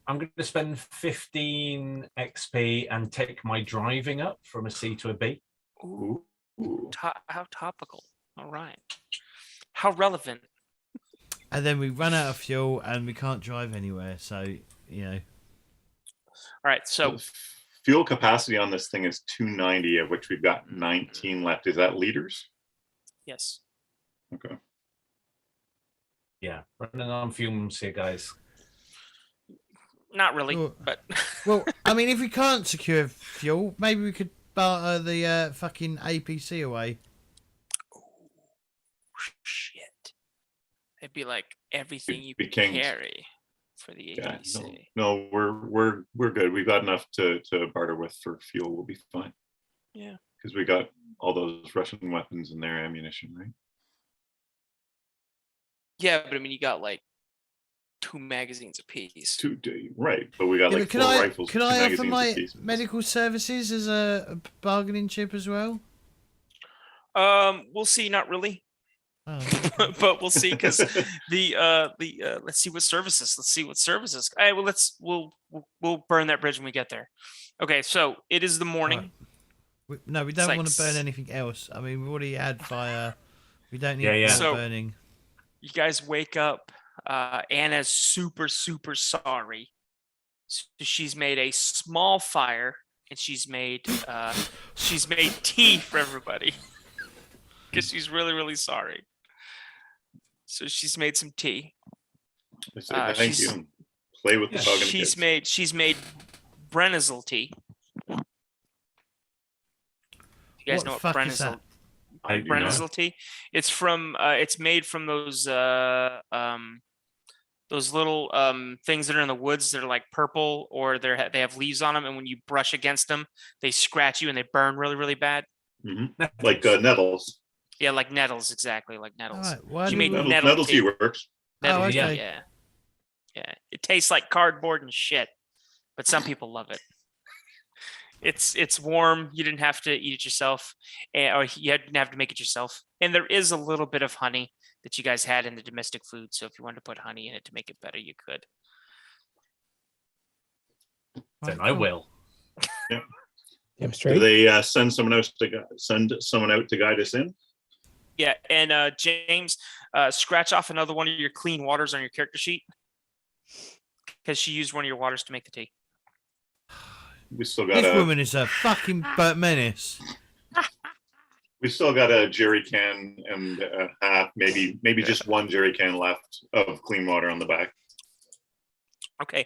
I'm going to spend 15 XP and take my driving up from a C to a B. Ooh, Ooh. how topical. All right. How relevant. And then we run out of fuel and we can't drive anywhere. So you know. All right. So The fuel capacity on this thing is 290, of which we've got 19 left. Is that liters? yes. Okay. Yeah, running on fumes here, guys. Not really, Sure. but Well, I mean, if we can't secure fuel, maybe we could barter the fucking APC away. shit. It'd be like everything you Be kings. carry for the Yeah. APC. No, we're good. We've got enough to barter with for fuel. We'll be fine. Yeah. Because we got all those Russian weapons and their ammunition, right? Yeah, but I mean, you got like 2 magazines apiece. Right, but we got Yeah, like but 4 rifles. can and 2 I offer magazines my apiece. medical services as a bargaining chip as well? We'll see. Not really, Oh, but we'll see because let's see what services. Let's see what services. All right, well, we'll burn that bridge when we get there. Okay, so it is the morning. no, we don't like want to burn anything else. I mean, we've already had fire. We don't need Yeah. more So- burning. You guys wake up. Anna's super sorry. So she's made a small fire and she's made tea for everybody because she's really sorry. So she's made some tea. I say thank she's- you. And play with the dog and the kids. She's made Brennizel tea. You guys What know the what fuck is Brennizel that? I do not. Brennizel tea? It's from it's made from those little things that are in the woods that are like purple or they have leaves on them, and when you brush against them, they scratch you and they burn really bad. Mhm. Like nettles. Yeah, like nettles, exactly like All nettles. right, why You do made we- Nettle tea works. Nettle Oh, tea, okay. yeah. It tastes like cardboard and shit, but some people love it. It's warm. You didn't have to eat it yourself, or you didn't have to make it yourself. And there is a little bit of honey that you guys had in the domestic food. So if you wanted to put honey in it to make it better, you could. Then Right, I cool. will. Damn Do straight. they send someone out to guide us in? Yeah, and James, scratch off another one of your clean waters on your character sheet because she used one of your waters to make the tea. We still got This woman is a fucking menace. a jerry can and a half, maybe just 1 jerry can left of clean water on the back. Okay,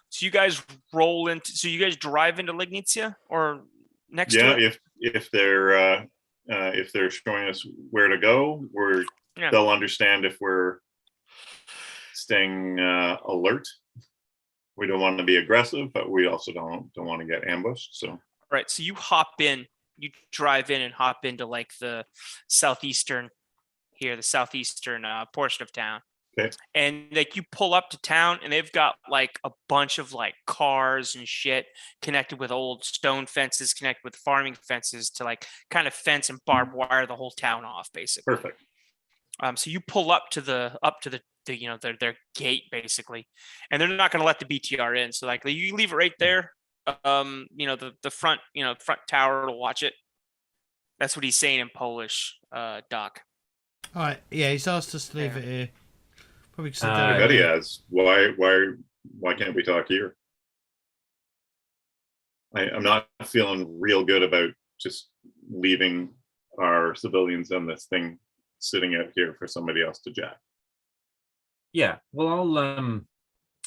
so you guys you guys drive into Lignitia or next to Yeah, it? if they're if they're showing us where to go, they'll understand if we're staying alert. We don't want to be aggressive, but we also don't want to get ambushed. So Right. So you drive in and hop into like the southeastern portion of town. Okay. And like you pull up to town and they've got like a bunch of like cars and shit connected with old stone fences, connected with farming fences to like kind of fence and barbed wire the whole town off, basically. perfect. So you pull up to the their gate basically, and they're not going to let the BTR in. So like you leave it right there. The front tower will watch it. That's what he's saying in Polish, Doc. All right. Yeah, he's asked us to leave it here. Probably because I bet he has. Why can't we talk here? I'm not feeling real good about just leaving our civilians on this thing sitting out here for somebody else to jack. Yeah. Well, I'll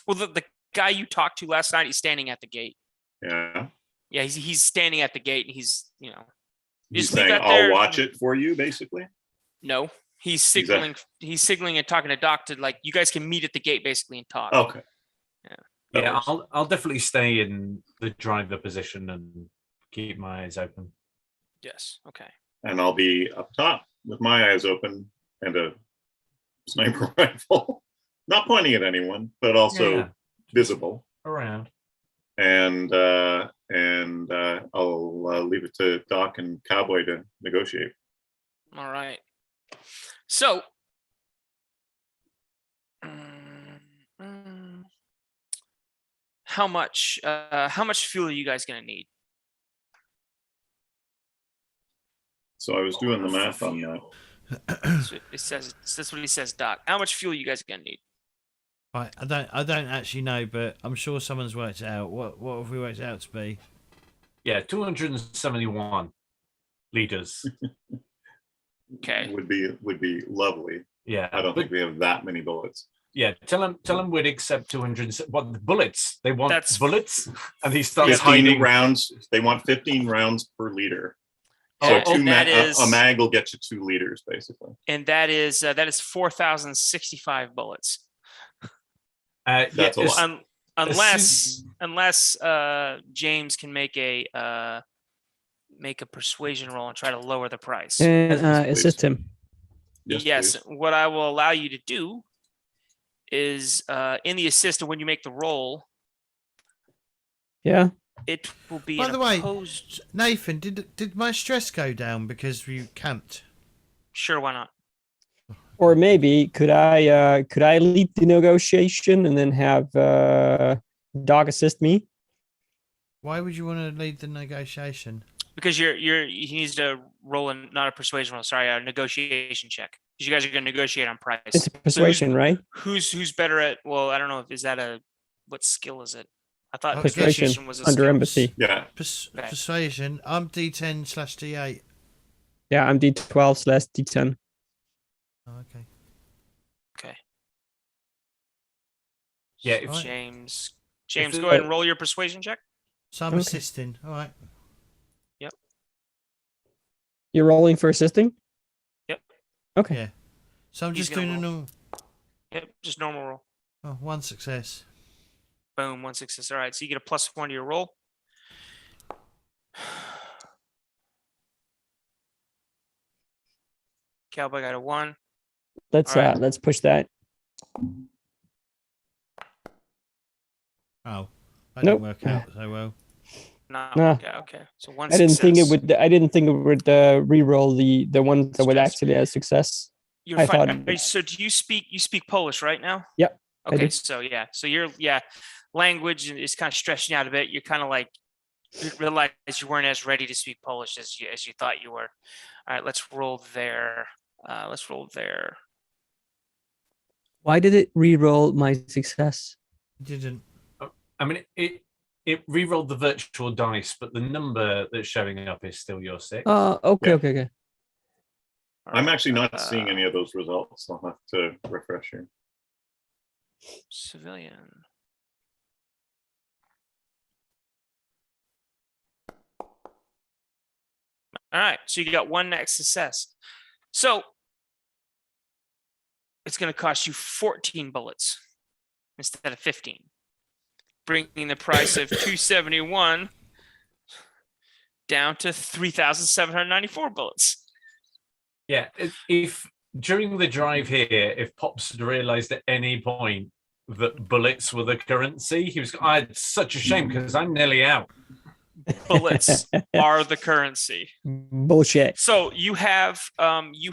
Well, the guy you talked to last night, he's standing at the gate. Yeah. Yeah, he's standing at the gate, and he's He's just leave saying, that I'll there. watch it for you, basically. No, he's signaling. He's signaling and talking to Doc to like you guys can meet at the gate basically and talk. Okay. That yeah, works. I'll definitely stay in the driver position and keep my eyes open. Yes. Okay. And I'll be up top with my eyes open and a sniper rifle, not pointing at anyone, but also Yeah. visible. Around. And I'll leave it to Doc and Cowboy to negotiate. All right. So, how much fuel are you guys gonna need? So I was doing the math on that. That's what he says, Doc. How much fuel are you guys gonna need? Right, I don't actually know, but I'm sure someone's worked it out. What have we worked it out to be? Yeah, 271 liters. Okay. Would be lovely. Yeah. I don't think we have that many bullets. Yeah, tell him we'd accept 200. What, the bullets? They want That's- bullets, and he starts 15 hiding. rounds. They want 15 rounds per liter. So Yeah, and that is a mag will get you 2 liters, basically. and that is 4,065 bullets. That's a lot. Unless James can make a persuasion roll and try to lower the price. And please. assist him. Yes, please. what I will allow you to do is in the assist when you make the roll, Yeah. it will be By an the way, opposed. Nathan, did my stress go down because you camped? Sure, why not? Or maybe could I lead the negotiation and then have Dog assist me? Why would you want to lead the negotiation? Because he needs to roll not a persuasion roll, sorry, a negotiation check. Because you guys are going to negotiate on price. It's a persuasion, right? Who's better at? Well, I don't know. Is that what skill is it? I thought Persuasion negotiation was a under skill. embassy. Yeah. Okay. Persuasion. I'm D10/D8. Yeah, I'm D12/D10. Oh, okay. Okay. Yeah, if, Right. James, If go ahead and roll your persuasion check. So I'm Okay. assisting. All right. You're rolling for assisting? Yep. Okay. Yeah. So I'm He's just gonna doing a roll. normal. Yep, just normal roll. Oh, 1 success. Boom, 1 success. All right, so you get a +1 to your roll. Cowboy got a 1. Let's All right. let's push that. Oh, that Nope. didn't work out so well. No. Nah. Okay. So 1 I didn't think it success. would. I didn't think it would re-roll the ones that would Stress. actually have success. You're I fine. thought- So do you speak Polish right now? Yep, I Okay, do. so yeah. So your language is kind of stretching out a bit. You're kind of like you realize you weren't as ready to speak Polish as you thought you were. All right, let's roll there. Why did it re-roll my success? It didn't. I mean, it re-rolled the virtual dice, but the number that's showing up is still your 6. Okay, Yeah. okay. I'm actually not seeing any of those results. I'll have to refresh here. Civilian. All right, so you got one max success. So it's going to cost you 14 bullets instead of 15, bringing the price of 271 down to 3,794 bullets. Yeah, if during the drive here, if Pops had realized at any point that bullets were the currency, he was, it's such a shame because I'm nearly out. Bullets are the currency. Bullshit. So you have how many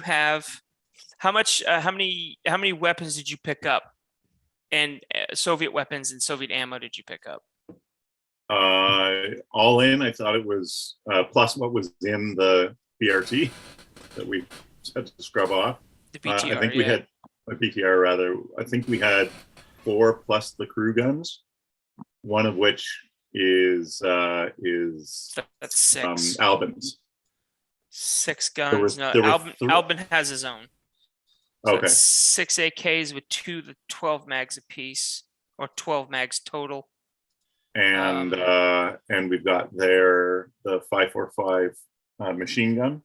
weapons did you pick up? And Soviet weapons and Soviet ammo did you pick up? All in, I thought it was plus what was in the BRT that we had to scrub off. The BTR, I think we had a BTR rather. I think we had 4 plus the crew guns, one of which is that's 6. Albin's. 6 guns. Albin has his own. So okay. 6 AKs with 2 to 12 mags apiece, or 12 mags total. And we've got the 5.45 machine gun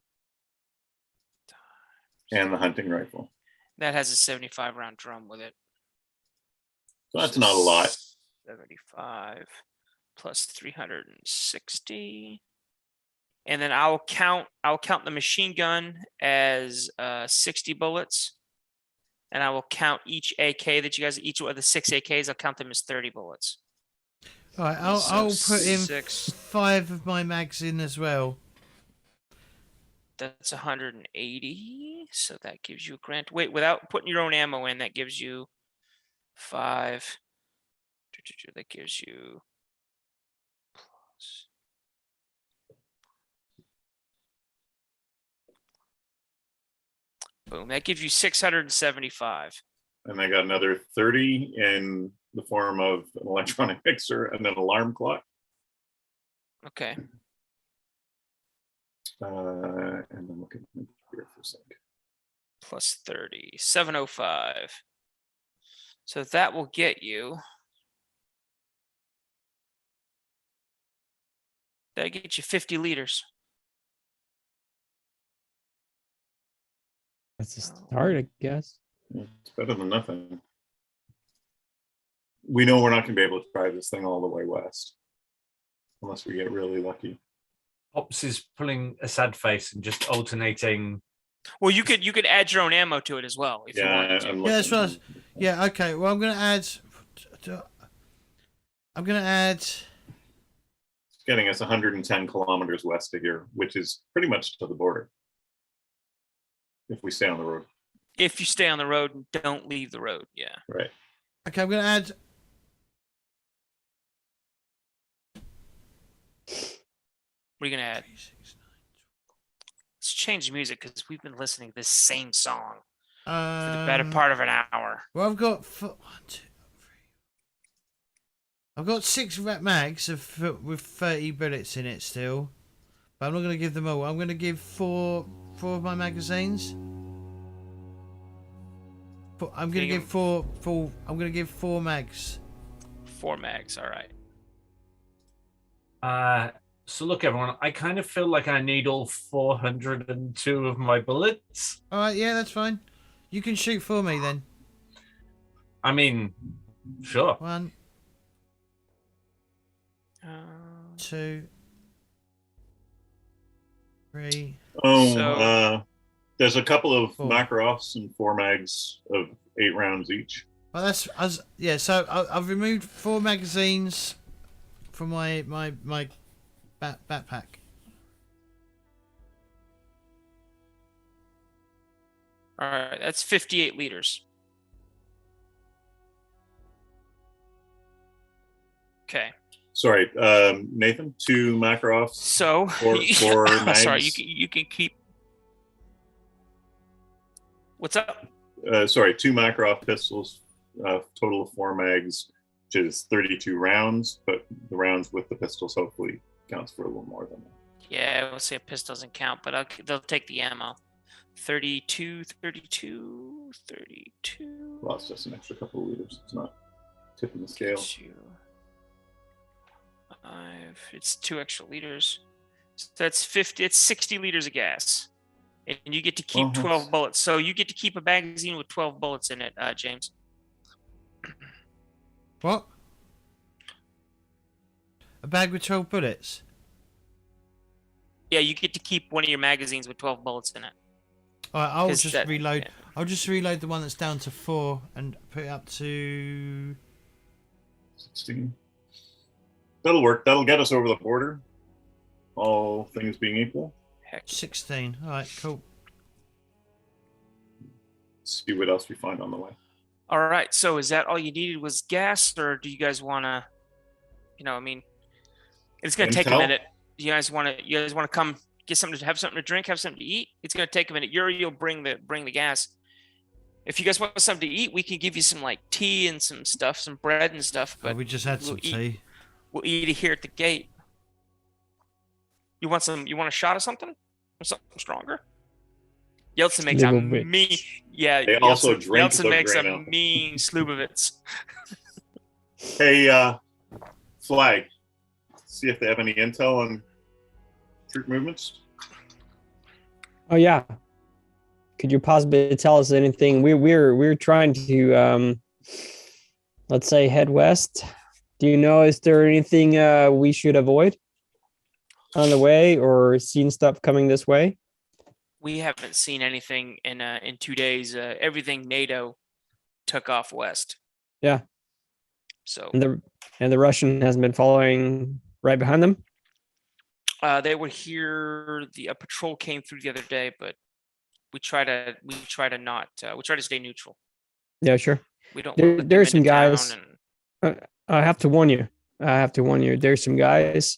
and the hunting rifle. That has a 75 round drum with it. So that's not a lot. 75 plus 360. And then I'll count the machine gun as 60 bullets. And I will count each AK that you guys, each of the 6 AKs, I'll count them as 30 bullets. All right, I'll put in 5 of my mags in as well. That's 180. So that gives you a grand. Wait, without putting your own ammo in, that gives you 5. That gives you plus. Boom, that gives you 675. And I got another 30 in the form of an electronic mixer and an alarm clock. Okay. And then look at here for a sec. Plus 30, 705. So that will get you. That'll get you 50 liters. That's a start, I guess. It's better than nothing. We know we're not going to be able to drive this thing all the way west unless we get really lucky. Pops is pulling a sad face and just alternating. Well, you could add your own ammo to it as well if you wanted to. Yeah, that's right. Yeah, okay. Well, I'm gonna add. It's getting us 110 kilometers west of here, which is pretty much to the border. If we stay on the road. If you stay on the road and don't leave the road, yeah. Right. Okay, I'm gonna add. What are you gonna add? Let's change the music because we've been listening to this same song for the better part of an hour. Well, I've got 1, 2, 3. I've got 6 mags with 30 bullets in it still, but I'm not gonna give them all. I'm gonna give 4 of my magazines. I'm gonna give 4. I'm gonna give 4 mags. 4 mags. All right. So look, everyone, I kind of feel like I need all 402 of my bullets. All right, yeah, that's fine. You can shoot for me then. I mean, sure. 1, 2, 3. There's a couple of Makarovs and 4 mags of 8 rounds each. Well, yeah. So I've removed 4 magazines from my backpack. All right, that's 58 liters. Okay. Sorry, Nathan, 2 Makarovs. So 4 mags. Sorry, you can keep. What's up? Sorry, 2 Makarov pistols, total of 4 mags, which is 32 rounds, but the rounds with the pistols hopefully counts for a little more than that. Yeah, we'll say a pistol doesn't count, but they'll take the ammo. 32. Well, it's just an extra couple of liters. It's not tipping the scale. 5. It's 2 extra liters. So that's 50. It's 60 liters of gas, and you get to keep Well, 12 bullets. So you get to keep a magazine with 12 bullets in it, James. What? A bag with 12 bullets? Yeah, you get to keep one of your magazines with 12 bullets in it. All right, I'll 'Cause just that- reload. yeah. I'll just reload the one that's down to 4 and put it up to 16. That'll work. That'll get us over the border. All things being equal. Heck, 16. All right, cool. See what else we find on the way. all right. So is that all you needed was gas, or do you guys want to? I mean, it's gonna take a Intel? minute. You guys want to come get something to have something to drink, have something to eat? It's gonna take a minute. You'll bring the gas. If you guys want something to eat, we can give you some like tea and some stuff, some bread and stuff. Oh, But we just had some we'll eat- tea. we'll eat it here at the gate. You want a shot of something? Or something stronger? Yeltsin makes a Little bit. mean. Yeah. They also drink Yeltsin the makes a Drano. mean Slubovitz. Hey, Flag. See if they have any intel on troop movements. Oh yeah. Could you possibly tell us anything? We're trying to let's say head west. Do you know, is there anything we should avoid on the way, or seen stuff coming this way? We haven't seen anything in 2 days. Everything NATO took off west. Yeah. So And the Russian hasn't been following right behind them? they were here. A patrol came through the other day, but we try to stay neutral. Yeah, sure. We don't. There- let them there's some into town guys- and- I have to warn you. There's some guys.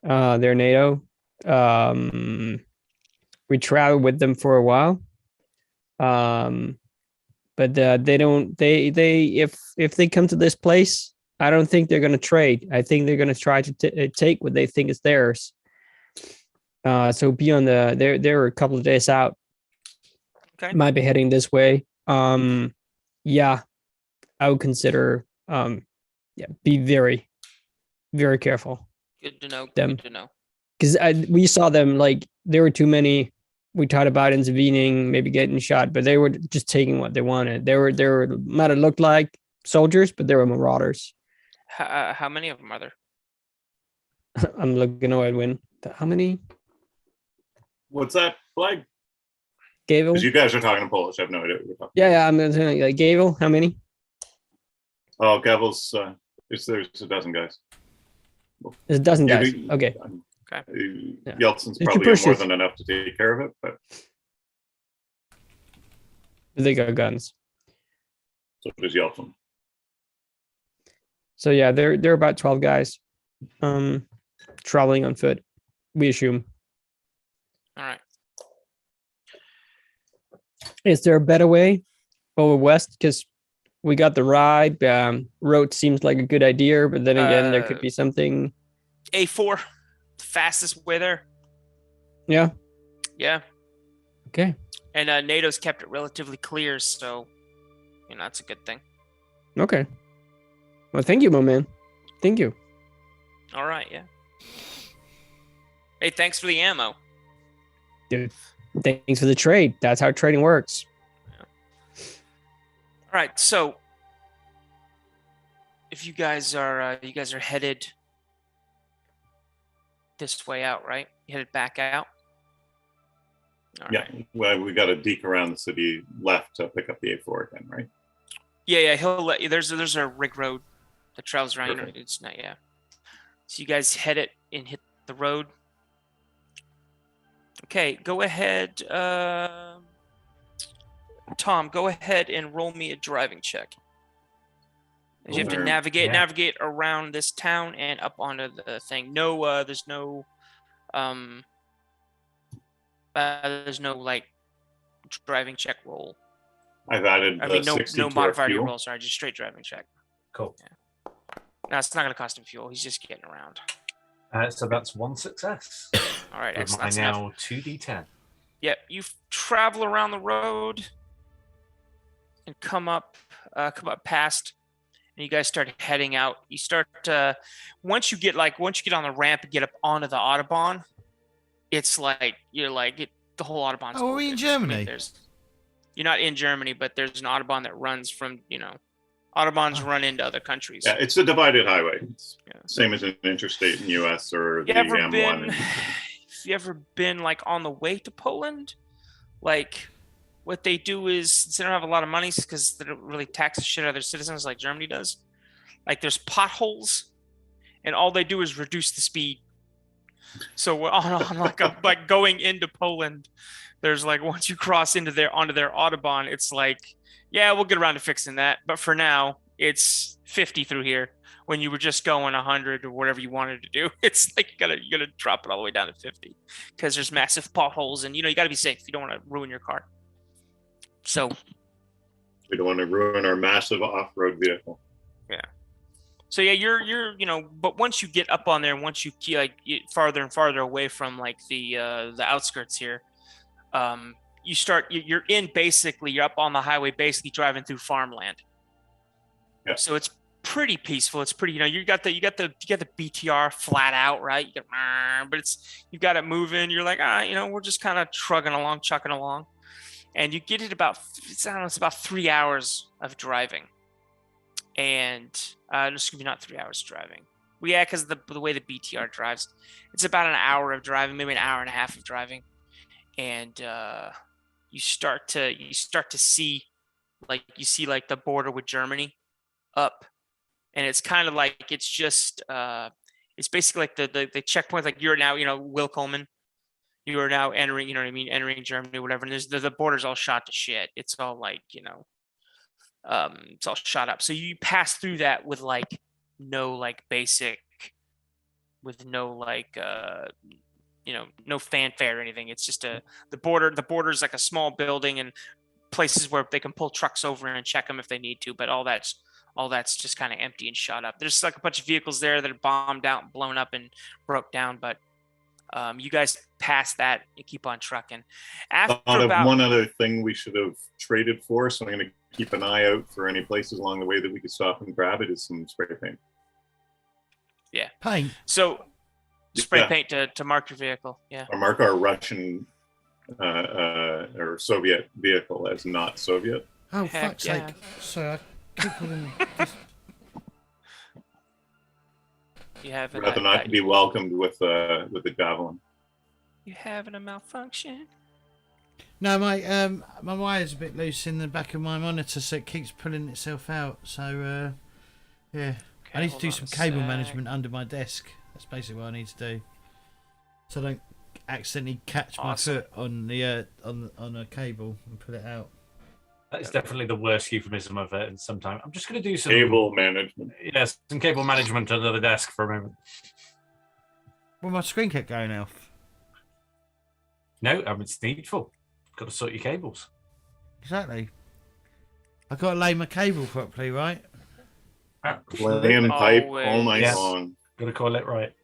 They're NATO. We traveled with them for a while. But they don't. If they come to this place, I don't think they're going to trade. I think they're going to try to take what they think is theirs. So be on the. They're a couple of days out. Okay. Might be heading this way. Yeah, I would consider. Be very, very careful. Good to know. Them. Good to know. Because we saw them, like, there were too many. We thought about intervening, maybe getting shot, but they were just taking what they wanted. They were might have looked like soldiers, but they were marauders. How many of them are there? I'm looking at Edwin. How many? What's that, Flag? Gavel? Because you guys are talking in Polish. I have no idea what you're talking Yeah, I'm gonna say, like, Gavel. How many? about. Oh, Gavel's, there's a dozen guys. There's a dozen Yeah, guys. we- Okay. Yeah. Yeltsin's Did you probably push more it? than enough to take care of it, but They got guns. so does Yeltsin. So yeah, they're about 12 guys. Traveling on foot, we assume. All right. Is there a better way over west? Because we got the ride. Road seems like a good idea, but then again, there could be something. A4, fastest way there. Yeah. Yeah. Okay. And NATO's kept it relatively clear, so that's a good thing. Okay. Well, thank you, my man. Thank you. All right, yeah. Hey, thanks for the ammo. Dude, thanks for the trade. That's how trading works. All right, so if you guys are headed this way out, right? You headed back out. All Yeah, right. well, we got to deke around the city left to pick up the A4 again, right? Yeah. He'll let you. There's a rig road that travels around. Perfect. It's not. Yeah. So you guys head it and hit the road. Okay, go ahead. Tom, go ahead and roll me a driving check. You have to Sure. navigate around this town and up onto the thing. No, there's no like driving check roll. I've added I mean, no 60 to our modifier fuel. roll. Sorry, just straight driving check. Cool. No, it's not going to cost him fuel. He's just getting around. So that's one success. All right, With excellent. my That's enough. now 2d10. Yeah, you travel around the road and come up past, and you guys start heading out. You start once you get on the ramp and get up onto the Autobahn, it's like the whole Autobahn's Oh, are we in open. Germany? You're not in Germany, but there's an Autobahn that runs from, Autobahns run into other countries. Yeah, it's a divided highway. It's Yeah. same as an interstate in US or the Have M1. you ever been like on the way to Poland? Like what they do is they don't have a lot of money because they don't really tax the shit out of their citizens like Germany does. Like there's potholes, and all they do is reduce the speed. So on like going into Poland, there's like once you cross onto their Autobahn, it's like, yeah, we'll get around to fixing that. But for now, it's 50 through here when you were just going 100 or whatever you wanted to do. It's like you gotta drop it all the way down to 50 because there's massive potholes, and you gotta be safe. You don't want to ruin your car. So We don't want to ruin our massive off-road vehicle. yeah. So yeah, you're but once you get up on there, once you get farther and farther away from like the outskirts here, you're up on the highway, basically driving through farmland. Yeah. So it's pretty peaceful. It's pretty, you got the BTR flat out, right? But you got it moving. You're like, we're just kind of chugging along, and you get it it's about 3 hours of driving. And just gonna be not 3 hours driving. Well, yeah, because the way the BTR drives, it's about an hour of driving, maybe an hour and a half of driving, and you start to see like the border with Germany up, and it's kind of like it's just it's basically like the checkpoint. Like you're now Willkommen, you are now entering entering Germany, whatever. And there's the border's all shot to shit. It's all like it's all shot up. So you pass through that with like no like basic, with no like no fanfare or anything. It's just the border's like a small building and places where they can pull trucks over and check them if they need to, but all that's just kind of empty and shot up. There's like a bunch of vehicles there that are bombed out and blown up and broke down, but you guys pass that and keep on trucking. One other thing we should have traded for, so I'm going to keep an eye out for any places along the way that we could stop and grab it, is some spray paint. Yeah. Paint. So spray paint to mark your vehicle. Yeah. Or mark our Russian or Soviet vehicle as not Soviet. Oh, Heck fuck's yeah. sake. Sorry, I keep on You have We're not to be welcomed with the javelin. You having a malfunction? No, my wire's a bit loose in the back of my monitor, so it keeps pulling itself out. So, yeah. Okay, I need to hold do on some a cable sec. management under my desk. That's basically what I need to do, so I don't accidentally catch my Awesome. foot on the on a cable and pull it out. That is definitely the worst euphemism I've heard in some time. I'm just going to do some Cable management. Yes, some cable management under the desk for a moment. Well, my screen kept going off. No, it's needful. Got to sort your cables. Exactly. I got to lay my cable properly, right? Laying pipe all night Yes. long. Got to call it right.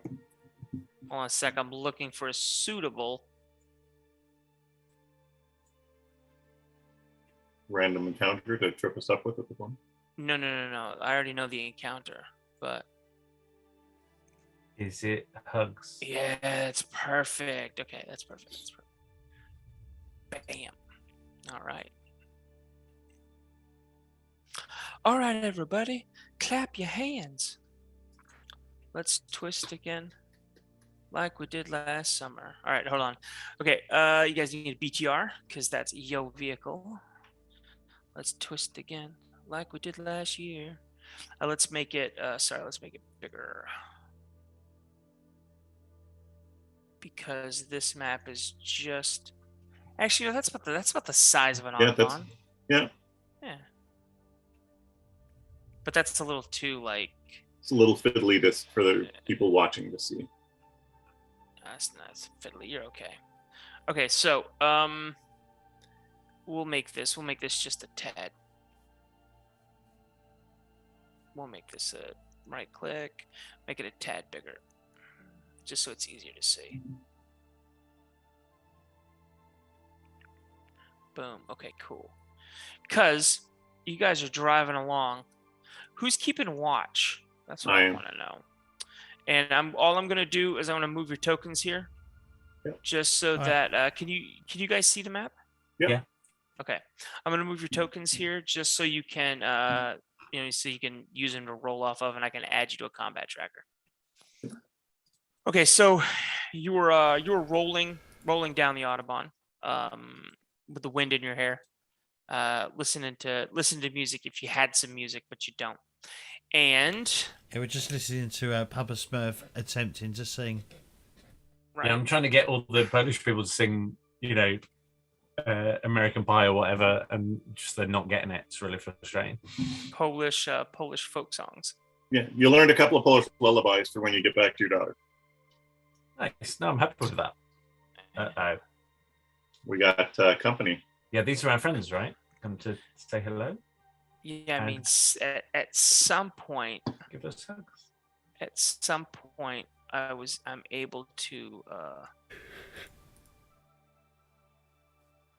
Hold on a sec. I'm looking for a suitable. Random encounter to trip us up with at the point. No. I already know the encounter, but Is it hugs? yeah, it's perfect. Okay, that's perfect. Bam. All right. All right, everybody, clap your hands. Let's twist again, like we did last summer. All right, hold on. Okay, you guys need a BTR because that's your vehicle. Let's twist again, like we did last year. Let's make it. Let's make it bigger. Because this map is just. Actually, that's about the size of an Autobahn. Yeah. But that's a little too like. It's a little fiddly for the people watching to see. That's fiddly. You're okay. Okay, so we'll make this just a tad. We'll make this a right click, make it a tad bigger, just so it's easier to see. Boom. Okay, cool. Because you guys are driving along. Who's keeping watch? That's what I want to know. And all I'm going to do is I'm going to move your tokens here. just so All right. that can you guys see the map? Yeah. Okay, I'm gonna move your tokens here just so you can so you can use them to roll off of, and I can add you to a combat tracker. Okay, so you were rolling down the Autobahn with the wind in your hair, listening to music if you had some music, but you don't. And Yeah, we're just listening to Papa Smurf attempting to sing. Yeah, I'm trying to get all the Polish people to sing, American Pie or whatever, and just they're not getting it. It's really frustrating. Polish folk songs. Yeah, you learned a couple of Polish lullabies for when you get back to your daughter. Nice. No, I'm happy with that. Uh-oh. We got company. Yeah, these are our friends, right? Come to say hello. Yeah, I mean, at some point, Give us hugs. at some point, I'm able to.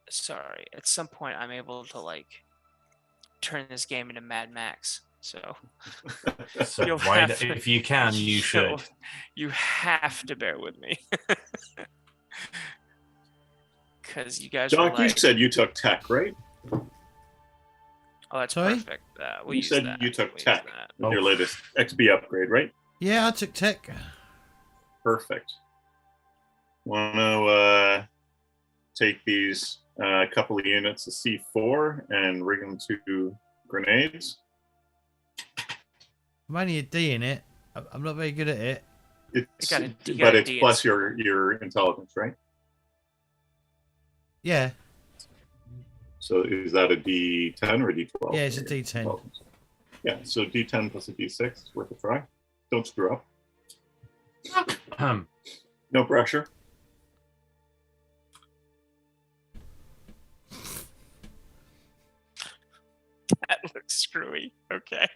Sorry, at some point, I'm able to like turn this game into Mad Max. So, So You'll why, have to- if you can, you should. You have to bear with me, because you guys were Doc, you like, said you took tech, right? "Oh, that's Sorry? perfect." We'll You use said that. you took We'll use tech. that. With your latest XP upgrade, right? Yeah, I took tech. Perfect. Want to take these couple of units of C4 and rig them to grenades? I'm only a D in it. I'm not very good at it. It's, You got but a it's D in plus your intelligence, right? Yeah, So is that a D10 or a D12? yeah, it's a D10. Yeah, so D10 plus a D6 is worth a try. Don't screw up. No pressure. That looks screwy. Okay.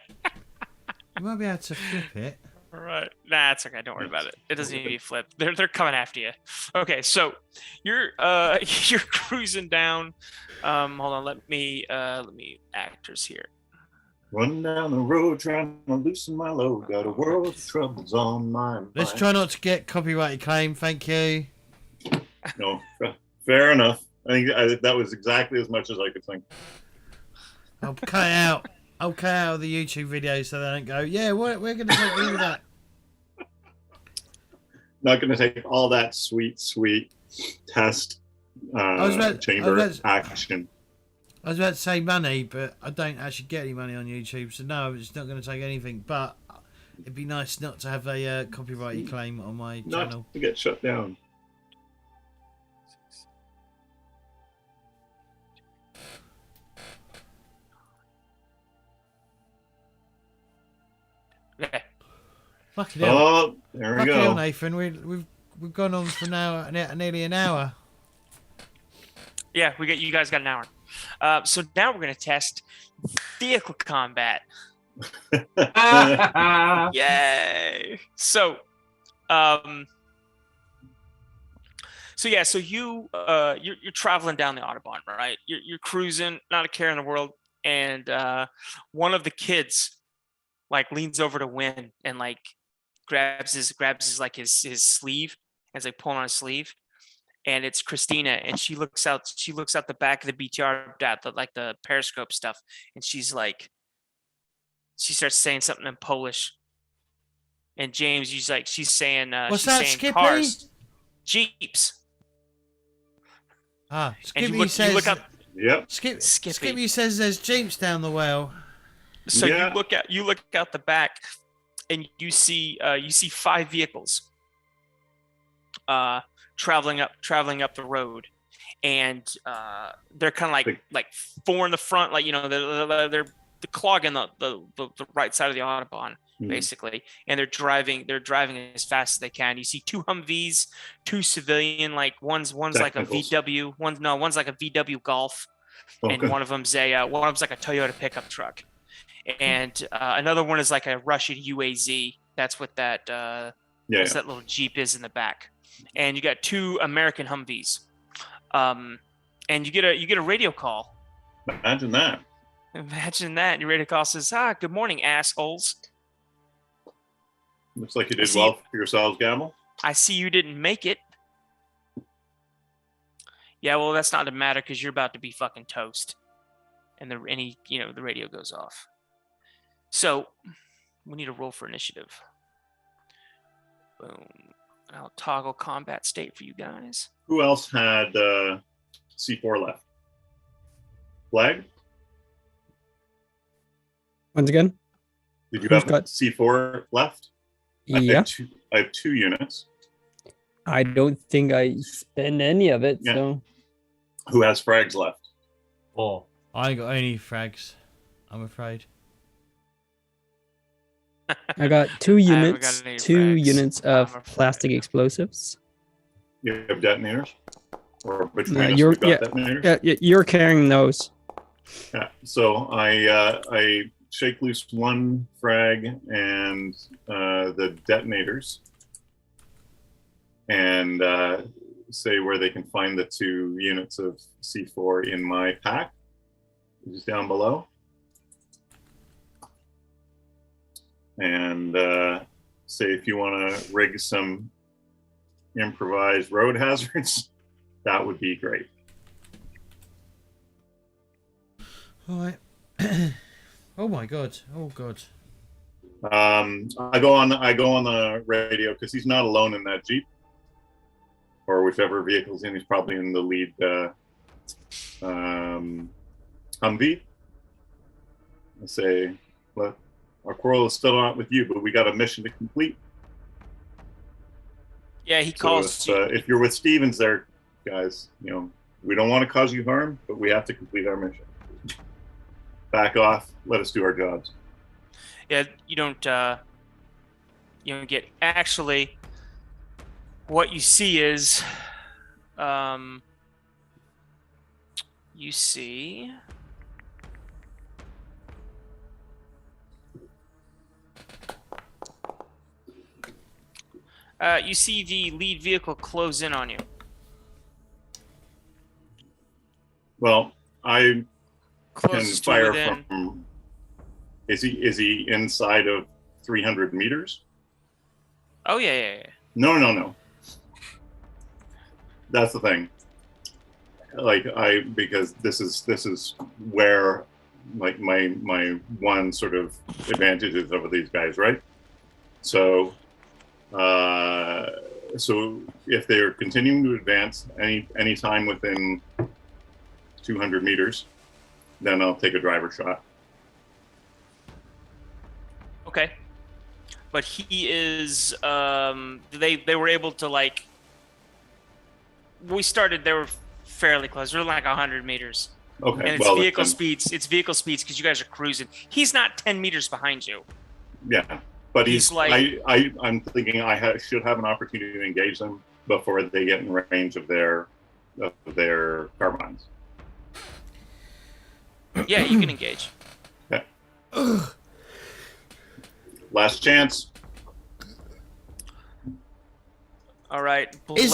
You might be able to flip it. All right. Nah, it's okay. Don't worry about it. It doesn't need to be flipped. They're coming after you. Okay, so you're you're cruising down. Hold on. Let me actors here. Running down the road trying to loosen my load. Got a world of troubles on my mind. Let's try not to get copyrighted claim. Thank you. No, fair enough. I think that was exactly as much as I could think. I'll cut it out. I'll cut out the YouTube videos so they don't go, yeah, we're going to take you with that. Not going to take all that sweet test chamber action. I was about to say money, but I don't actually get any money on YouTube, so no, it's not going to take anything. But it'd be nice not to have a copyrighted claim on my channel. Not to get shut down. Okay. Fucking hell. Oh, there we Fucking hell, go. Nathan. We've gone on for now nearly an hour. Yeah, you guys got an hour. So now we're gonna test vehicle combat. Yay! So you're traveling down the Autobahn, right? You're cruising, not a care in the world, and one of the kids like leans over to Win and like grabs his sleeve, and is like pulling on his sleeve, and it's Christina, and she looks out the back of the BTR at the periscope stuff, and she starts saying something in Polish, and James, she's saying What's she's that, saying Skippy? cars, jeeps. Ah, And Skippy says. you look up. Yep. Skippy. Skippy says there's jeeps down the well. So Yeah. you look out the back, and you see 5 vehicles traveling up the road, and they're kind of like 4 in the front, like they're clogging the right side of the Autobahn basically, and they're driving as fast as they can. You see 2 Humvees, 2 civilian, like one's like a VW, one's like a VW Golf, and one of them's like a Toyota pickup truck. And another one is like a Russian UAZ. That's what that that little Jeep is in the back. And you got 2 American Humvees. And you get a radio call. Imagine that. Imagine that. Your radio call says, good morning, assholes. Looks like you did well for yourselves, Gamble. I see you didn't make it. Yeah, well, that's not a matter because you're about to be fucking toast, and the radio goes off. So we need a roll for initiative. Boom. I'll toggle combat state for you guys. Who else had C4 left? Flag? Once again, Did you Who's have got- C4 left? yeah. I have 2 units. I don't think I spend any of it. Yeah. So Who has frags left? 4. I ain't got any frags, I'm afraid. I got 2 haven't got units, any 2 frags. units I'm of afraid. plastic explosives. You have detonators? Or between Yeah, us, you're- we've got yeah, detonators? Yeah, you're carrying those. Yeah. So I shake loose 1 frag and the detonators, and say where they can find the 2 units of C4 in my pack, which is down below, and say if you want to rig some improvised road hazards, that would be great. All right. Oh my god. Oh god. I go on the radio because he's not alone in that Jeep or whichever vehicle's in. He's probably in the lead Humvee. I say, look, our quarrel is still not with you, but we got a mission to complete. Yeah, he So calls if you're with Stevens there, guys, we don't want to cause you harm, but we have to complete our mission. Back off. Let us do our jobs. Yeah, you don't get. Actually, what you see is, you see. You see the lead vehicle close in on you. Well, I can Closes to fire within. from. Is he inside of 300 meters? Oh yeah. No. That's the thing. Because this is where like my one sort of advantage is over these guys, right? So if they're continuing to advance any time within 200 meters, then I'll take a driver shot. Okay. But he is they were able to they were fairly close. They're like 100 meters. Okay. And it's vehicle speeds because you guys are cruising. He's not 10 meters behind you. Yeah, but He's I'm thinking I should have an opportunity to engage them before they get in range of their carbines. Yeah, you can engage. Okay. Last chance. All right. Blake.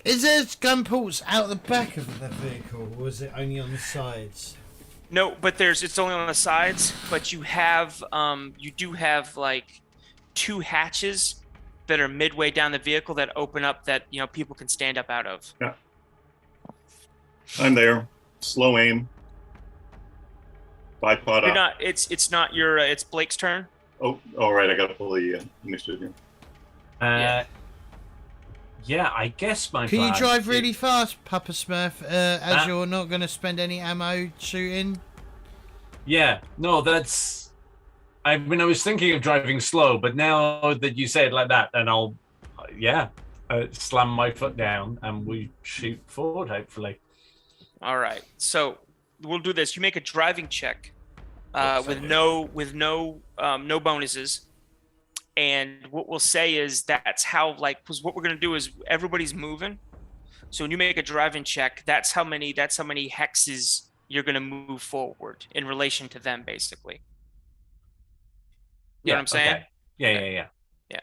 Is there gun ports out the back of the vehicle, or is it only on the sides? No, but it's only on the sides, but you do have like 2 hatches that are midway down the vehicle that open up that people can stand up out of. Yeah. I'm there. Slow aim. Bipod You're up. not it's not your it's Blake's turn. Oh, all right. I got to pull the initiative here. Yeah, I guess my Can you plan drive is- really fast, Papa Smurf, as you're not going to spend any ammo shooting? Yeah, no, that's. I mean, I was thinking of driving slow, but now that you say it like that, then I'll, slam my foot down and we shoot forward, hopefully. All right. So we'll do this. You make a driving check with no bonuses. And what we'll say is that's how because what we're gonna do is everybody's moving. So when you make a driving check, that's how many hexes you're gonna move forward in relation to them, basically. You know what I'm saying? Okay. Yeah.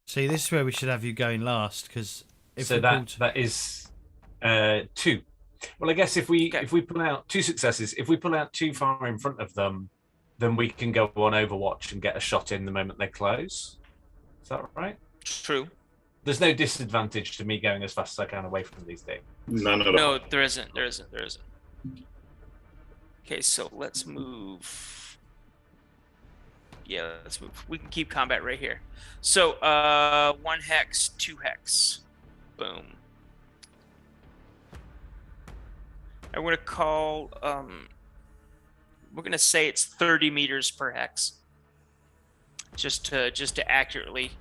See, this is where we should have you going last, because So that is 2. Well, I guess if we pull out 2 successes, if we pull out too far in front of them, then we can go on Overwatch and get a shot in the moment they close. Is that right? True. There's no disadvantage to me going as fast as I can away from these things. None at all. No, there isn't. There isn't. There isn't. Okay, so let's move. Yeah, let's move. We can keep combat right here. So, 1 hex, 2 hex. Boom. And we're gonna call. We're gonna say it's 30 meters per hex. Just to accurately.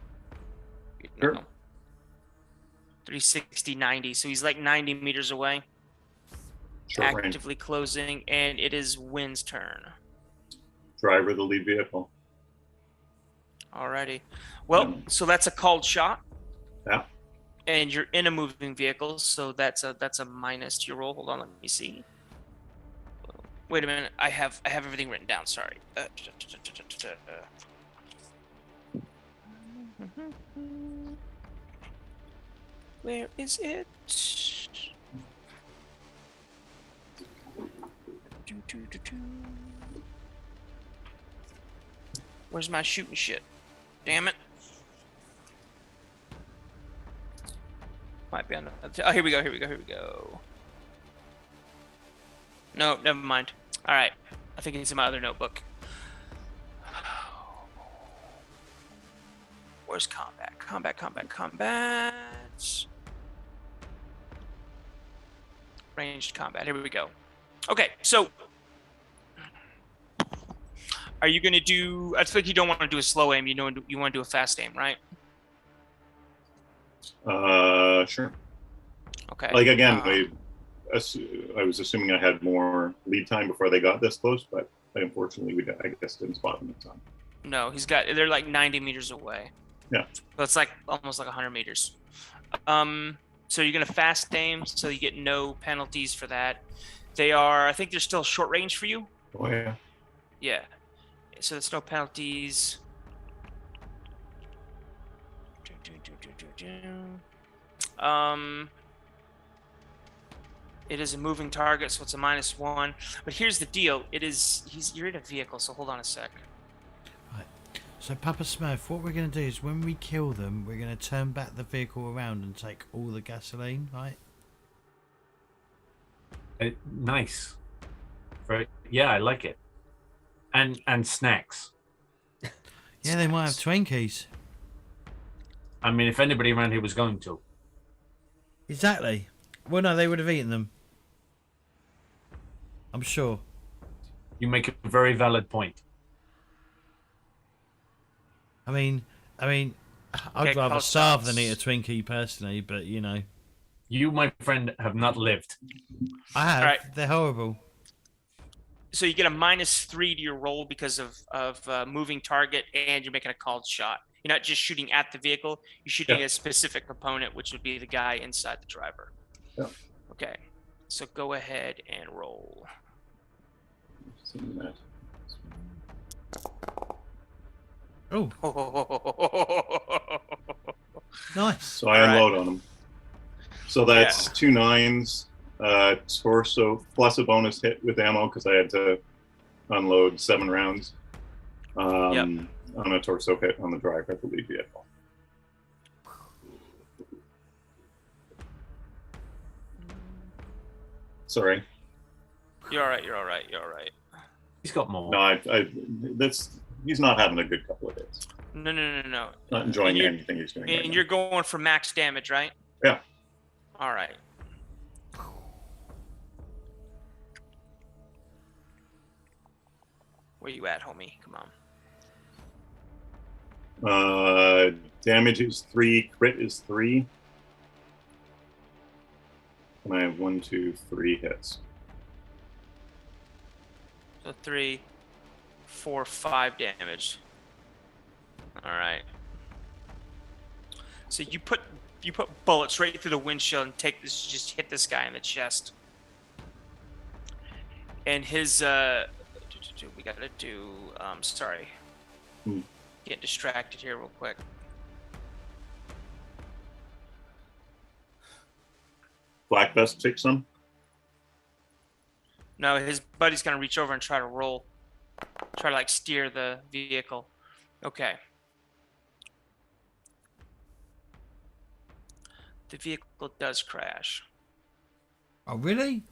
Sure. 360, 90. So he's like 90 meters away. Short range. Actively closing, and it is Wynn's turn. Driver, the lead vehicle. Alrighty. Well, so that's a called shot. Yeah. And you're in a moving vehicle, so that's a minus to your roll. Hold on, let me see. Wait a minute, I have everything written down. Sorry. Where is it? Where's my shooting shit? Damn it. Might be on the... Oh, here we go. No, never mind. All right. I think it's in my other notebook. Where's combat? Combat. Ranged combat. Here we go. Okay, so are you going to do... I think you don't want to do a slow aim. You want to do a fast aim, right? Sure. Okay. Like, again, I was assuming I had more lead time before they got this close, but unfortunately, I guess didn't spot them in time. No, they're like 90 meters away. Yeah. So it's like almost like 100 meters. So you're going to fast aim, so you get no penalties for that. I think they're still short range for you. Oh, yeah. Yeah. So there's no penalties. It is a moving target, so it's a -1. But here's the deal: you're in a vehicle, so hold on a sec. Right. So Papa Smurf, what we're going to do is when we kill them, we're going to turn back the vehicle around and take all the gasoline, right? Nice. Yeah, I like it. And snacks. Yeah, they might have Twinkies. I mean, if anybody around here was going to. Exactly. Well, no, they would have eaten them. I'm sure. You make a very valid point. I mean, I'd rather call starve shots. than eat a Twinkie personally, but you know. You, my friend, have not lived. I have. All right. They're horrible. So you get a -3 to your roll because of moving target, and you're making a called shot. You're not just shooting at the vehicle; you're shooting at a specific component, which would be the guy inside the driver. Yeah. Okay. So go ahead and roll. Oh, nice. So I unload on them. So that's 2 9s, torso plus a bonus hit with ammo because I had to unload 7 rounds on a torso hit on the driver of the lead vehicle. Sorry. You're all right. He's got more. No, he's not having a good couple of days. No. Not enjoying anything he's doing. And you're going for max damage, right? Yeah. All right. Where you at, homie? Come on. Damage is 3, crit is 3. And I have 1, 2, 3 hits. So 3, 4, 5 damage. All right. So you put bullets right through the windshield and just hit this guy in the chest. And his we gotta do sorry. Get distracted here real quick. Black Vest take some? No, his buddy's gonna reach over and try to roll. Try to like steer the vehicle. Okay. The vehicle does crash. Oh, really?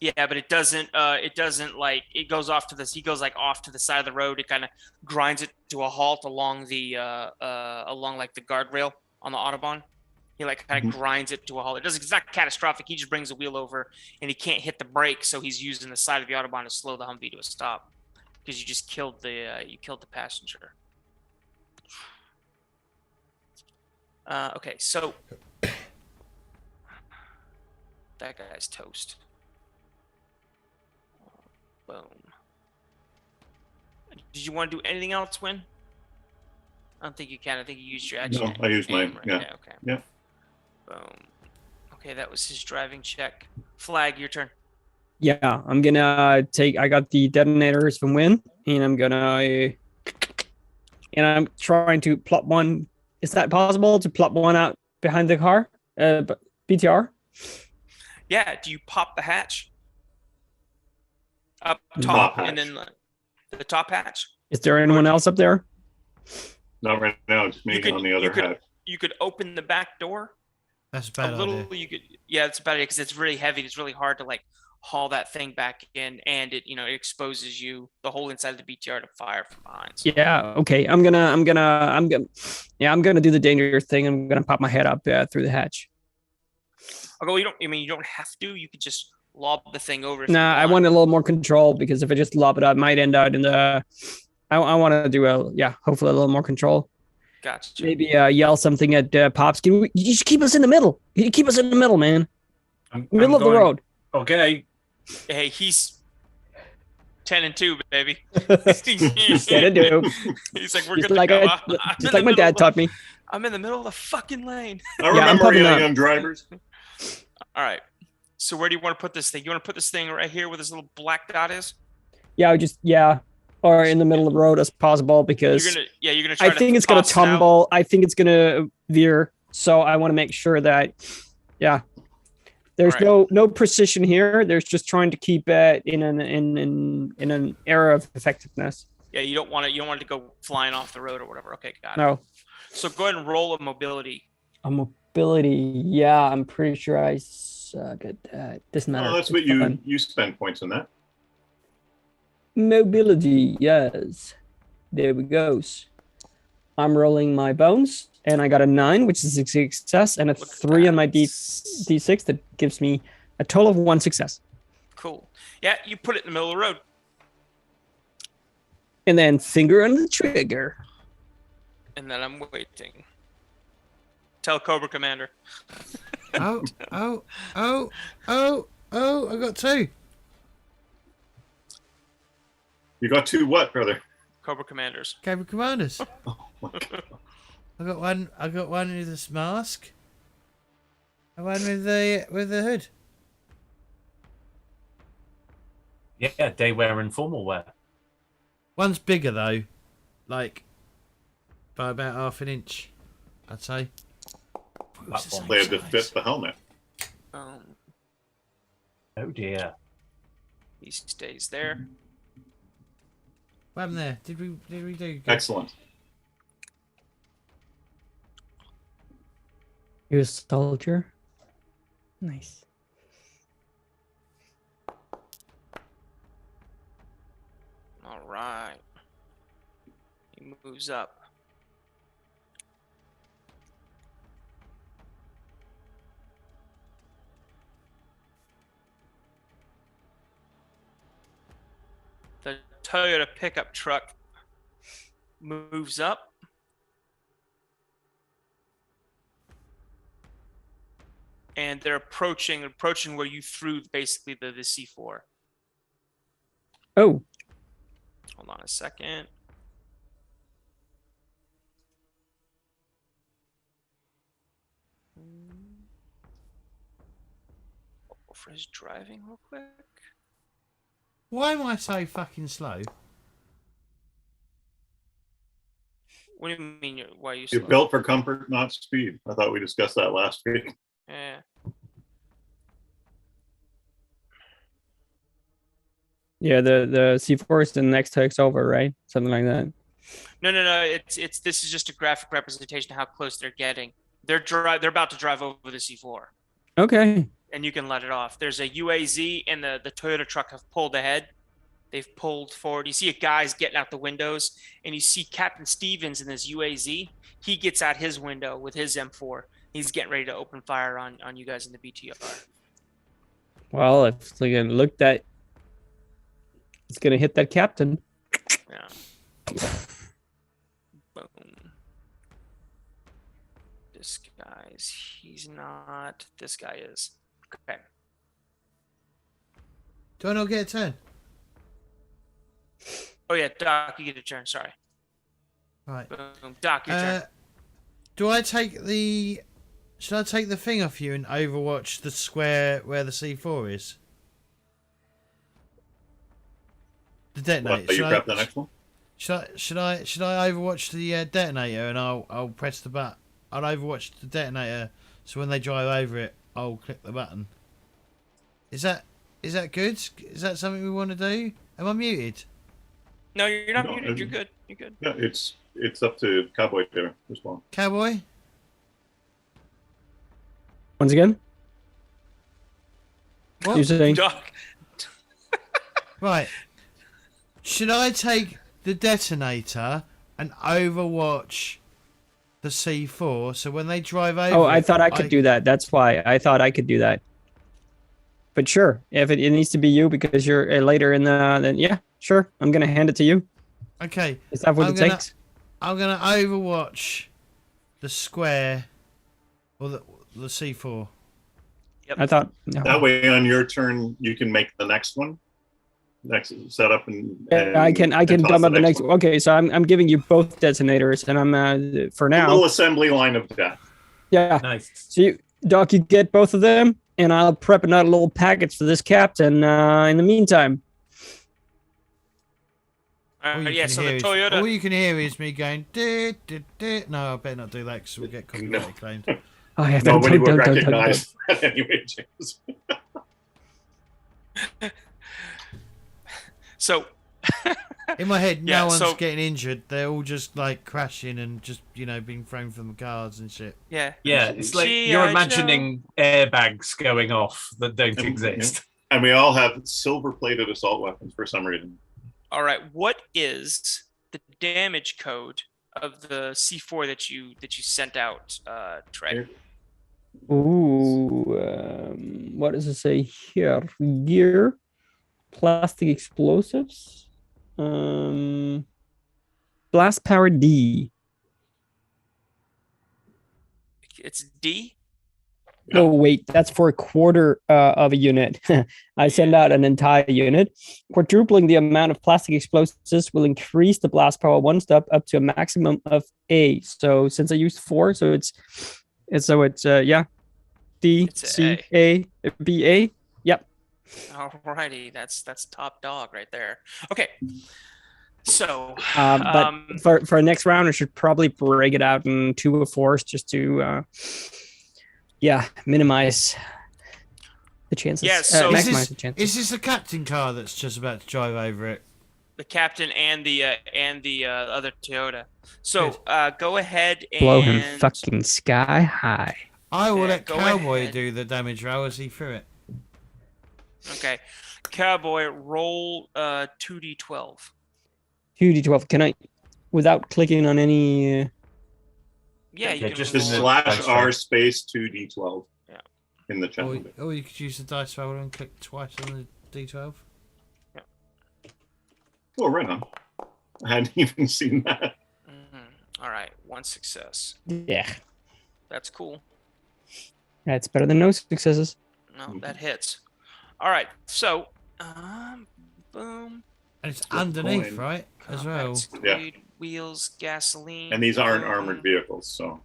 Yeah, but it doesn't. It doesn't like it goes off to this. He goes like off to the side of the road. It kind of grinds it to a halt along the along like the guardrail on the Autobahn. He like kind of grinds it to a halt. It's not catastrophic. He just brings the wheel over and he can't hit the brake, so he's using the side of the Autobahn to slow the Humvee to a stop because you just killed the passenger. Okay, so that guy's toast. Boom. Did you want to do anything else, Win? I don't think you can. I think you used your action. No, I used mine. Right? Yeah. Okay. Yeah. Boom. Okay, that was his driving check. Flag, your turn. Yeah, I'm gonna take. I got the detonators from Win, and I'm trying to plot one. Is that possible to plot one out behind the car? BTR. Yeah. Do you pop the hatch? Up Top top, hatch. and then the top hatch. Is there anyone else up there? Not right now. Just me on the other hat. You could open the back door. That's a bad a little. idea. You could. Yeah, it's a bad idea because it's really heavy. It's really hard to like haul that thing back in, and it it exposes you the whole inside of the BTR to fire from behind. So. Yeah. Okay. I'm gonna do the dangerous thing. I'm gonna pop my head up through the hatch. Although you don't. I mean, you don't have to. You could just lob the thing over. Nah, I want a little more control because if I just lob it up, it might end out in the. I want to do hopefully a little more control. Gotcha. Maybe yell something at Pops. You just keep us in the middle. You keep us in the middle, man. Middle of the road. Okay. Hey, he's 10-2, baby. 10-2. He's like, we're Just good like to go. just like my dad taught me. I'm in the middle of the fucking lane. I remember popping yelling up. on drivers. All right. So where do you want to put this thing? You want to put this thing right here where this little black dot is? Or in the middle of the road as possible because you're gonna. Try I think it's gonna toss it out. tumble. I think it's gonna veer. So I want to make sure that, there's no precision here. There's just trying to keep it in an era of effectiveness. Yeah, you don't want it. You don't want it to go flying off the road or whatever. Okay, got it. No. So go ahead and roll a mobility. A mobility. Yeah, I'm pretty sure I suck at that. Doesn't matter. Well, that's what you spend points on that. Mobility, yes. There we go. I'm rolling my bones, and I got a 9, which is a success, and a 3 on my D6 that gives me a total of 1 success. Cool. Yeah, you put it in the middle of the road. And then finger on the trigger. And then I'm waiting. Tell Cobra Commander. I got 2. You got 2 what, brother? Cobra Commanders. Cobra Commanders. Oh my God. I got one with this mask. And one with the hood. Yeah, day wear and formal wear. One's bigger though, like by about half an inch, I'd say. They had to fit the helmet. Oh dear. He stays there. What happened there? Did we do good? Excellent. You're a soldier. Nice. All right. He moves up. The Toyota pickup truck moves up. And they're approaching where you threw basically the C4. Oh. Hold on a second. Go for his driving real quick. Why am I so fucking slow? What do you mean? Why are you You're slow? built for comfort, not speed. I thought we discussed that last week. Yeah. Yeah, the C4 is the next takes over, right? Something like that. No. This is just a graphic representation of how close they're getting. They're about to drive over the C4, Okay. and you can let it off. There's a UAZ, and the Toyota truck have pulled ahead. They've pulled forward. You see a guy's getting out the windows, and you see Captain Stevens in his UAZ. He gets out his window with his M4. He's getting ready to open fire on you guys in the BTR. Well, if we can look that, it's gonna hit that captain. Yeah. Boom. He's not. This guy is. Okay. Do I not get a turn? Oh yeah, Doc, you get a turn. Sorry. Right. Boom. Doc, your turn. Do I take the... Should I take the thing off you and overwatch the square where the C4 is? The detonator. Well, you grab the next one? Should I overwatch the detonator and I'll press the button? I'll overwatch the detonator so when they drive over it, I'll click the button. Is that good? Is that something we want to do? Am I muted? No, you're not No, muted. You're good. You're good. Yeah, it's up to Cowboy to respond. Cowboy? Once again, What? you're saying Doc. Right. Should I take the detonator and overwatch the C4 so when they drive over... Oh, I thought I could do that. That's why I thought I could do that. But sure, if it needs to be you because you're later in the... Then yeah, sure. I'm going to hand it to you. Okay. Is that what it takes? I'm going to overwatch the square or the C4. I thought... No. That way, on your turn, you can make the next one. Next setup and I can toss dump out the next one. one. Okay, so I'm giving you both detonators, and I'm for A now. little assembly line of death. Yeah. Nice. So Doc, you get both of them, and I'll prep another little package for this captain in the meantime. Yeah, so the Toyota. All you can hear is me going... No, I better not do that because we'll get copyright claimed. Oh yeah, Nobody would don't. recognize that anyway, James. So, In my head, Yeah, no one's so- getting injured. They're all just like crashing and just, being thrown from the cars and shit. yeah. Yeah, it's like Gee, you're I imagining airbags going off that don't exist. And we all have silver-plated assault weapons for some reason. All right. What is the damage code of the C4 that you sent out, Trey? Ooh, what does it say here? Gear, plastic explosives, blast power D. It's D. No, wait, that's for a quarter of a unit. I send out an entire unit. Quadrupling the amount of plastic explosives will increase the blast power one step up to a maximum of A. So since I used 4, so it's D, It's a C, A, B, A. Yep. Alrighty, that's top dog right there. Okay. So, But for next round, I should probably break it out in 2 or 4s just to minimize the chances. Yeah, so- maximize the chances. Is this the captain car that's just about to drive over it? the captain and the other Toyota. So go ahead and Blow him fucking sky high. I will Yeah, let go Cowboy ahead. do the damage roll as he threw it. Okay, Cowboy, roll 2d12. 2d12. Can I, without clicking on any? Yeah, you Yeah, can just Just roll- slash R space 2d12. Yeah. In the chat. Or you could use the dice roller and click twice on the D12. Oh, right on. I hadn't even seen that. All right, 1 success. Yeah, That's cool. that's better than no successes. No, that hits. All right, so boom. And it's underneath, coin. right? As Combat well. speed, wheels, gasoline. And these aren't boom. armored vehicles, so.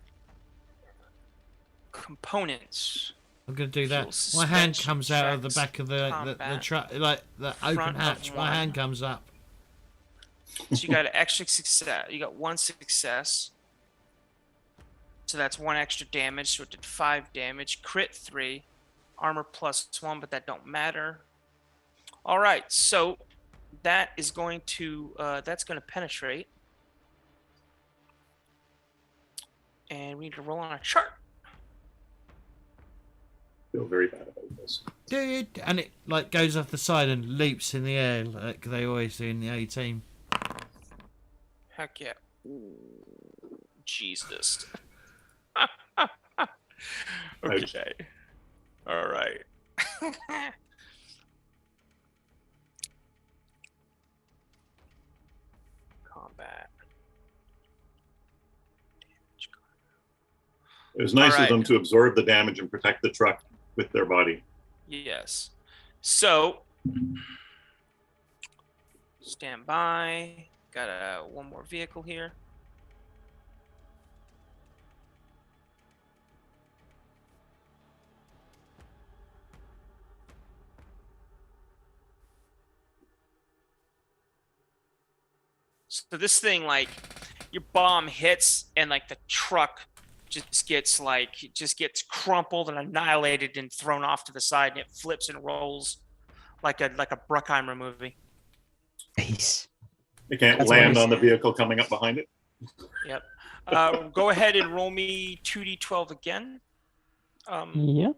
Components. I'm gonna do that. Fuel My hand suspension comes out of the checks, back of the combat, truck, like the open front of hatch. My one. hand comes up. So you got an extra success. You got 1 success. So that's 1 extra damage. So it did 5 damage. Crit 3. Armor +1, but that don't matter. All right. So that is going to penetrate. And we need to roll on a chart. very bad about this. Dude, and it like goes off the side and leaps in the air like they always do in the A team. Heck yeah. Jesus. Okay. All right. Combat. It was nice of Alright. them to absorb the damage and protect the truck with their body. Yes. So, stand by. Got one more vehicle here. So this thing, like, your bomb hits and like the truck just gets crumpled and annihilated and thrown off to the side, and it flips and rolls like a Bruckheimer movie. Ace. It can't That's land always- on the vehicle coming up behind it. Yep. Go ahead and roll me 2d12 again. Yeah.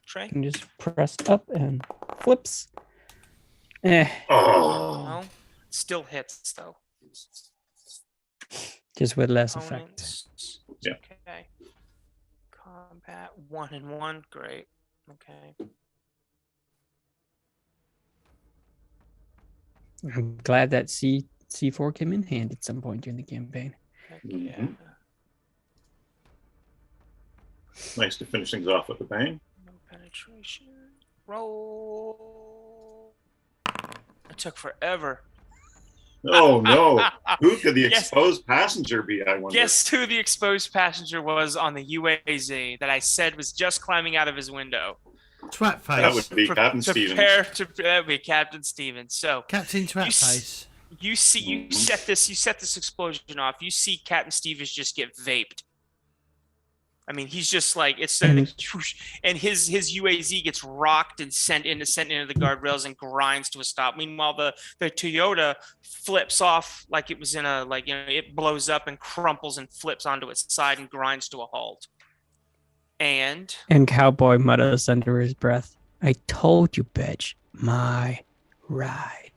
Trey. Can just press up and flips. Oh, No, it still hits though. Just with less effect. Opponents. Yeah. Okay. Combat 1 and 1. Great. Okay. I'm glad that C4 came in handy at some point during the campaign. Heck yeah. Mhm. Nice to finish things off with a bang. No penetration. Roll. It took forever. Oh no! Who could the Guess- exposed passenger be? I wonder. Guess who the exposed passenger was on the UAZ that I said was just climbing out of his window? Twat That face. would be Captain Stevens. That would be Captain Stevens. So Captain Twat You s- face. you set this explosion off. You see Captain Stevens just get vaped. I mean, he's just like it's and his UAZ gets rocked and sent into the guardrails and grinds to a stop. Meanwhile, the Toyota flips off like it was in a it blows up and crumples and flips onto its side and grinds to a halt. And Cowboy mutters under his breath, "I told you, bitch, my ride."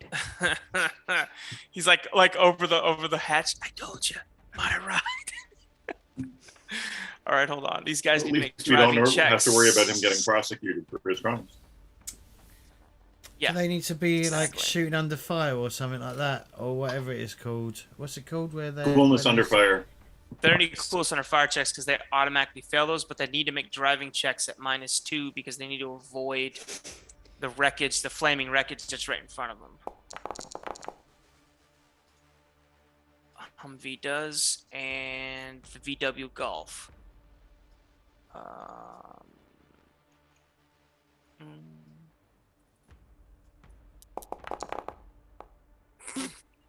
he's like over the hatch. I told you, my ride. All right, hold on. These guys At need to make least we don't driving checks. have to worry about him getting prosecuted for his crimes. Yeah. Do they need to be like Exactly. shooting under fire or something like that, or whatever it is called. What's it called? Where they Coolness under fire. They don't need coolness under fire checks because they automatically fail those, but they need to make driving checks at -2 because they need to avoid the wreckage, the flaming wreckage that's right in front of them. Humvee does, and the VW Golf.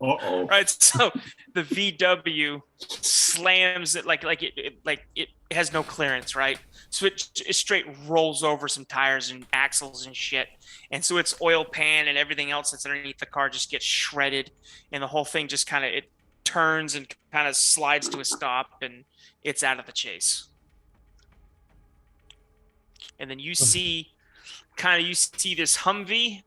Uh-oh. Right, so the VW slams it like it has no clearance, right? So it straight rolls over some tires and axles and shit, and so its oil pan and everything else that's underneath the car just gets shredded, and the whole thing just kind of it turns and kind of slides to a stop, and it's out of the chase. And then you see this Humvee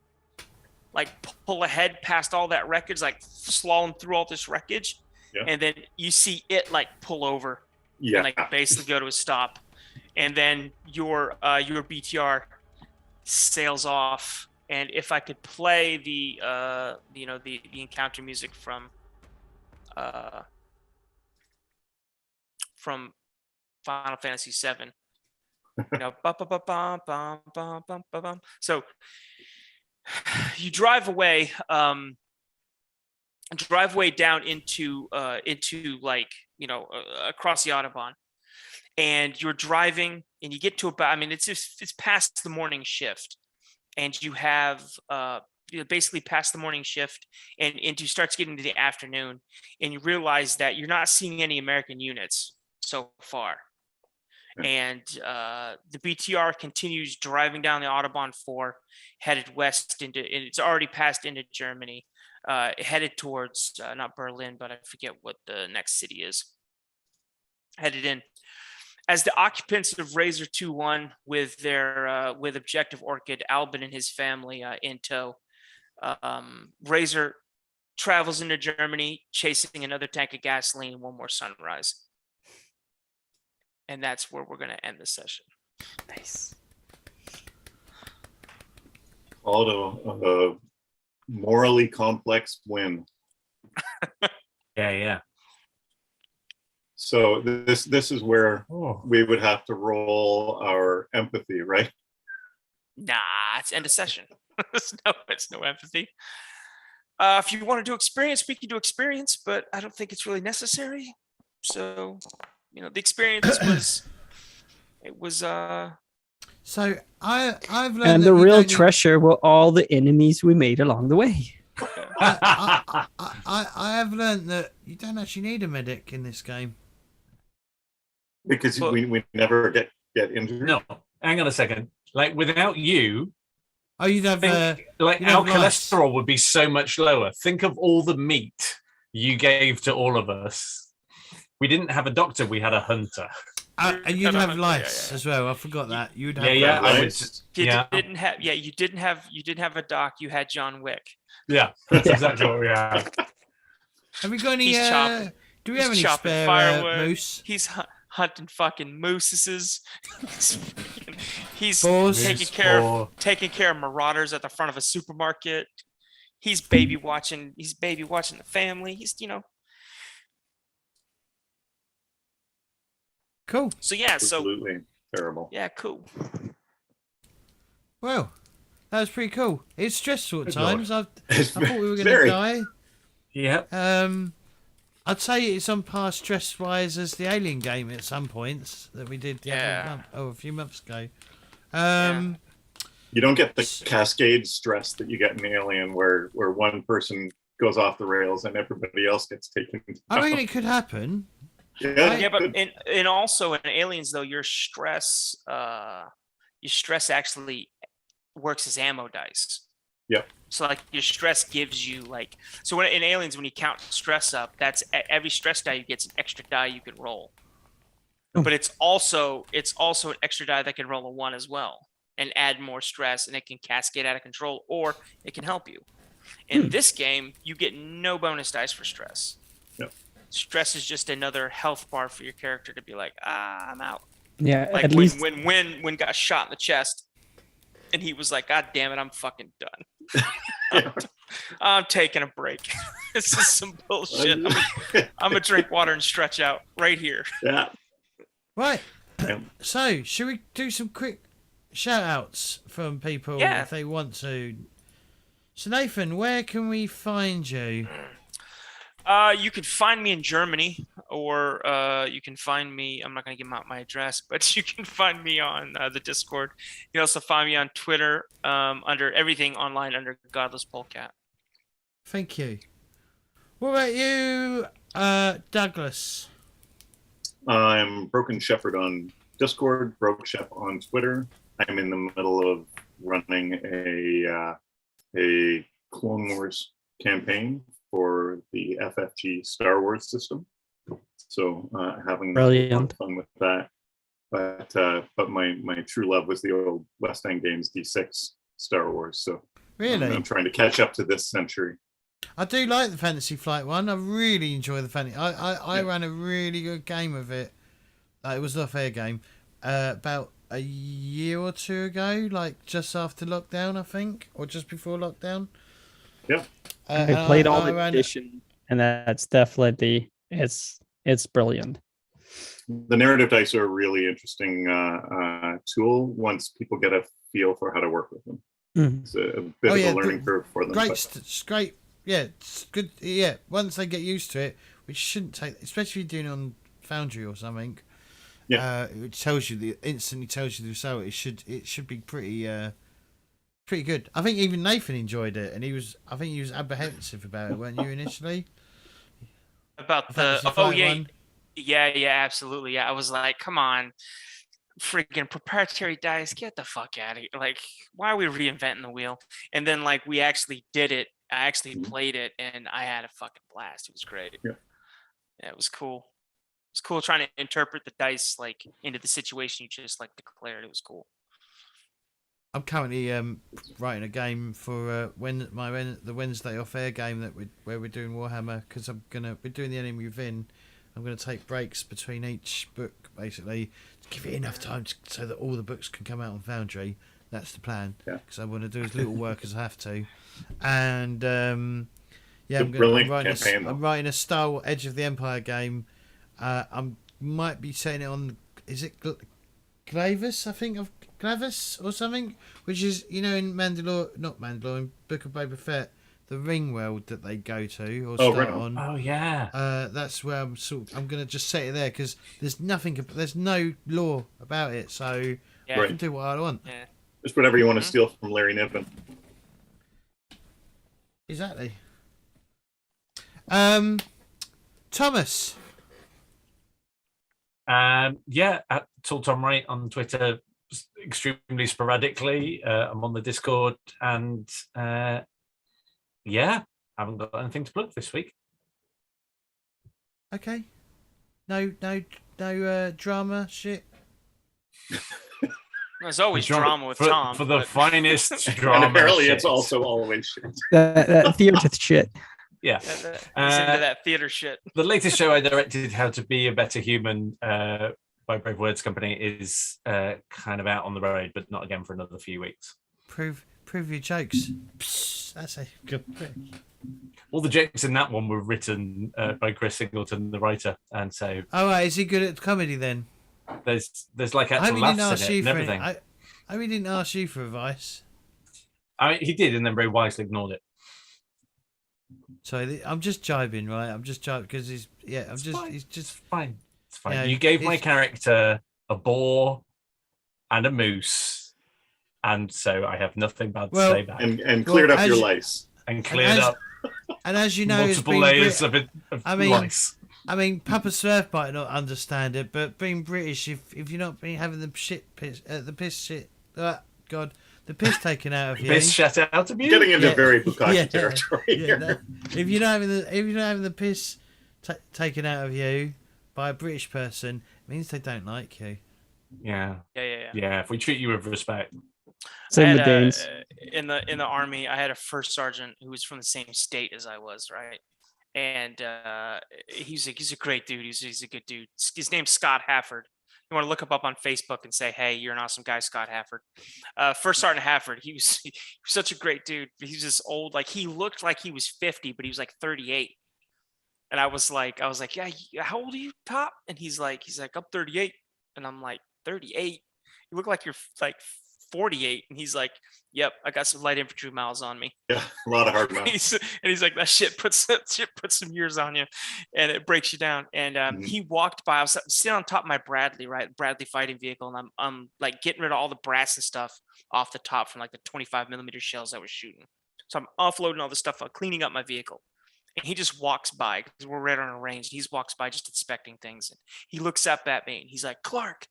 like pull ahead past all that wreckage, like slawing through all this wreckage. Yeah. And then you see it like pull over Yeah. and like basically go to a stop. And then your BTR sails off. And if I could play the the encounter music from Final Fantasy VII. So you drive away down into like across the Autobahn, and you're driving and you get to about, it's past the morning shift, and you have basically past the morning shift and into starts getting to the afternoon, and you realize that you're not seeing any American units so far. And the BTR continues driving down the Autobahn 4, headed west and it's already passed into Germany, headed towards not Berlin, but I forget what the next city is. Headed in, As the occupants of Razor 2-1 with their with Objective Orchid, Albin and his family in tow, Razor travels into Germany, chasing another tank of gasoline and one more sunrise. And that's where we're going to end the session. Nice. Called a morally complex win. Yeah. So this is where Oh. we would have to roll our empathy, right? Nah, it's end of session. It's no empathy. If you want to do experience, we can do experience, but I don't think it's really necessary. So, the experience was So I've learned And that the you real don't need- treasure were all the enemies we made along the way. I have learned that you don't actually need a medic in this game. Because Well- we never get injured. No, hang on a second. Like without you, Oh, you'd have think, you'd our have lice. cholesterol would be so much lower. Think of all the meat you gave to all of us. We didn't have a doctor, we had a hunter. And you'd have lice Yeah. as well. I forgot that. You'd have Yeah, I would. Lice. you Yeah, didn't have a doc. You had John Wick. yeah, that's exactly what we had. Have we got any? He's chopping- Do we he's have any chopping spare firewood. moose? He's hunting fucking mooses. He's Boars? taking care of marauders at the front of a supermarket. He's baby watching. He's baby watching the family. He's Cool. So yeah. So Absolutely terrible. yeah. Cool. Well, that was pretty cool. It's stressful at Good lord. times. I It's thought we were going to very- die. Yep. I'd say it's on par stress-wise as the Alien game at some points that we did a few months ago. You don't get the cascade stress that you get in Alien, where one person goes off the rails and everybody else gets taken down. I mean, it could happen. Yeah, Yeah, but good. and also in Aliens though, your stress actually works as ammo dice. Yep. So like your stress gives you so in Aliens when you count stress up, that's every stress die you get's an extra die you can roll. Oh. But it's also an extra die that can roll a 1 as well and add more stress, and it can cascade out of control or it can help you. In this game, you get no bonus dice for stress. Yep. Stress is just another health bar for your character to be like, I'm out. Yeah, Like at when least when got shot in the chest, and he was like, God damn it, I'm fucking done. I'm taking a break. This is some bullshit. I'm gonna drink water and stretch out right here. Yeah. Right. Yeah. So, should we do some quick shout-outs from people Yeah. if they want to? So, Nathan, where can we find you? You can find me in Germany, or you can find me. I'm not going to give out my address, but you can find me on the Discord. You can also find me on Twitter under everything online under Godless Polecat. Thank you. What about you, Douglas? I'm Broken Shepherd on Discord, Broke Shep on Twitter. I'm in the middle of running a Clone Wars campaign for the FFG Star Wars system. So having a lot of Brilliant. fun with that. But my true love was the old West End Games D6 Star Wars. So Really? I'm trying to catch up to this century. I do like the Fantasy Flight one. I really enjoy the Fantasy. I Yeah. ran a really good game of it. It was a fair game. About a year or two ago, like just after lockdown, I think, or just before lockdown. Yeah. I played all the ran- edition, and that's definitely it's brilliant. The narrative dice are a really interesting tool once people get a feel for how to work with them. Mhm. It's a bit Oh, of yeah, a learning curve for them. Great, but- it's great. Yeah, it's good. Yeah, once they get used to it, which shouldn't take, especially if you're doing it on Foundry or something. Yeah. It tells you instantly tells you the result. It should be pretty good. I think even Nathan enjoyed it, and I think he was apprehensive about it, weren't you initially? About Fantasy the Flight one? yeah, absolutely. Yeah, I was like, come on, freaking proprietary dice, get the fuck out of here. Like, why are we reinventing the wheel? And then like we actually did it. I actually Mhm. played it, and I had a fucking blast. It was great. Yeah. Yeah, it was cool. It's cool trying to interpret the dice like into the situation you just like declared. It was cool. I'm currently writing a game for the Wednesday off air game where we're doing Warhammer, because we're doing the Enemy Within. I'm gonna take breaks between each book, basically, to give it enough time so that all the books can come out on Foundry. That's the plan. Yeah. Because I want to do as little work as I have to, and I'm writing a Star Wars Edge of the Empire game. I might be setting it on. Is it Glavis? I think of Glavis or something, which is in in Book of Boba Fett, the ring world that they go to or start on. Oh yeah. That's where I'm gonna just set it there, because there's no lore about it, so Yeah. I can do what I want. Yeah. Just whatever you want to steal from Larry Niven. Exactly. Thomas. At Tom Wright on Twitter, extremely sporadically. I'm on the Discord, and haven't got anything to plug this week. Okay. No drama shit. There's always drama with Tom. For the but- finest drama. And apparently shit. it's also always shit. That theater shit. Yeah. He's into that theater shit. The latest show I directed, How to Be a Better Human, by Brave Words Company, is kind of out on the road, but not again for another few weeks. Prove your jokes. Psst, that's a good thing. All the jokes in that one were written by Chris Singleton, the writer, and so Oh, right. Is he good at comedy then? there's like I actual hope he didn't laughs ask in it you and for everything. I hope he didn't ask you for advice. He did, and then very wisely ignored it. So I'm just jibing, right? I'm just jibing because he's Fine. he's just It's fine. It's fine. Yeah, You gave my it's- character a boar and a moose, and so I have nothing bad to Well, say back. And cleared Well, up your as- lice. And cleared as- up and as you know, it's multiple been layers Brit- of I mean- lice. I mean, Papa Surf might not understand it, but being British, if you're not being having the piss taken out of you. Piss shut out of you. Getting into Yeah. very Bukkake Yeah. territory Yeah, here. no, if you're not having the piss taken out of you by a British person, it means they don't like you. Yeah. Yeah. If we treat you with respect. Same I with had Danes. in the army, I had a first sergeant who was from the same state as I was, right? And he's a great dude. He's a good dude. His name's Scott Hafford. You want to look him up on Facebook and say, "Hey, you're an awesome guy, Scott Hafford." First Sergeant Hafford. He was such a great dude. He's this old, like he looked like he was 50, but he was like 38. And I was like, "Yeah, how old are you, Pop?" And he's like, "I'm 38." And I'm like, "38? You look like you're like 48." And he's like, "Yep, I got some light infantry miles on me." Yeah, a lot of hard knocks. He's like, "That shit puts some years on you, and it breaks you down." And Mhm. he walked by. I was sitting on top of my Bradley fighting vehicle, and I'm like getting rid of all the brass and stuff off the top from like the 25mm shells I was shooting. So I'm offloading all the stuff, cleaning up my vehicle. And he just walks by because we're right on a range. And he walks by just inspecting things, and he looks up at me and he's like, "Clark,"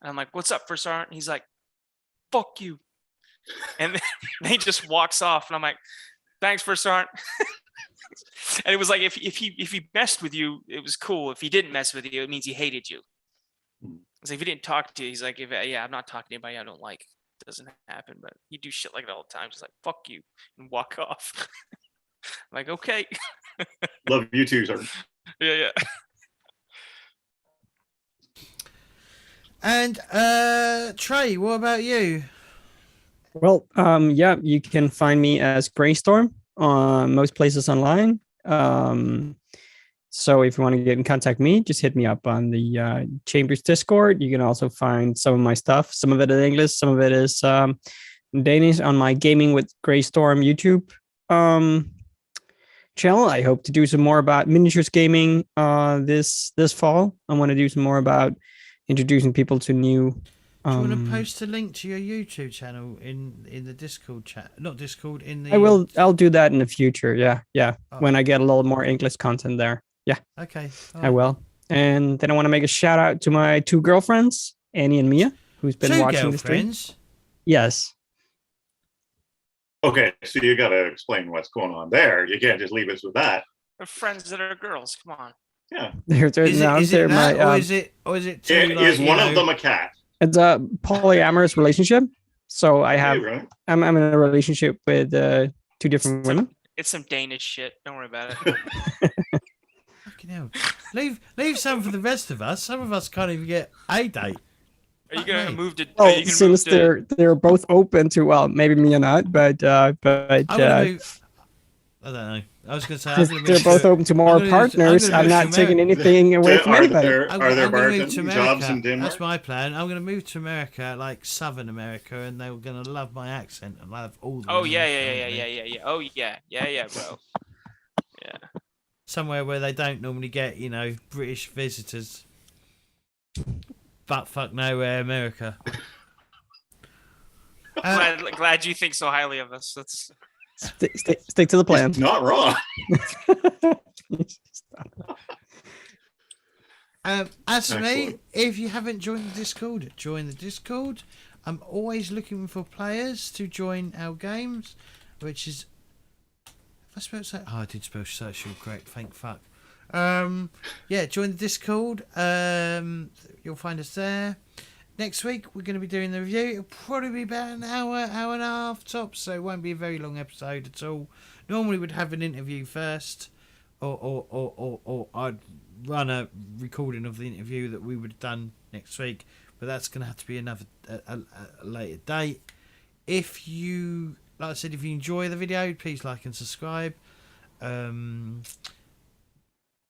and I'm like, "What's up, First Sergeant?" And he's like, "Fuck you." And then he just walks off, and I'm like, "Thanks, First Sergeant." And it was like if he messed with you, it was cool. If he didn't mess with you, it means he hated you. So if he didn't talk to you, he's like, I'm not talking to anybody I don't like. It doesn't happen, but you do shit like that all the time. Just like, "Fuck you," and walk off. I'm like, okay. Love you too, sir. Yeah. And Trey, what about you? Well, you can find me as Graystorm on most places online. So if you want to get in contact with me, just hit me up on the Chambers Discord. You can also find some of my stuff. Some of it in English, some of it is Danish on my Gaming with Graystorm YouTube channel. I hope to do some more about miniatures gaming this fall. I want to do some more about introducing people to new. Do you want to post a link to your YouTube channel in the Discord chat? Not Discord, in the. I will. I'll do that in the future. Yeah. Oh. When I get a little more English content there. Yeah. Okay. I will. And then I want to make a shout out to my two girlfriends, Annie and Mia, who's been Two watching the stream. girlfriends. Yes. Okay, so you got to explain what's going on there. You can't just leave us with that. They're friends that are girls. Come on. Yeah. They're Is it that, or is it too, Is one of them a cat? It's a polyamorous relationship. So Right? I'm in a relationship with 2 different women. It's some Danish shit. Don't worry about it. Fucking hell. Leave some for the rest of us. Some of us can't even get a date. Are you gonna move to? Well, since they're both open to, well, maybe me or not, but I'm gonna move. I don't know. I was gonna say they're both open to more partners. I'm not taking anything away from anybody. Are there move to jobs in America. Denmark? That's my plan. I'm gonna move to America, like Southern America, and they're gonna love my accent and love all. Oh yeah. Oh yeah, bro. Yeah. Somewhere where they don't normally get, British visitors. But fuck nowhere, America. Glad you think so highly of us. That's stick to the plan. He's not wrong. As for me, if you haven't joined the Discord, join the Discord. I'm always looking for players to join our games, which is. If I spelled so, I did spell social correct. Thank fuck. Yeah, join the Discord. You'll find us there. Next week we're going to be doing the review. It'll probably be about an hour and a half tops, so it won't be a very long episode at all. Normally we'd have an interview first, or I'd run a recording of the interview that we would have done next week, but that's going to have to be a later date. If you, like I said, if you enjoy the video, please like and subscribe.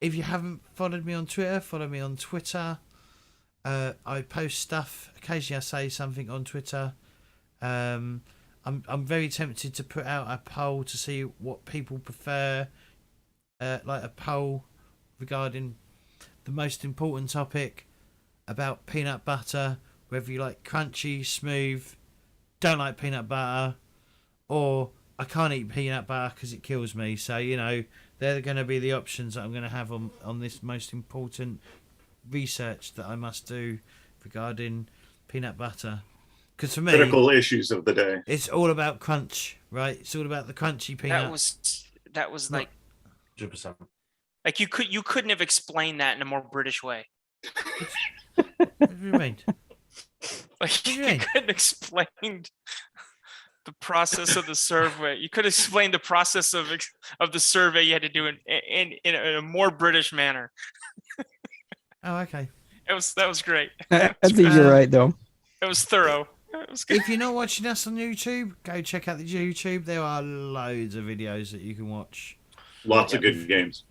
If you haven't followed me on Twitter, follow me on Twitter. I post stuff. Occasionally I say something on Twitter. I'm very tempted to put out a poll to see what people prefer. Like a poll regarding the most important topic about peanut butter. Whether you like crunchy, smooth, don't like peanut butter, or I can't eat peanut butter because it kills me. So, they're going to be the options that I'm going to have on this most important research that I must do regarding peanut butter. Because for me, critical issues of the day. It's all about crunch, right? It's all about the crunchy peanut. That was like 100%. Like you couldn't have explained that in a more British way. What do you mean? Like you couldn't explain the process of the survey. You could explain the process of the survey you had to do in a more British manner. Oh, okay. That was great. I think you're right, though. It was thorough. It was good. If you're not watching us on YouTube, go check out the YouTube. There are loads of videos that you can watch. Lots of good games.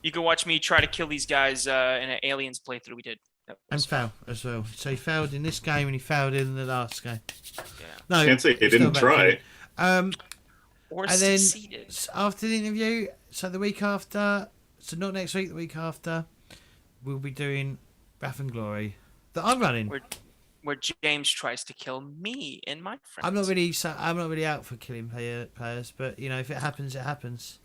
You can watch me try to kill these guys in an Aliens playthrough we did. And fail as well. So he failed in this game and he failed in the last game. Yeah. No, Can't say he didn't try. Or and then succeeded. After the interview, so the week after, so not next week, the week after, we'll be doing Wrath and Glory that I'm running. Where James tries to kill me and my friends. I'm not really out for killing players, but if it happens, it happens.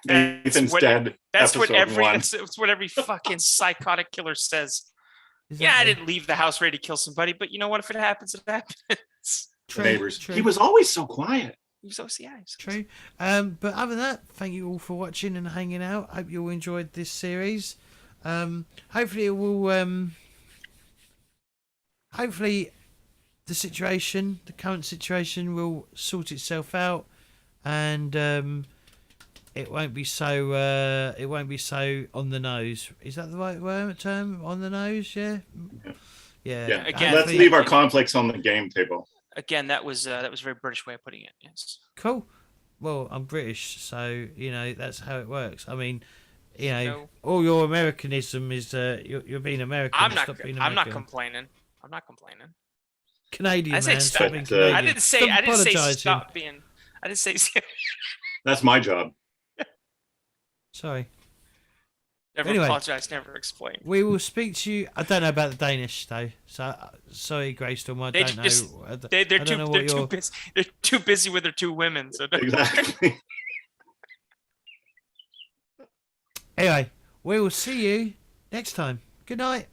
Nathan's dead. That's what every fucking psychotic killer says. I didn't leave the house ready to kill somebody, but you know what? If it happens, it happens. True, neighbors. True. He was always so quiet. He was always True. But other than that, thank you all for watching and hanging out. Hope you all enjoyed this series. Hopefully it will. Hopefully the current situation will sort itself out, and it won't be so on the nose. Is that the right term? On the nose, yeah. Yeah. Again, let's leave our conflicts on the game table. Again, that was a very British way of putting it. Yes. Cool. Well, I'm British, so that's how it works. I mean, all your Americanism is you're being American. I'm not. Stop being I'm not American. complaining. I'm not complaining. Canadian I man. Stop being Canadian. I didn't say. I didn't say apologising. stop being. I didn't say. That's my job. Sorry. Never Anyway. apologize. Never explain. We will speak to you. I don't know about the Danish though, so sorry, Greystorm. I don't know. They're too busy with their 2 women. So Exactly. Anyway, we will see you next time. Good night.